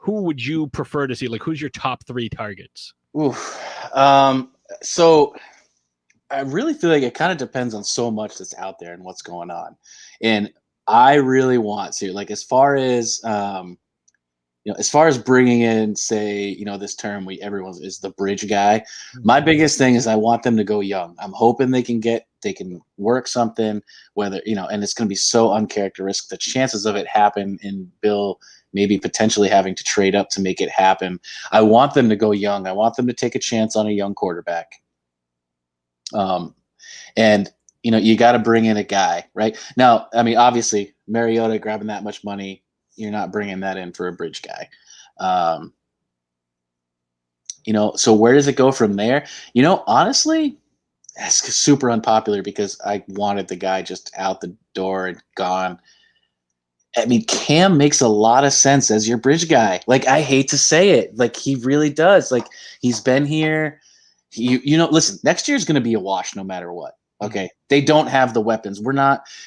Who would you prefer to see? Like, who's your top 3 targets? Oof. So I really feel like it kind of depends on so much that's out there and what's going on. And I really want to, like, as far as bringing in, say, this term everyone is the bridge guy. My biggest thing is I want them to go young. I'm hoping they can work something, whether, and it's going to be so uncharacteristic. The chances of it happen in Bill maybe potentially having to trade up to make it happen. I want them to go young. I want them to take a chance on a young quarterback. And you got to bring in a guy right now. I mean, obviously Mariota grabbing that much money, you're not bringing that in for a bridge guy. So where does it go from there? Honestly, that's super unpopular because I wanted the guy just out the door and gone. I mean, Cam makes a lot of sense as your bridge guy. Like, I hate to say it, like, he really does. Like, he's been here. Listen, next year is going to be a wash no matter what. Okay. They don't have the weapons.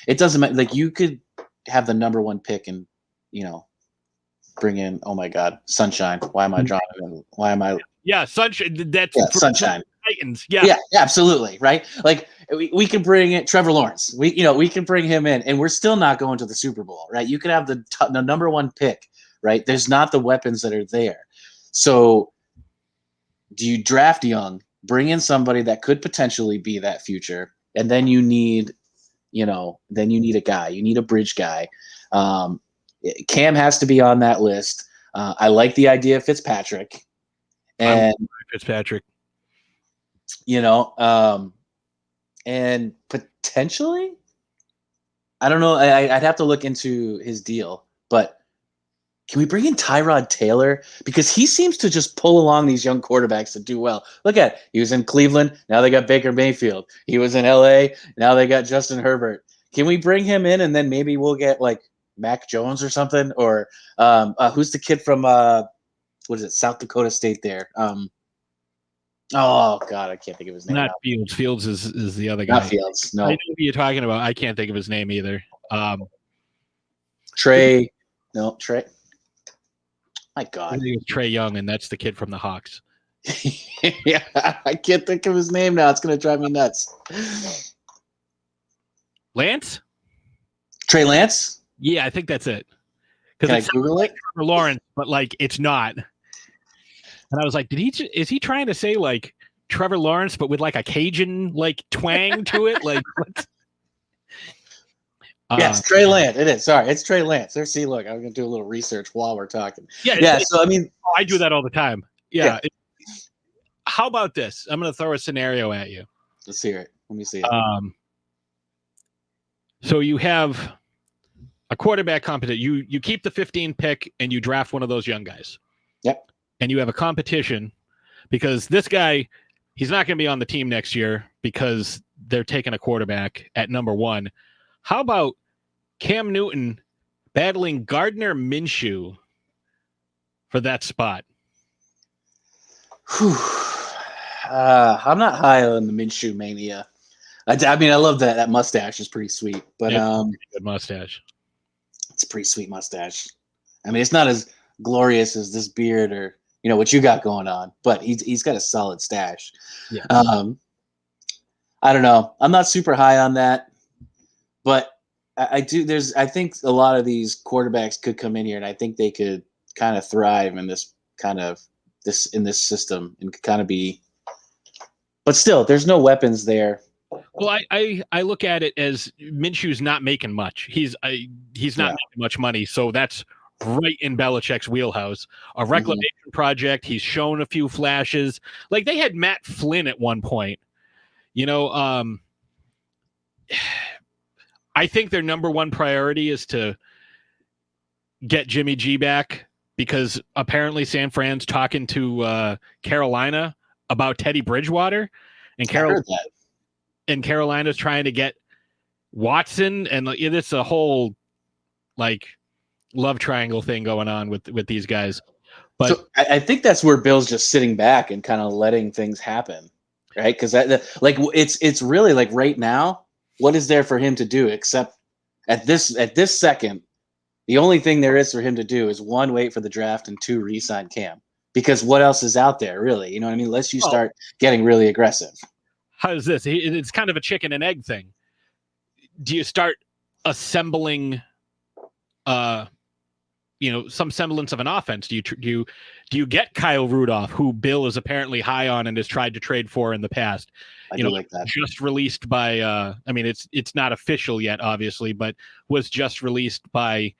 It doesn't matter. Like, you could have the number 1 pick and, bring in, oh my God, Sunshine. Why am I drawing? Why am I? Yeah. Sunshine. That's Sunshine. Titans. Yeah, absolutely. Right. Like, we can bring in Trevor Lawrence. We can bring him in and we're still not going to the Super Bowl. Right. You could have the number 1 pick, right? There's not the weapons that are there. So do you draft young, bring in somebody that could potentially be that future? And then you need a guy, you need a bridge guy. Cam has to be on that list. I like the idea of Fitzpatrick. And Fitzpatrick. And potentially, I don't know. I'd have to look into his deal, but can we bring in Tyrod Taylor? Because he seems to just pull along these young quarterbacks that do well. Look at it. He was in Cleveland. Now they got Baker Mayfield. He was in LA. Now they got Justin Herbert. Can we bring him in and then maybe we'll get like Mac Jones or something? Or who's the kid from South Dakota State there? Oh God, I can't think of his name. Not now. Fields. Fields is the other guy. Not Fields. No. I know who you're talking about. I can't think of his name either. Trey. No, Trey. My God. I think it's Trey Young, and that's the kid from the Hawks. Yeah, I can't think of his name now. It's going to drive me nuts. Lance? Trey Lance? Yeah, I think that's it. Can I Google it? Trevor Lawrence, but like it's not. And I was like, is he trying to say like Trevor Lawrence, but with like a Cajun like twang to it? Like what? Yes, Trey Lance. It is. Sorry, it's Trey Lance. There, see, look, I'm going to do a little research while we're talking. Yeah. So I mean, I do that all the time. Yeah. How about this? I'm going to throw a scenario at you. Let's hear it. Let me see it. So you have a quarterback competition. You keep the 15 pick and you draft one of those young guys. Yep. And you have a competition because this guy, he's not going to be on the team next year because they're taking a quarterback at number 1. How about Cam Newton battling Gardner Minshew for that spot? I'm not high on the Minshew mania. I mean, I love that mustache is pretty sweet, but good mustache. It's a pretty sweet mustache. I mean, it's not as glorious as this beard or what you got going on, but he's got a solid stash. Yeah. I don't know. I'm not super high on that, but I think a lot of these quarterbacks could come in here, and I think they could kind of thrive in this system and kind of be. But still, there's no weapons there. Well, I look at it as Minshew's not making much. He's not making much money, so that's right in Belichick's wheelhouse. A reclamation project. He's shown a few flashes. Like they had Matt Flynn at one point. I think their number one priority is to get Jimmy G back, because apparently San Fran's talking to Carolina about Teddy Bridgewater, and Carolina's trying to get Watson, and it's a whole like love triangle thing going on with these guys. But so I think that's where Bill's just sitting back and kind of letting things happen, right? Because it's really like right now, what is there for him to do except at this second? The only thing there is for him to do is, one, wait for the draft, and two, re-sign Cam. Because what else is out there, really? You know what I mean? Unless you start getting really aggressive. How's this? It's kind of a chicken and egg thing. Do you start assembling, some semblance of an offense? Do you get Kyle Rudolph, who Bill is apparently high on and has tried to trade for in the past? I do like that. Just released by, it's not official yet, obviously, but was just released by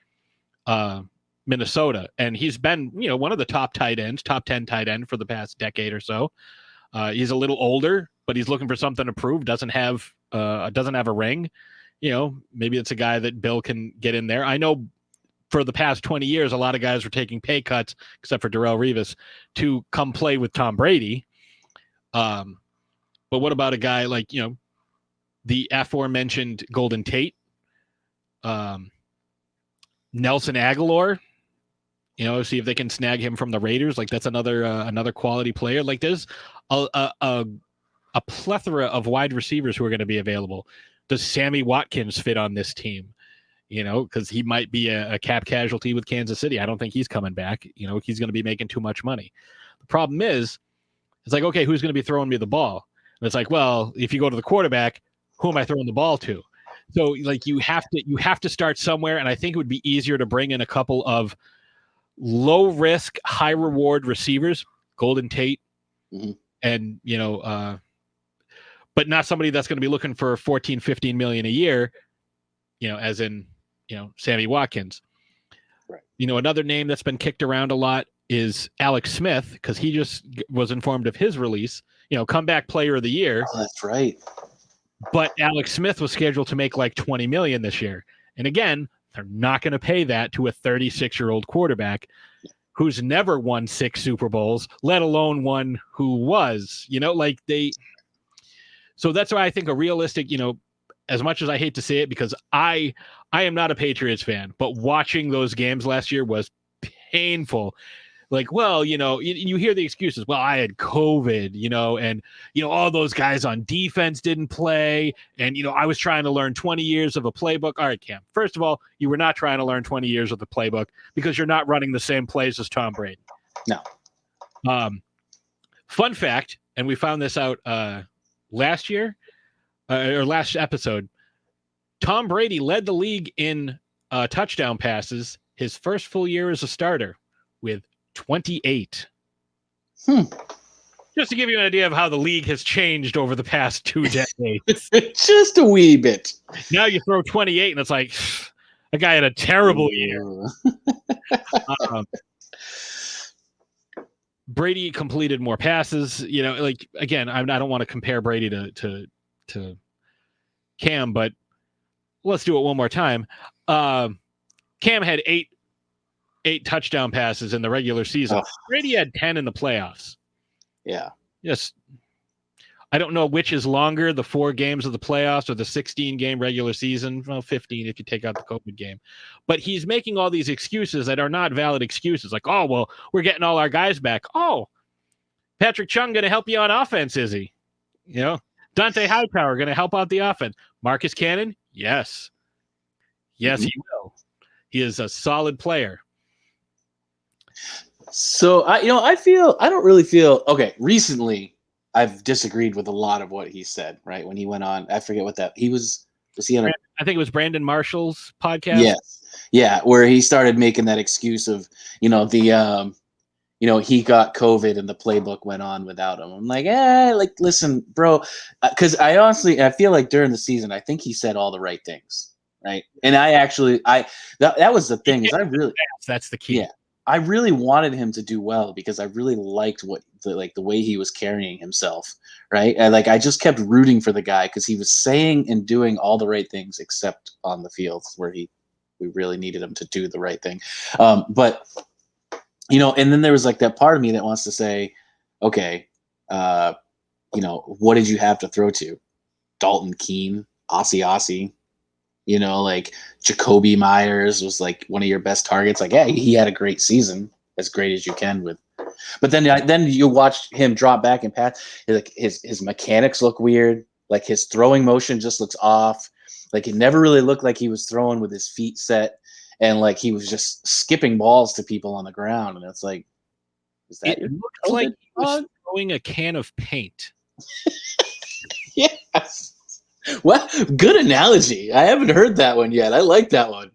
Minnesota, and he's been one of the top 10 tight end for the past decade or so. He's a little older, but he's looking for something to prove. Doesn't have a ring. Maybe it's a guy that Bill can get in there. I know for the past 20 years, a lot of guys were taking pay cuts, except for Darrelle Revis, to come play with Tom Brady. But what about a guy like the aforementioned Golden Tate, Nelson Aguilar? See if they can snag him from the Raiders. Like, that's another quality player. Like, there's a plethora of wide receivers who are going to be available. Does Sammy Watkins fit on this team? Because he might be a cap casualty with Kansas City. I don't think he's coming back. He's going to be making too much money. The problem is, it's like, okay, who's going to be throwing me the ball? And it's like, well, if you go to the quarterback, who am I throwing the ball to? So, like, you have to start somewhere, and I think it would be easier to bring in a couple of low risk, high reward receivers, Golden Tate, and but not somebody that's going to be looking for 14, 15 million a year, as in Sammy Watkins. Right. Another name that's been kicked around a lot is Alex Smith, because he just was informed of his release. Comeback player of the year. Oh, that's right. But Alex Smith was scheduled to make like 20 million this year, and again, they're not going to pay that to a 36-year-old quarterback who's never won 6 Super Bowls, let alone one who was, so that's why I think a realistic, as much as I hate to say it, because I am not a Patriots fan, but watching those games last year was painful. Like, well, you hear the excuses. Well, I had COVID, and, all those guys on defense didn't play. And, I was trying to learn 20 years of a playbook. All right, Cam, first of all, you were not trying to learn 20 years of the playbook, because you're not running the same plays as Tom Brady. No. Fun fact, and we found this out last year, or last episode, Tom Brady led the league in touchdown passes his first full year as a starter with 28. Just to give you an idea of how the league has changed over the past 2 decades. Just a wee bit. Now you throw 28 and it's like, that guy had a terrible year. Brady completed more passes. Again, I don't want to compare Brady to Cam, but let's do it one more time. Cam had 8 touchdown passes in the regular season. Brady had 10 in the playoffs. Yeah. Yes. I don't know which is longer, the 4 games of the playoffs or the 16-game regular season. Well, 15 if you take out the COVID game. But he's making all these excuses that are not valid excuses. Like, oh, well, we're getting all our guys back. Oh, Patrick Chung going to help you on offense, is he? Dante Hightower going to help out the offense. Marcus Cannon? Yes. Yes, he will. He is a solid player. So I don't really feel okay. Recently, I've disagreed with a lot of what he said. Right when he went on, I forget what he was. Was he on? I think it was Brandon Marshall's podcast. Yes, yeah, where he started making that excuse of he got COVID and the playbook went on without him. I'm like, listen, bro, because I feel like during the season, I think he said all the right things, right? And that was the thing is I really that's the key. Yeah. I really wanted him to do well because I really liked the way he was carrying himself, right? And I just kept rooting for the guy because he was saying and doing all the right things except on the field where we really needed him to do the right thing. But and then there was that part of me that wants to say, okay, what did you have to throw to? Dalton Keene, Aussie. Jacoby Myers was one of your best targets. Yeah, he had a great season, as great as you can with. But then you watch him drop back and pass. His mechanics look weird. His throwing motion just looks off. It never really looked like he was throwing with his feet set, and he was just skipping balls to people on the ground. And it's is that? It looked like he was throwing a can of paint. Yes. Well, good analogy. I haven't heard that one yet. I like that one.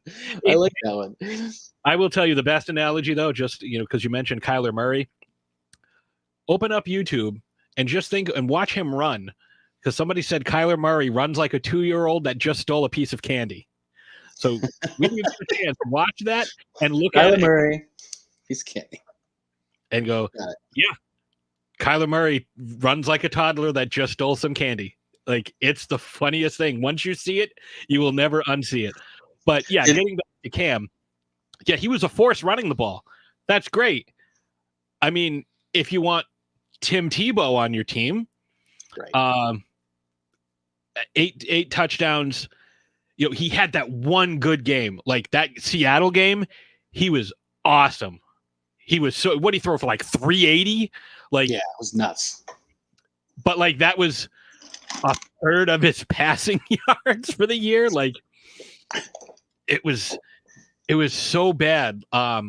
I will tell you the best analogy, though, just because you mentioned Kyler Murray. Open up YouTube and just think and watch him run, because somebody said Kyler Murray runs like a 2-year-old that just stole a piece of candy. So when you get a chance, watch that and look at Kyler Murray, piece of candy, and go, yeah, Kyler Murray runs like a toddler that just stole some candy. It's the funniest thing. Once you see it, you will never unsee it. But yeah, getting back to Cam, yeah, he was a force running the ball. That's great. I mean, if you want Tim Tebow on your team, right. 8 touchdowns. He had that one good game, that Seattle game. He was awesome. He was what did he throw for 380? Yeah, it was nuts. But that was a third of his passing yards for the year. It was so bad. Yeah,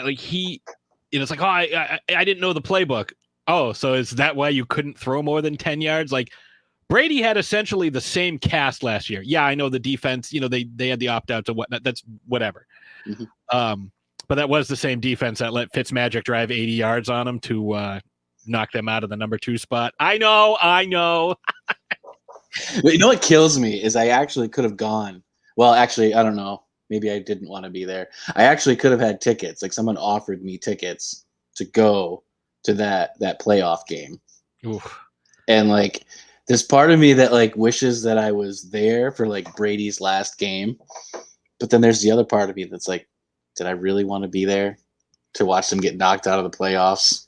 it's I didn't know the playbook. Oh, so is that why you couldn't throw more than 10 yards? Brady had essentially the same cast last year. Yeah, I know the defense, they had the opt-outs and whatnot. That's whatever. Mm-hmm. But that was the same defense that let Fitzmagic drive 80 yards on him to knock them out of the number 2 spot. I know. But you know what kills me is I actually could have gone. Well, actually, I don't know. Maybe I didn't want to be there. I actually could have had tickets. Someone offered me tickets to go to that playoff game. Oof. And there's part of me that wishes that I was there for Brady's last game. But then there's the other part of me that's did I really want to be there to watch them get knocked out of the playoffs?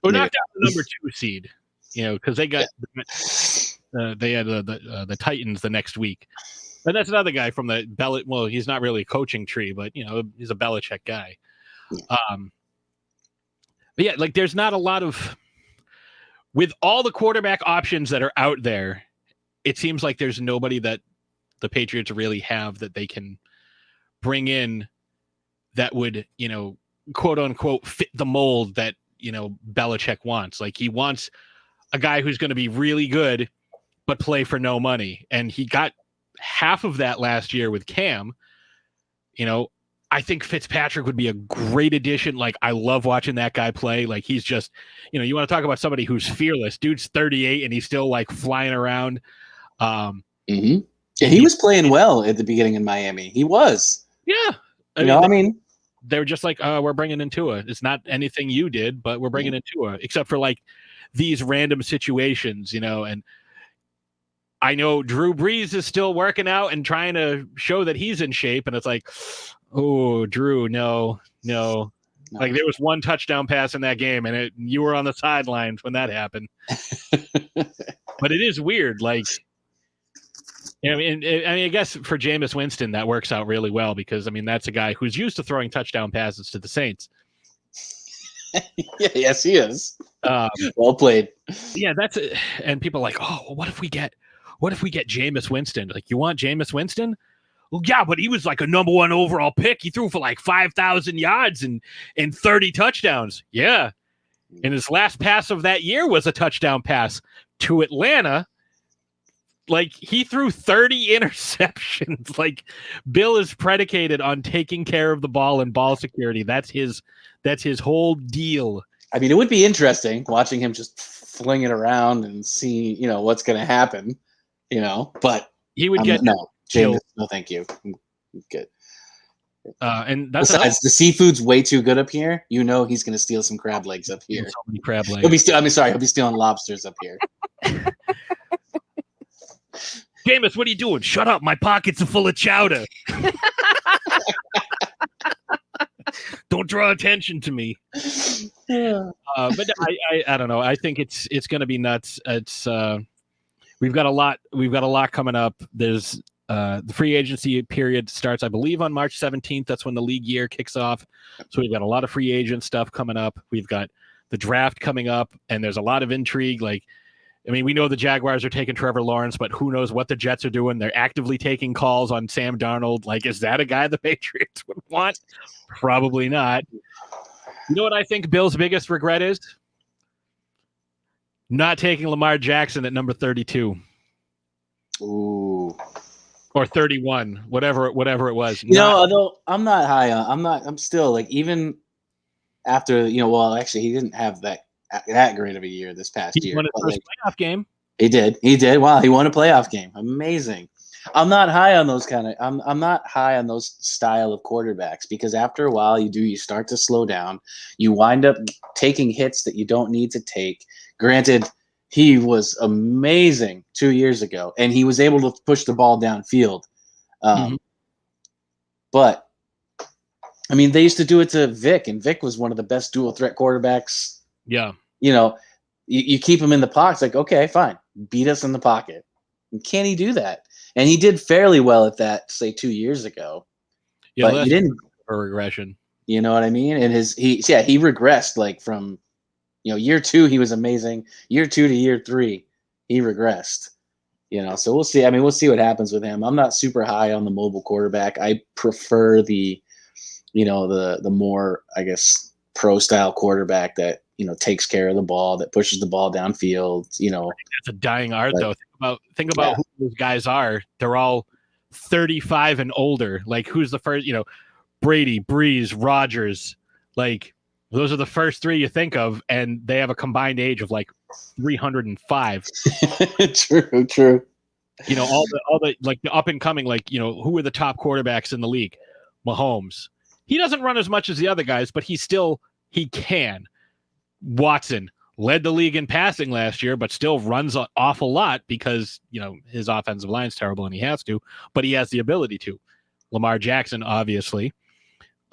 Or knocked out the number 2 seed, because they got they had the Titans the next week. And that's another guy from the well, he's not really a coaching tree, but he's a Belichick guy. But yeah, there's not a lot of, with all the quarterback options that are out there, it seems like there's nobody that the Patriots really have that they can bring in that would, quote unquote, fit the mold that, Belichick wants. He wants a guy who's going to be really good, but play for no money. And he got half of that last year with Cam. I think Fitzpatrick would be a great addition. I love watching that guy play. He's just, you want to talk about somebody who's fearless. Dude's 38 and he's still flying around. Mm-hmm. Yeah, he was playing well at the beginning in Miami. He was. Yeah. I mean, they were just we're bringing in Tua. It's not anything you did, but we're bringing in Tua, except for these random situations, and I know Drew Brees is still working out and trying to show that he's in shape. And it's oh, Drew, no. There was one touchdown pass in that game and you were on the sidelines when that happened. But it is weird. I guess for Jameis Winston, that works out really well because, that's a guy who's used to throwing touchdown passes to the Saints. Yes, he is. Well played. Yeah, that's it. And people are oh, well, what if we get Jameis Winston? You want Jameis Winston? Well, yeah, but he was a number 1 overall pick. He threw for 5,000 yards and 30 touchdowns. Yeah. And his last pass of that year was a touchdown pass to Atlanta. He threw 30 interceptions. Bill is predicated on taking care of the ball and ball security. That's his whole deal. It would be interesting watching him just fling it around and see, what's going to happen, but he would get no, James, no, thank you. I'm good. And that's Besides, the seafood's way too good up here. You know he's going to steal some crab legs up here. So many crab legs. He'll be stealing lobsters up here. Jameis, what are you doing? Shut up. My pockets are full of chowder. Don't draw attention to me. But I don't know. I think it's going to be nuts. It's we've got a lot coming up. There's the free agency period starts, I believe, on March 17th. That's when the league year kicks off. So we've got a lot of free agent stuff coming up. We've got the draft coming up, and there's a lot of intrigue. Like, I mean, we know the Jaguars are taking Trevor Lawrence, but who knows what the Jets are doing? They're actively taking calls on Sam Darnold. Like, is that a guy the Patriots would want? Probably not. You know what I think Bill's biggest regret is? Not taking Lamar Jackson at number 32. Ooh. Or 31, whatever it was. Although I'm not high on, I'm still like, even after, well, actually he didn't have that great of a year this past year. He won his first playoff game. He did. Wow, he won a playoff game. Amazing. I'm not high on those I'm not high on those style of quarterbacks, because after a while you start to slow down. You wind up taking hits that you don't need to take. Granted, he was amazing 2 years ago, and he was able to push the ball downfield. But, I mean, they used to do it to Vic, and Vic was one of the best dual threat quarterbacks. Yeah. You keep him in the pocket. It's like, okay, fine. Beat us in the pocket. And can he do that? And he did fairly well at that, say, 2 years ago. Yeah, but he didn't. A regression. You know what I mean? And he regressed, like, from year 2 he was amazing. Year 2 to year 3 he regressed. So we'll see. I mean, we'll see what happens with him. I'm not super high on the mobile quarterback. I prefer the more, I guess, pro style quarterback that takes care of the ball, that pushes the ball downfield. That's a dying art, though. Think about who those guys are. They're all 35 and older. Like, who's the first? Brady, Breeze, Rodgers. Like, those are the first 3 you think of, and they have a combined age of like 305. True. All the like the up and coming, like, who are the top quarterbacks in the league? Mahomes. He doesn't run as much as the other guys, but he can. Watson led the league in passing last year, but still runs an awful lot because, his offensive line's terrible and he has to, but he has the ability to. Lamar Jackson, obviously.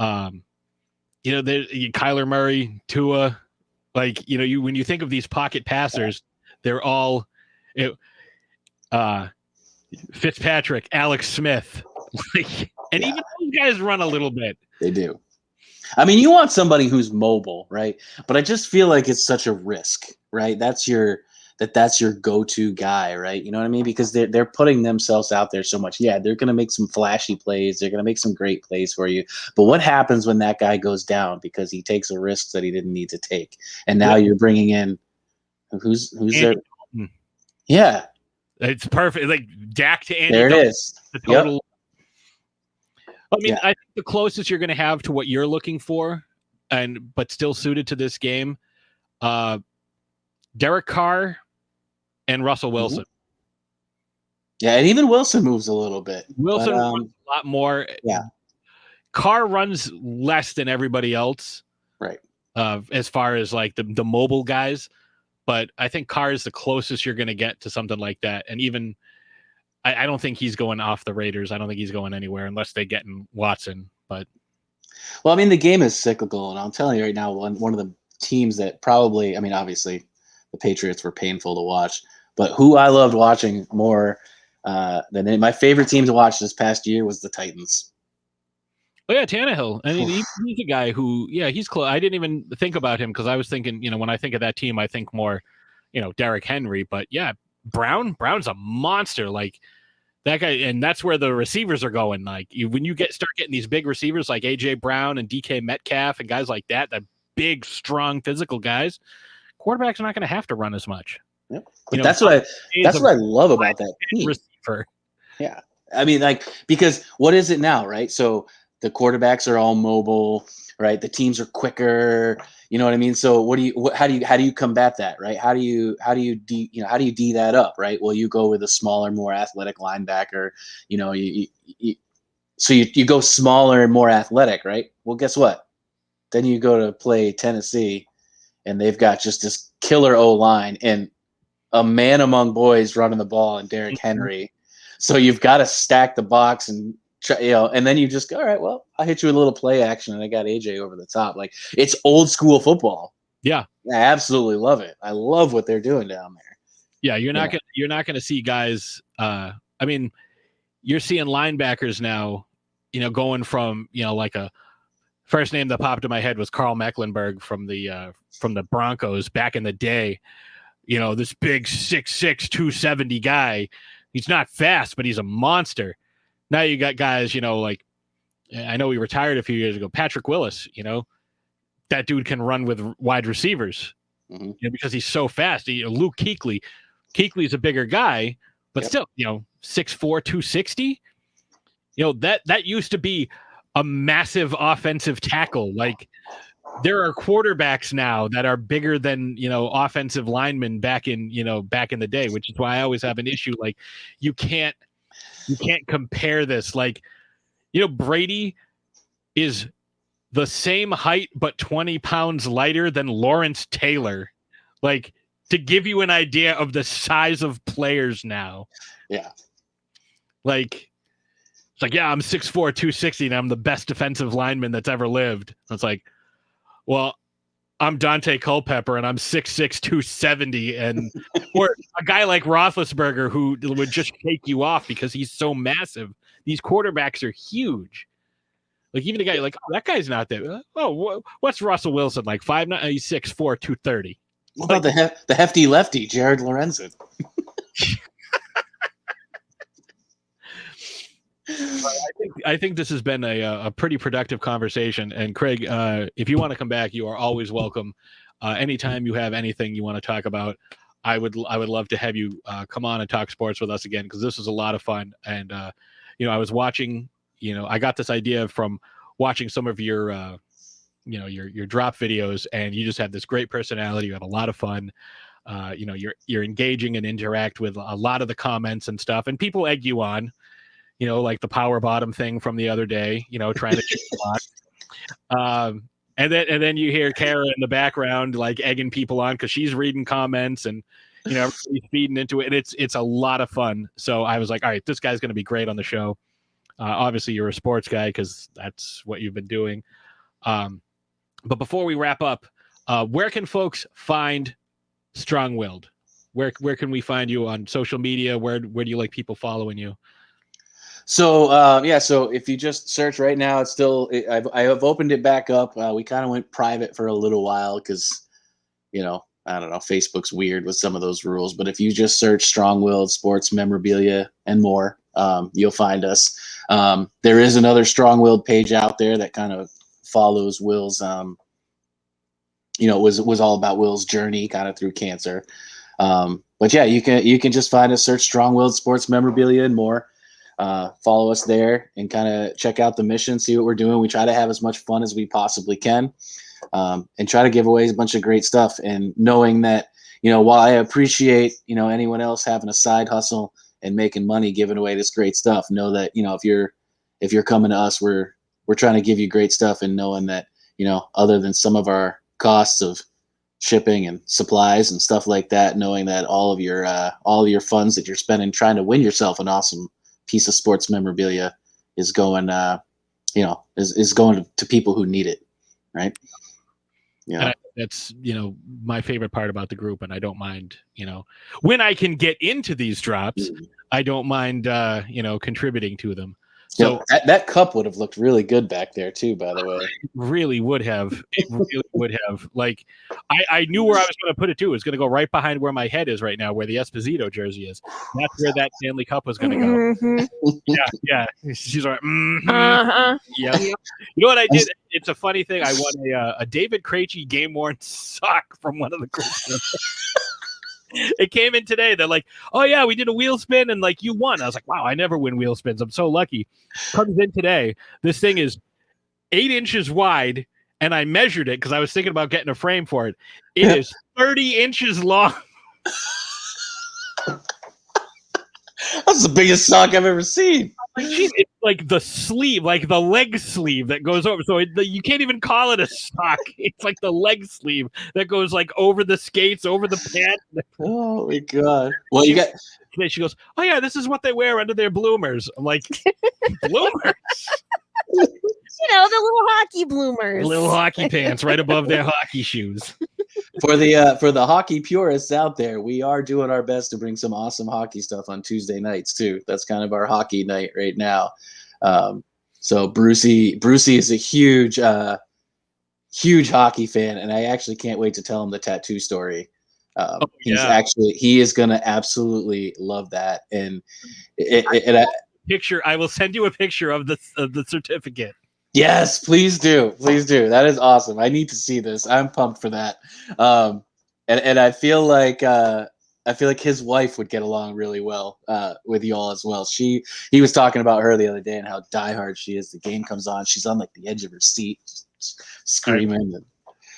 Kyler Murray, Tua, like, when you think of these pocket passers, they're all Fitzpatrick, Alex Smith, and even those guys run a little bit. They do. I mean, you want somebody who's mobile, right? But I just feel like it's such a risk, right? That's your go-to guy, right? You know what I mean? Because they're putting themselves out there so much. Yeah, they're going to make some flashy plays. They're going to make some great plays for you. But what happens when that guy goes down because he takes a risk that he didn't need to take? And now you're bringing in who's there? Yeah, it's perfect. Like Dak to Andy. There it is. The total. Yep. I mean, I think the closest you're going to have to what you're looking for, but still suited to this game, Derek Carr and Russell Wilson. Yeah, and even Wilson moves a little bit. Wilson runs a lot more. Yeah. Carr runs less than everybody else. Right. As far as like the mobile guys. But I think Carr is the closest you're going to get to something like that. And even I don't think he's going off the Raiders. I don't think he's going anywhere unless they get in Watson. But well, I mean, the game is cyclical, and I'm telling you right now, one of the teams that probably, I mean, obviously the Patriots were painful to watch, but who I loved watching more than my favorite team to watch this past year was the Titans. Oh yeah, Tannehill. I mean, he's a guy who, he's close. I didn't even think about him because I was thinking, when I think of that team, I think more, Derrick Henry. But yeah, Brown's a monster. Like that guy, and that's where the receivers are going. Like when you start getting these big receivers like AJ Brown and DK Metcalf and guys like that, the big, strong, physical guys, quarterbacks are not going to have to run as much. Yep. That's what I love about that team. Receiver. Yeah, I mean, like, because what is it now, right? So the quarterbacks are all mobile, right? The teams are quicker. You know what I mean? So how do you combat that, right? How do you D that up, right? Well, you go with a smaller, more athletic linebacker. So you go smaller and more athletic, right? Well, guess what? Then you go to play Tennessee, and they've got just this killer O-line and a man among boys running the ball and Derrick Henry. So you've got to stack the box and try, and then you just go, all right, well, I'll hit you with a little play action, and I got AJ over the top. Like, it's old school football. Yeah. I absolutely love it. I love what they're doing down there. Yeah, you're not gonna see guys. I mean, you're seeing linebackers now, going from like a first name that popped in my head was Carl Mecklenburg from the Broncos back in the day. This big 6'6", 270 guy. He's not fast, but he's a monster. Now you got guys, like I know he retired a few years ago, Patrick Willis. That dude can run with wide receivers because he's so fast. Luke Kuechly. Kuechly's a bigger guy, but still, 6'4", 260. That used to be a massive offensive tackle. Like, there are quarterbacks now that are bigger than, offensive linemen back in the day, which is why I always have an issue. Like, you can't compare this. Like, Brady is the same height, but 20 pounds lighter than Lawrence Taylor. Like, to give you an idea of the size of players now. Yeah. Like, it's like, yeah, I'm 6'4", 260, and I'm the best defensive lineman that's ever lived. It's like, well, I'm Dante Culpepper, and I'm 6'6", 270, and or a guy like Roethlisberger who would just take you off because he's so massive. These quarterbacks are huge. Like, even a guy like, that guy's not there. Oh, what's Russell Wilson like? 5'9"? He's 6'4", 230. What about the hefty lefty, Jared Lorenzen? I think this has been a pretty productive conversation. And Craig, if you want to come back, you are always welcome. Anytime you have anything you want to talk about, I would love to have you come on and talk sports with us again, because this was a lot of fun. And I was watching. I got this idea from watching some of your your drop videos, and you just have this great personality. You have a lot of fun. You're engaging and interact with a lot of the comments and stuff, and people egg you on. Like the power bottom thing from the other day, trying to cheat a lot. And then you hear Kara in the background, like egging people on because she's reading comments and, everybody's feeding into it. And it's a lot of fun. So I was like, all right, this guy's going to be great on the show. Obviously you're a sports guy because that's what you've been doing. But before we wrap up, where can folks find StrongWILLed? Where can we find you on social media? Where do you like people following you? So so if you just search right now, it's still I have opened it back up. We kind of went private for a little while because I don't know, Facebook's weird with some of those rules. But if you just search StrongWILLed Sports Memorabilia and more, you'll find us. There is another StrongWILLed page out there that kind of follows Will's. It was all about Will's journey kind of through cancer. But yeah, you can just find us, search StrongWILLed Sports Memorabilia and more. Follow us there and kind of check out the mission, see what we're doing. We try to have as much fun as we possibly can, and try to give away a bunch of great stuff. And knowing that, while I appreciate, anyone else having a side hustle and making money giving away this great stuff, know that, if you're coming to us, we're trying to give you great stuff, and knowing that, other than some of our costs of shipping and supplies and stuff like that, knowing that all of your funds that you're spending trying to win yourself an awesome piece of sports memorabilia is going, is going to people who need it. Right. Yeah. That's, my favorite part about the group. And I don't mind, when I can get into these drops, I don't mind, contributing to them. So that cup would have looked really good back there too, by the way. It really would have. It really would have. Like, I knew where I was going to put it too. It was going to go right behind where my head is right now, where the Esposito jersey is. That's where that Stanley Cup was going to go. Mm-hmm. Yeah. She's like, Uh-huh. Yeah. You know what I did? It's a funny thing. I won a David Krejci game worn sock from one of the groups. It came in today. They're like, oh yeah, we did a wheel spin and like you won. I was like, wow, I never win wheel spins. I'm so lucky. Comes in today. This thing is 8 inches wide, and I measured it because I was thinking about getting a frame for it. It is 30 inches long. That's the biggest sock I've ever seen. It's like the sleeve, like the leg sleeve that goes over. So you can't even call it a sock. It's like the leg sleeve that goes like over the skates, over the pant. Oh my god! Well, you got. She goes, "Oh yeah, this is what they wear under their bloomers." I'm like, bloomers. The little hockey bloomers. Little hockey pants right above their hockey shoes. For the hockey purists out there, we are doing our best to bring some awesome hockey stuff on Tuesday nights too. That's kind of our hockey night right now. So Brucey is a huge hockey fan, and I actually can't wait to tell him the tattoo story. He is gonna absolutely love that, and I will send you a picture of the certificate. Yes, please do. Please do. That is awesome. I need to see this. I'm pumped for that. And I feel like his wife would get along really well with you all as well. He was talking about her the other day and how diehard she is. The game comes on, she's on like the edge of her seat, screaming. Right.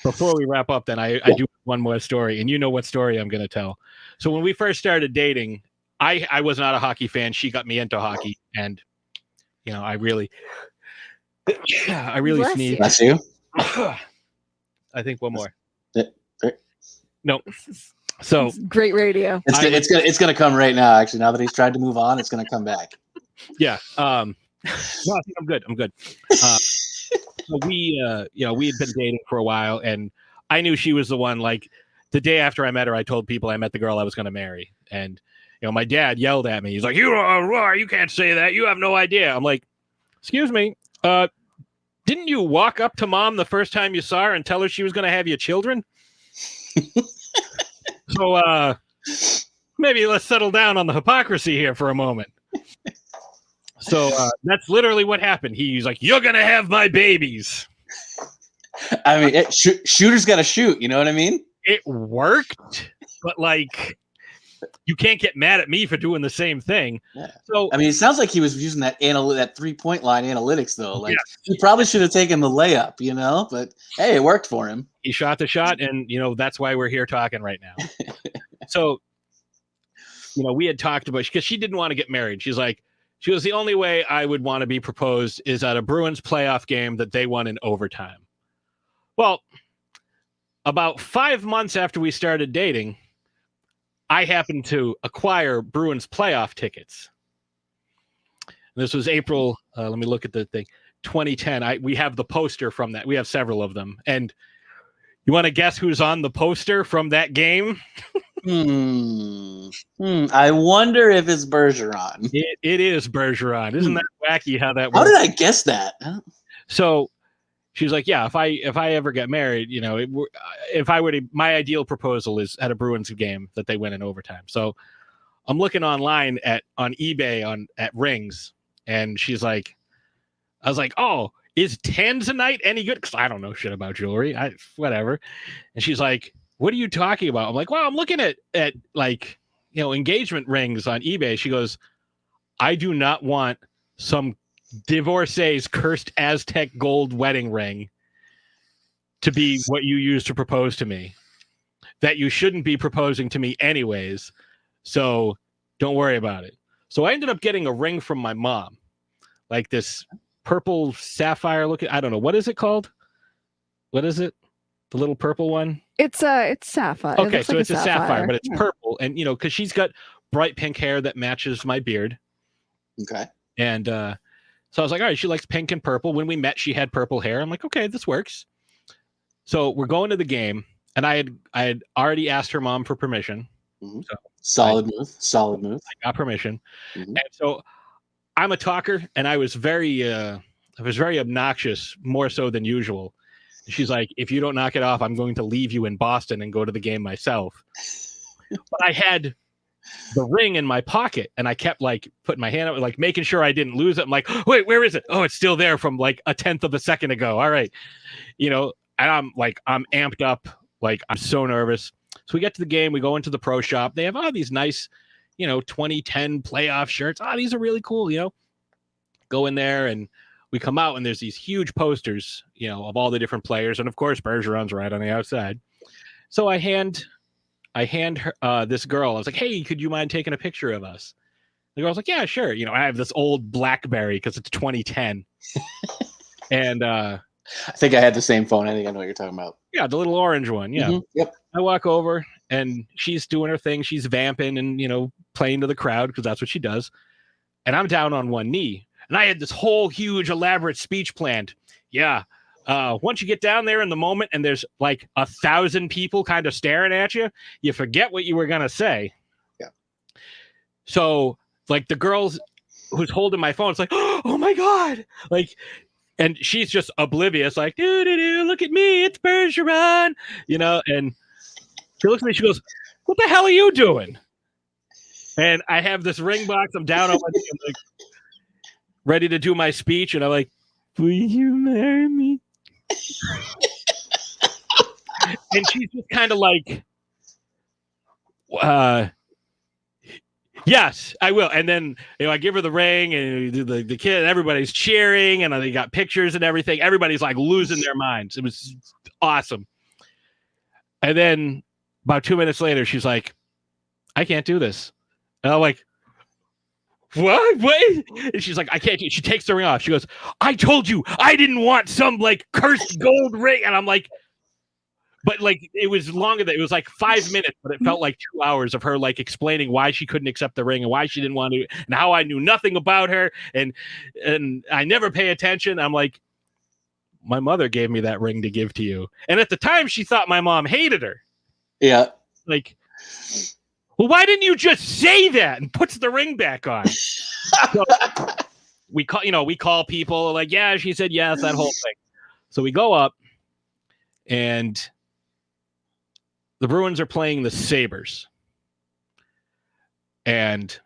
Before we wrap up, then I do one more story, and you know what story I'm going to tell. So when we first started dating, I was not a hockey fan. She got me into hockey, and I really sneezed. Bless you. I think one more. No. So great radio. It's gonna come right now. Actually, now that he's tried to move on, it's gonna come back. Yeah. No, I think I'm good. So we had been dating for a while, and I knew she was the one. Like the day after I met her, I told people I met the girl I was going to marry, and my dad yelled at me. He's like, "You can't say that. You have no idea." I'm like, "Excuse me. Didn't you walk up to mom the first time you saw her and tell her she was going to have your children?" So maybe let's settle down on the hypocrisy here for a moment. So that's literally what happened. He's like, "You're going to have my babies." I mean, shooter's got to shoot. You know what I mean? It worked, but like, you can't get mad at me for doing the same thing. Yeah. So I mean, it sounds like he was using that 3-point line analytics, though. Like he probably should have taken the layup, but hey, it worked for him. He shot the shot, and that's why we're here talking right now. So, we had talked about, because she didn't want to get married. She was the only way I would want to be proposed is at a Bruins playoff game that they won in overtime. Well, about 5 months after we started dating, I happened to acquire Bruins playoff tickets. This was April. Let me look at the thing. 2010. We have the poster from that. We have several of them. And you want to guess who's on the poster from that game? I wonder if it's Bergeron. It is Bergeron. Isn't that wacky how that works? How did I guess that? So she's like, yeah, if I ever get married, if I were to, my ideal proposal is at a Bruins game that they win in overtime. So I'm looking online on eBay at rings, and I was like, "Oh, is Tanzanite any good?" Because I don't know shit about jewelry. Whatever. And she's like, "What are you talking about?" I'm like, "Well, I'm looking at engagement rings on eBay." She goes, "I do not want some divorcee's cursed Aztec gold wedding ring to be what you use to propose to me. That you shouldn't be proposing to me anyways. So don't worry about it." So I ended up getting a ring from my mom, like this purple sapphire looking. I don't know, what is it called? What is it? The little purple one? It's sapphire. Okay, so it's a sapphire, but it's purple, and because she's got bright pink hair that matches my beard. Okay. And so I was like, all right, she likes pink and purple. When we met, she had purple hair. I'm like, okay, this works. So we're going to the game, and I had already asked her mom for permission. Mm-hmm. So solid move. I got permission. Mm-hmm. And so I'm a talker, and I was very obnoxious, more so than usual. She's like, "If you don't knock it off, I'm going to leave you in Boston and go to the game myself." But I had the ring in my pocket, and I kept putting my hand out, making sure I didn't lose it. I'm like, "Wait, where is it? Oh, it's still there from a tenth of a second ago." All right. And I'm amped up. I'm so nervous. So we get to the game, we go into the pro shop. They have all these nice, 2010 playoff shirts. Oh, these are really cool, Go in there, and we come out, and there's these huge posters, of all the different players. And of course, Bergeron's right on the outside. So I hand her this girl. I was like, "Hey, could you mind taking a picture of us?" The girl's like, yeah, sure. You know, I have this old BlackBerry because it's 2010. And I think I had the same phone. I think I know what you're talking about. Yeah, the little orange one. Yeah. Yep. I walk over and she's doing her thing. She's vamping and, you know, playing to the crowd because that's what she does. And I'm down on one knee. And I had this whole huge elaborate speech planned. Yeah. Once you get down there in the moment and there's like 1,000 people kind of staring at you, you forget what you were going to say. Yeah. So like the girls who's holding my phone, it's like, oh my God. Like, and she's just oblivious, like, look at me, it's Bergeron, you know, and she looks at me, she goes, what the hell are you doing? And I have this ring box, I'm down on my knee, I'm like, ready to do my speech, and I'm like, will you marry me? And she's just kind of like, yes, I will. And then, you know, I give her the ring and the kid, everybody's cheering and they got pictures and everything. Everybody's like losing their minds. It was awesome. And then about 2 minutes later, she's like, I can't do this. And I'm like, what? Wait. And she's like, I can't. She takes the ring off. She goes, I told you I didn't want some like cursed gold ring. And I'm like, but like it was longer than it was like 5 minutes, but it felt like 2 hours of her like explaining why she couldn't accept the ring and why she didn't want to, and how I knew nothing about her and I never pay attention. I'm like, my mother gave me that ring to give to you, and at the time she thought my mom hated her. Yeah, like, well, why didn't you just say that? And puts the ring back on. So we call people like, yeah, she said yes, that whole thing. So we go up and the Bruins are playing the Sabres. And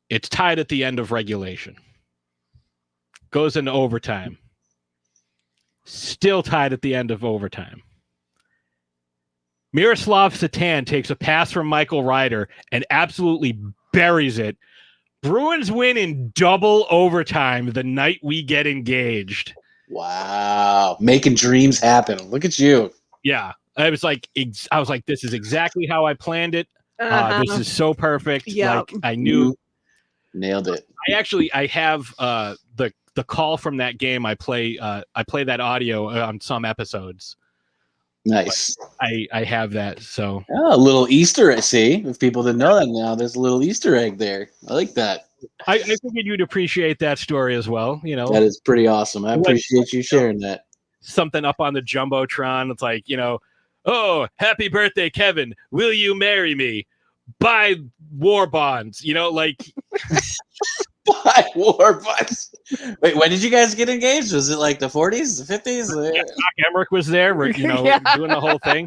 it's tied at the end of regulation. Goes into overtime. Still tied at the end of overtime. Miroslav Satan takes a pass from Michael Ryder and absolutely buries it. Bruins win in double overtime the night we get engaged. Wow. Making dreams happen. Look at you. Yeah. I was like, this is exactly how I planned it. This is so perfect. Yep. Like I knew. Nailed it. I have the call from that game. I play that audio on some episodes. Nice. I have that. So a little Easter egg. See, if people didn't know that now, there's a little Easter egg there. I like that. I figured you'd appreciate that story as well. You know, that is pretty awesome. I appreciate you sharing that. Something up on the Jumbotron. It's like, you know, oh, happy birthday, Kevin. Will you marry me? Buy war bonds. You know, like buy war bonds. Wait, when did you guys get engaged? Was it like the 40s, the 50s? Yeah, Doc Emmerich was there. We're, you know, doing the whole thing.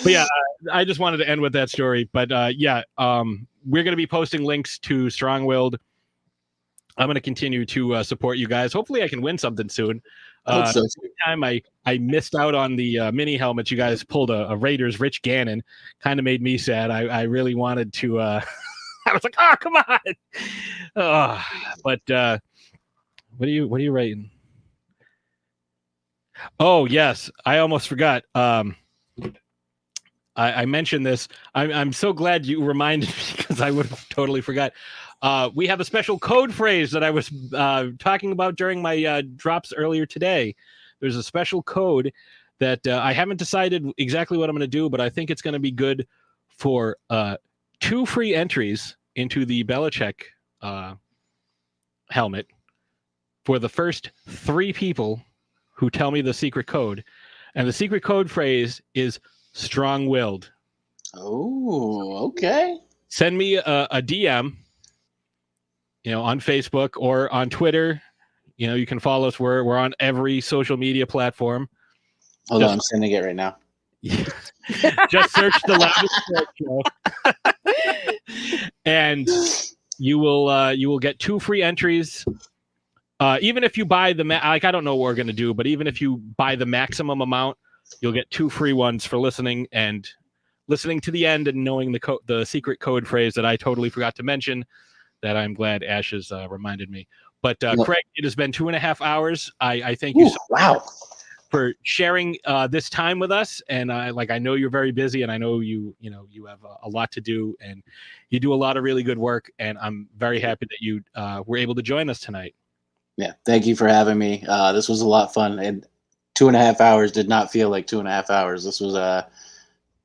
But yeah, I just wanted to end with that story. But we're going to be posting links to StrongWILLed. I'm going to continue to support you guys. Hopefully I can win something soon. Time I missed out on the mini helmets. You guys pulled a Raiders Rich Gannon. Kind of made me sad. I really wanted to. I was like, oh, come on. But what are you writing? Oh yes, I almost forgot. I mentioned this. I'm so glad you reminded me because I would have totally forgot. We have a special code phrase that I was talking about during my drops earlier today. There's a special code that I haven't decided exactly what I'm going to do, but I think it's going to be good for 2 free entries into the Belichick helmet for the first 3 people who tell me the secret code. And the secret code phrase is StrongWILLed. Oh, okay. Send me a DM, you know, on Facebook or on Twitter. You know, you can follow us. We're on every social media platform. Hold on, I'm sending it right now. Just search the Loudest Sports Show, and you will get 2 free entries. Even if you buy the I don't know what we're gonna do, but even if you buy the maximum amount, you'll get 2 free ones for listening to the end and knowing the secret code phrase that I totally forgot to mention. That I'm glad Ash has reminded me. But Craig, it has been 2.5 hours. I thank you. So wow. for sharing this time with us. And I know you're very busy, and I know you have a lot to do, and you do a lot of really good work. And I'm very happy that you were able to join us tonight. Yeah, thank you for having me. This was a lot of fun, and 2.5 hours did not feel like 2.5 hours. This was a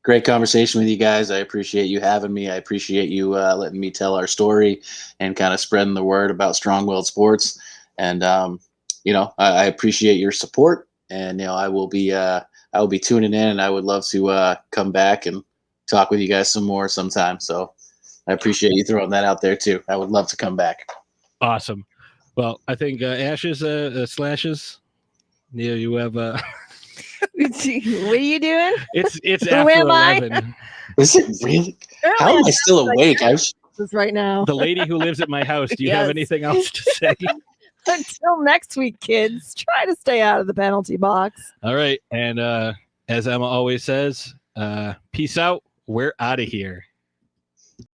great conversation with you guys. I appreciate you having me. I appreciate you letting me tell our story and kind of spreading the word about StrongWILLed Sports. And I appreciate your support. And I will be tuning in, and I would love to come back and talk with you guys some more sometime. So I appreciate you throwing that out there too. I would love to come back. Awesome. Well, I think Ashes slashes. Yeah, you have. What are you doing? It's after 11. Is it really? How am I still awake? Right now. The lady who lives at my house. Do you have anything else to say? Until next week, kids, try to stay out of the penalty box. All right. And as Emma always says, peace out. We're out of here.